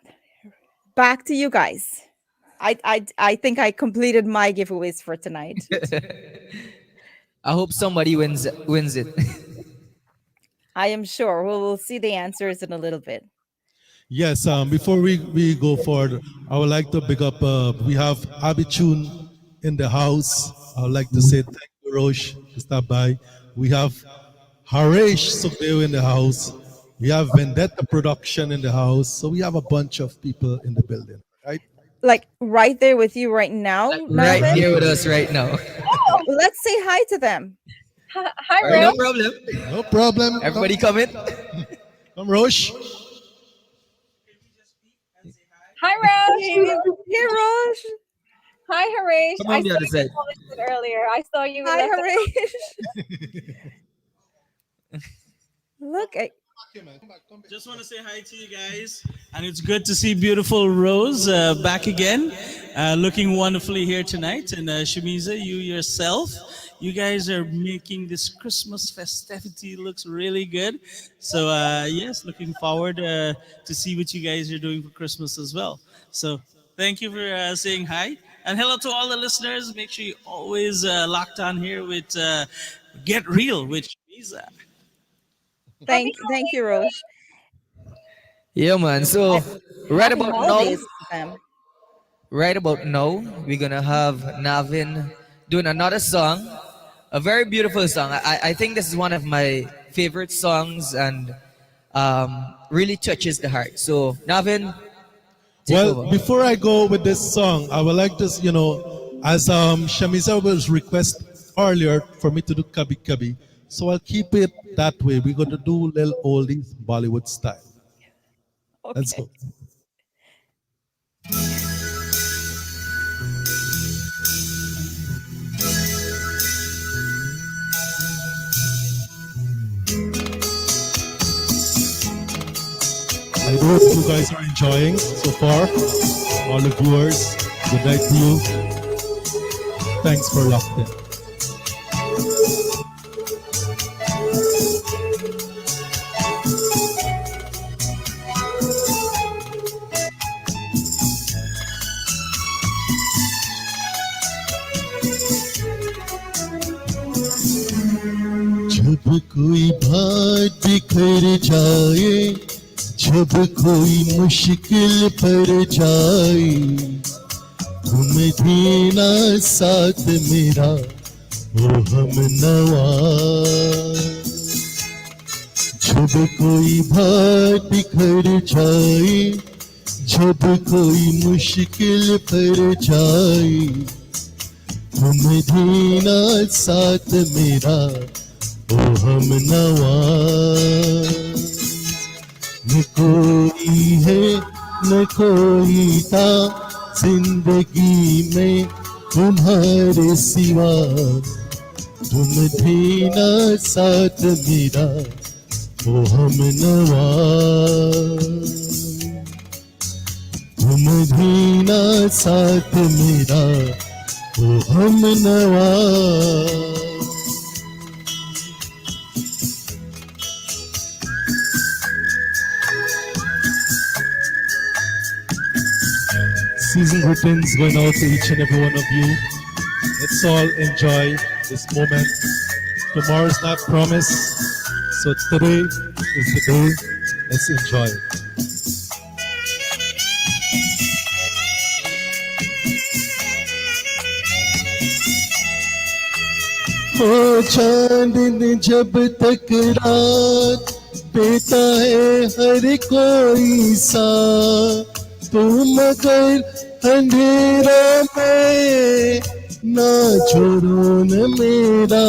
Back to you guys. I think I completed my giveaways for tonight. I hope somebody wins it. I am sure we'll see the answers in a little bit. Yes, before we go forward, I would like to big up, we have Abitune in the house. I would like to say thank you, Roche, to stop by. We have Harish Sukhdeo in the house. We have Vendetta Production in the house. So we have a bunch of people in the building, right? Like right there with you right now, Right Navin? here with us right now. Let's say hi to them. Hi, All right, no Rose. problem. No problem. Everybody come in. Come, Roche. Hi, Rose. Hey, Rose. Hi, Harish. Come on I the saw other you side. posted earlier. I saw you. Hi, left Harish. Look, Just want to say hi to you guys, and it's good to see beautiful Rose back again, looking wonderfully here tonight. And Shamiza, you yourself, you guys are making this Christmas festivity looks really good. So yes, looking forward to see what you guys are doing for Christmas as well. So thank you for saying hi, and hello to all the listeners. Make sure you always locked on here with Get Real with Shamiza. thank you, Rose. Yeah, man. So right Happy about holidays now, to them. right about now, we're gonna have Navin doing another song, a very beautiful song. I think this is one of my favorite songs and really touches the heart. So Navin, take Well, over. before I go with this song, I would like to, as Shamiza was request earlier for me to do Kabi Kabi, so I'll keep it that way. We're going to do little oldies Bollywood style. Let's go. I hope you guys are enjoying so far. All the viewers, good night to you. Thanks for locked in. जब कोई बात बिखर जाए, जब कोई मुश्किल पर जाए, तुम देना साथ मेरा, ओ हम नवा। जब कोई बात बिखर जाए, जब कोई मुश्किल पर जाए, तुम देना साथ मेरा, ओ हम नवा। न कोई है न कोई था जिंदगी में तुम्हारे सिवा, तुम देना साथ मेरा, ओ हम नवा। तुम देना साथ मेरा, ओ हम नवा। Season greetings going out to each and every one of you. Let's all enjoy this moment. Tomorrow's not promised, so today is the day. Let's enjoy it. ओ चांदन जब तक रात देता है हर कोई सा, तो मगर अंधेरा में ना छोड़ो न मेरा।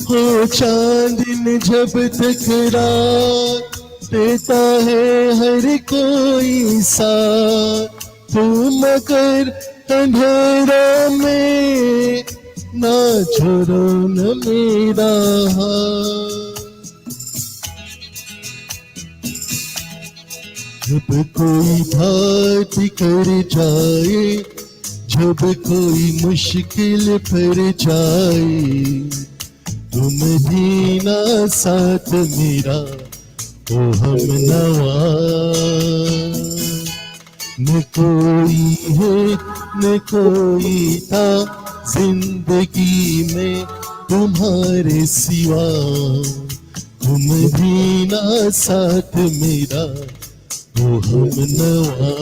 हो चांदन जब तक रात देता है हर कोई साथ, तू मगर अंधेरा में ना छोड़ो न मेरा हाथ। जब कोई बात कर जाए, जब कोई मुश्किल पर जाए, तुम भी ना साथ मेरा ओ हम नवा। न कोई है न कोई था जिंदगी में तुम्हारे सिवा, तुम भी ना साथ मेरा ओ हम नवा।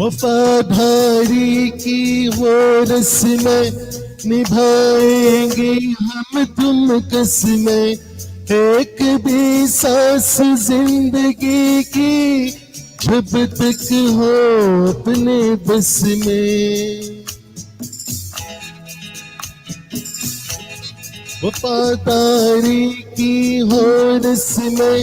वफादारी की वो रस्में निभाएंगे हम तुम कसमें, एक भी सांस जिंदगी की जब तक हो अपने बस में। वफादारी की हो रस्में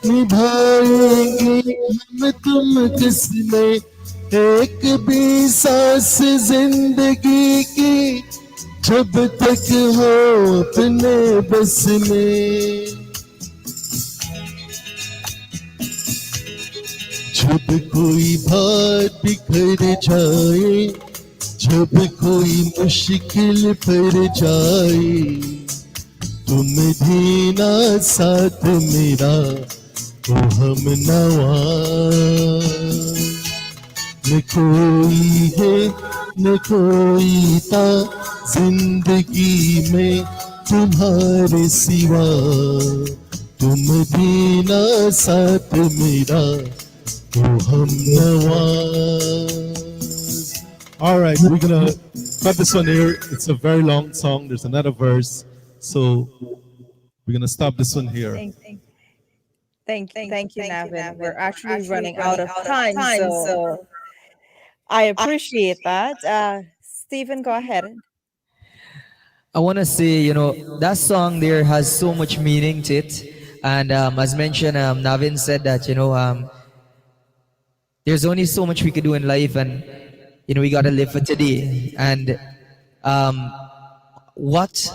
निभाएंगे हम तुम कसमें, एक भी सांस जिंदगी की जब तक हो अपने बस में। जब कोई बात बिखर जाए, जब कोई मुश्किल पर जाए, तुम भी ना साथ मेरा ओ हम नवा। न कोई है न कोई था जिंदगी में तुम्हारे सिवा, तुम भी ना साथ मेरा ओ हम नवा। All right, we're gonna cut this one here. It's a very long song. There's another verse, so we're gonna stop this one here. Thank you, Navin. We're actually running out of time, so I appreciate that. Stephen, go ahead. I want to say, that song there has so much meaning to it. And as mentioned, Navin said that, there's only so much we could do in life, and, we got to live for today. And what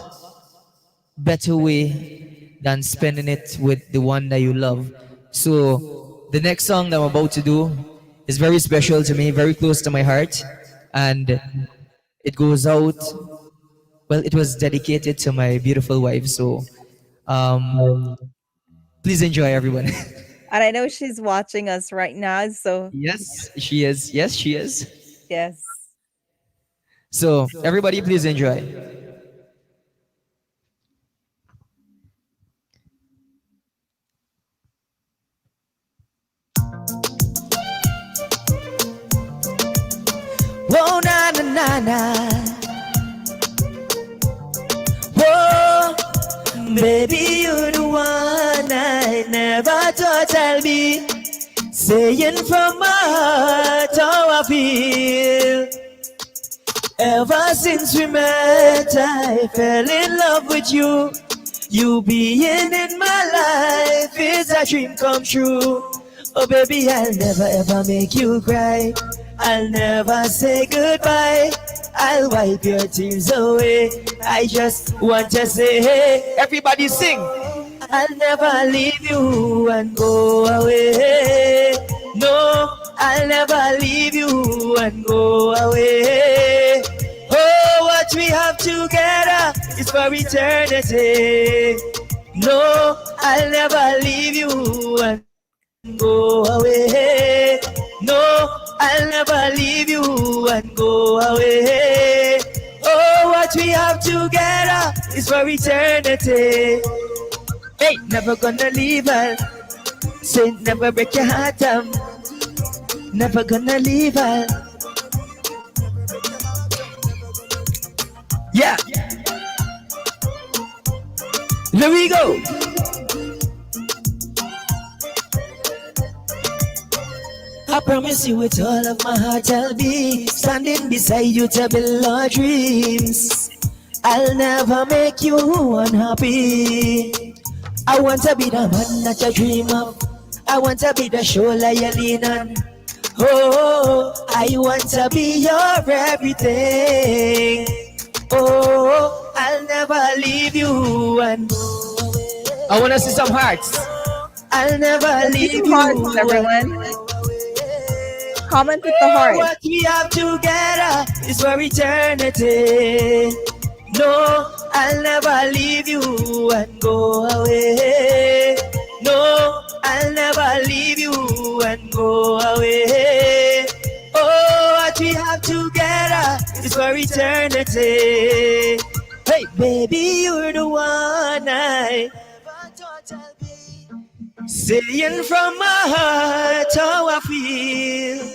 better way than spending it with the one that you love? So the next song that I'm about to do is very special to me, very close to my heart. And it goes out, well, it was dedicated to my beautiful wife. So please enjoy, everyone. And I know she's watching us right now, so Yes, she is. Yes, she is. yes. So everybody, please enjoy. Whoa, na na na na. Whoa, baby, you're the one I never thought I'll be saying from my heart how I feel. Ever since we met, I fell in love with you. You being in my life is a dream come true. Oh baby, I'll never ever make you cry. I'll never say goodbye. I'll wipe your tears away. I just want to say, hey, everybody sing. I'll never leave you and go away. No, I'll never leave you and go away. Oh, what we have together is for eternity. No, I'll never leave you and go away. No, I'll never leave you and go away. Oh, what what we have together is for eternity. Hey, never gonna leave her. Say never break your heart, never gonna leave her. Yeah. Here we go. I promise you with all of my heart I'll be standing beside you to build our dreams. I'll never make you unhappy. I want to be the man that you dream of. I want to be the shoulder you lean on. Oh, I want to be your everything. Oh, I'll never leave you. And I want to see some hearts. I'll never leave you. Hearts, everyone. Comment with the heart. What we have together is for eternity. No, I'll never leave you and go away. No, I'll never leave you and go away. Oh, what we have together is for eternity. Hey, baby, you're the one I saying from my heart how I feel.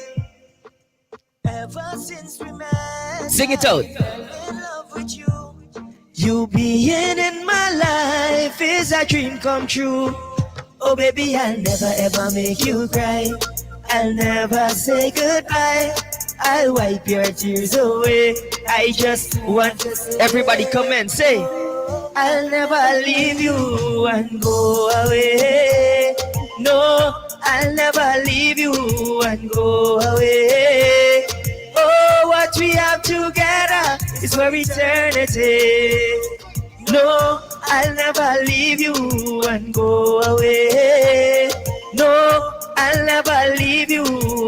Ever since we met, sing it out. I'm in love with you. You being in my life is a dream come true. Oh baby, I'll never ever make you cry. I'll never say goodbye. I'll wipe your tears away. I just want everybody come and say, I'll never leave you and go away. No, I'll never leave you and go away. Oh, what we have together is for eternity. No, I'll never leave you and go away. No, I'll never leave you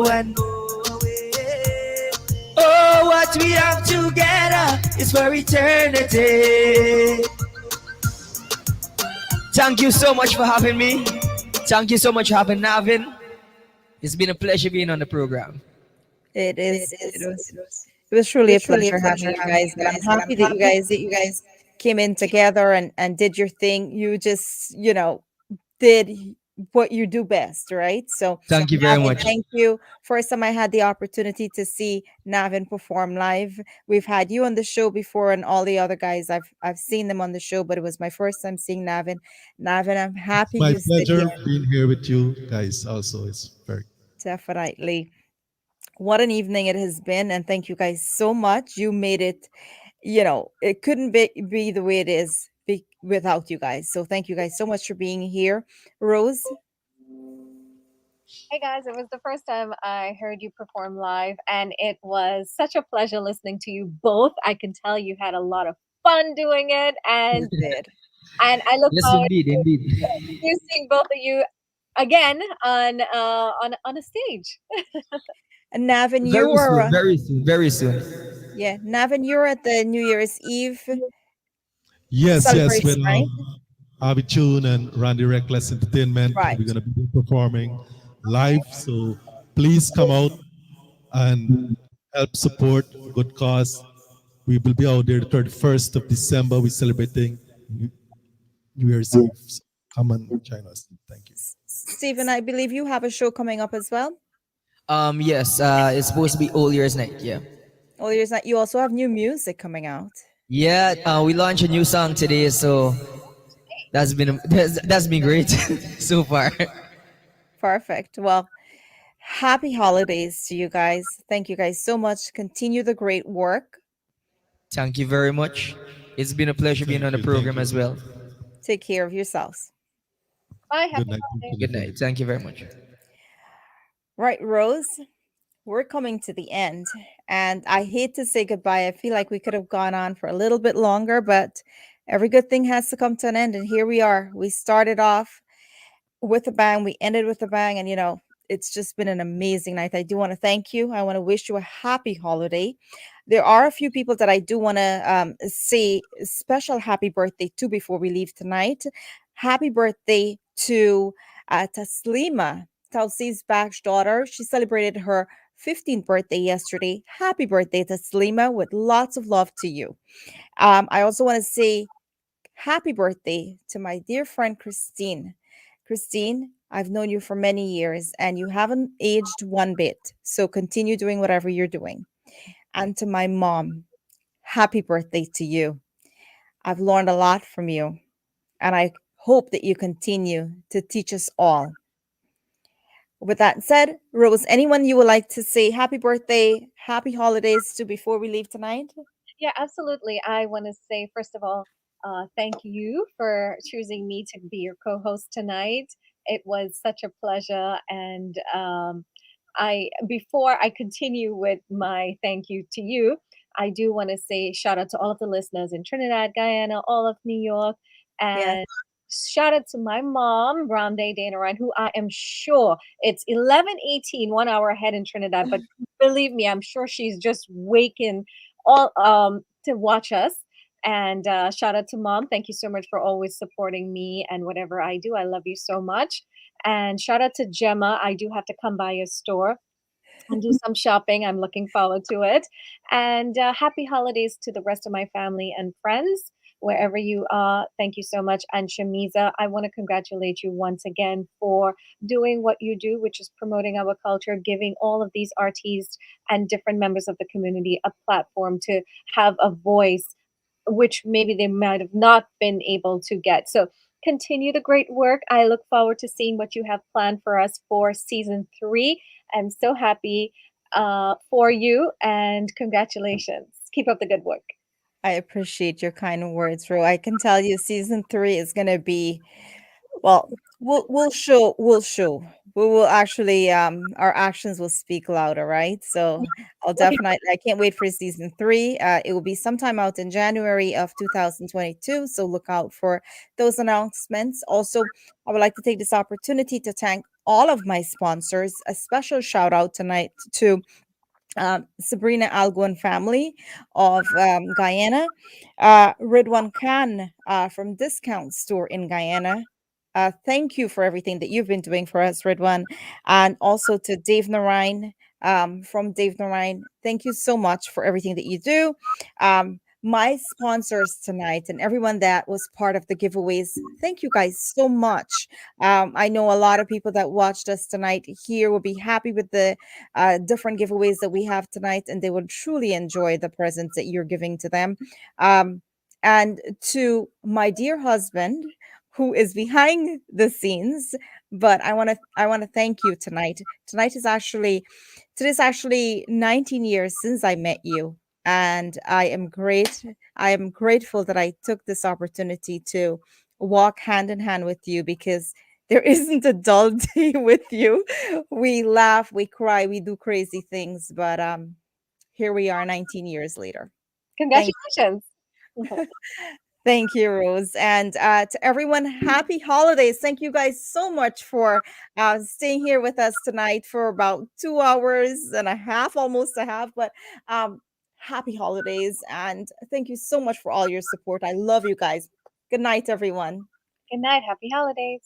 and go away. Oh, what we have together is for eternity. Thank you so much for having me. Thank you so much for having Navin. It's been a pleasure being on the program. It was truly a pleasure having you guys. And I'm happy that you guys came in together and did your thing. You just, did what you do best, right? So Thank you very Navin, much. thank you. First time I had the opportunity to see Navin perform live. We've had you on the show before, and all the other guys I've seen them on the show, but it was my first time seeing Navin. Navin, I'm happy My you sit pleasure here. being here with you guys. Also, it's very Definitely. What an evening it has been, and thank you guys so much. You made it, it couldn't be the way it is without you guys. So thank you guys so much for being here. Rose, Hey guys, it was the first time I heard you perform live, and it was such a pleasure listening to you both. I can tell you had a lot of fun doing it, and you did. and I look Yes, forward indeed. to seeing both of you again on a stage. And Navin, you Very were, soon, very soon, very soon. yeah, Navin, you're at the New Year's Eve yes, celebration, with right? Avi Tune and Randy Reckless Entertainment. Right. We're gonna be performing live, so please come out and help support good cause. We will be out there the 31st of December. We're celebrating New Year's Eve. So come and join us. Thank you. Stephen, I believe you have a show coming up as well. Yes, it's supposed to be All Year's Night. Yeah. All Year's Night. You also have new music coming out. Yeah, we launched a new song today, so that's been great so far. Perfect. Well, happy holidays to you guys. Thank you guys so much. Continue the great work. Thank you very much. It's been a pleasure being on the program as well. Take care of yourselves. Bye. Good night. Good night. Thank you very much. Right, Rose, we're coming to the end, and I hate to say goodbye. I feel like we could have gone on for a little bit longer, but every good thing has to come to an end, and here we are. We started off with a bang, we ended with a bang, and it's just been an amazing night. I do want to thank you. I want to wish you a happy holiday. There are a few people that I do want to say special happy birthday to before we leave tonight. Happy birthday to Taslima Tausie's Bach's daughter. She celebrated her 15th birthday yesterday. Happy birthday to Salima with lots of love to you. I also want to say happy birthday to my dear friend Christine. Christine, I've known you for many years and you haven't aged one bit. So continue doing whatever you're doing. And to my mom, happy birthday to you. I've learned a lot from you, and I hope that you continue to teach us all. With that said, Rose, anyone you would like to say happy birthday, happy holidays to before we leave tonight? Yeah, absolutely. I want to say, first of all, thank you for choosing me to be your co host tonight. It was such a pleasure. And before I continue with my thank you to you, I do want to say shout out to all of the listeners in Trinidad, Guyana, all of New York, Yes. and shout out to my mom, Ramday Dana Ryan, who I am sure it's 11:18, 1 hour ahead in Trinidad, but believe me, I'm sure she's just waking all to watch us. And shout out to mom. Thank you so much for always supporting me and whatever I do. I love you so much. And shout out to Gemma. I do have to come by your store and do some shopping. I'm looking forward to it. And happy holidays to the rest of my family and friends, wherever you are. Thank you so much. And Shamiza, I want to congratulate you once again for doing what you do, which is promoting our culture, giving all of these artists and different members of the community a platform to have a voice, which maybe they might have not been able to get. So continue the great work. I look forward to seeing what you have planned for us for season 3. I'm so happy for you and congratulations. Keep up the good work. I appreciate your kind words, Ro. I can tell you season 3 is gonna be well, we'll show. We will actually our actions will speak louder, right? So I'll definitely I can't wait for season 3. It will be sometime out in January of 2022. So look out for those announcements. Also, I would like to take this opportunity to thank all of my sponsors. A special shout out tonight to Sabrina Algon family of Guyana, Ridwan Khan from Discount Store in Guyana. Thank you for everything that you've been doing for us, Ridwan, and also to Dave Narayan from Dave Narayan. Thank you so much for everything that you do. My sponsors tonight and everyone that was part of the giveaways, thank you guys so much. I know a lot of people that watched us tonight here will be happy with the different giveaways that we have tonight, and they will truly enjoy the presents that you're giving to them. And to my dear husband, who is behind the scenes, but I want to thank you tonight. Today's actually 19 years since I met you, and I am grateful that I took this opportunity to walk hand in hand with you, because there isn't a dull day with you. We laugh, we cry, we do crazy things, but here we are 19 years later. Congratulations. Thank you, Rose. And to everyone, happy holidays. Thank you guys so much for staying here with us tonight for about 2 hours and a half, almost a half. But happy holidays. And thank you so much for all your support. I love you guys. Good night, everyone. Good night. Happy holidays.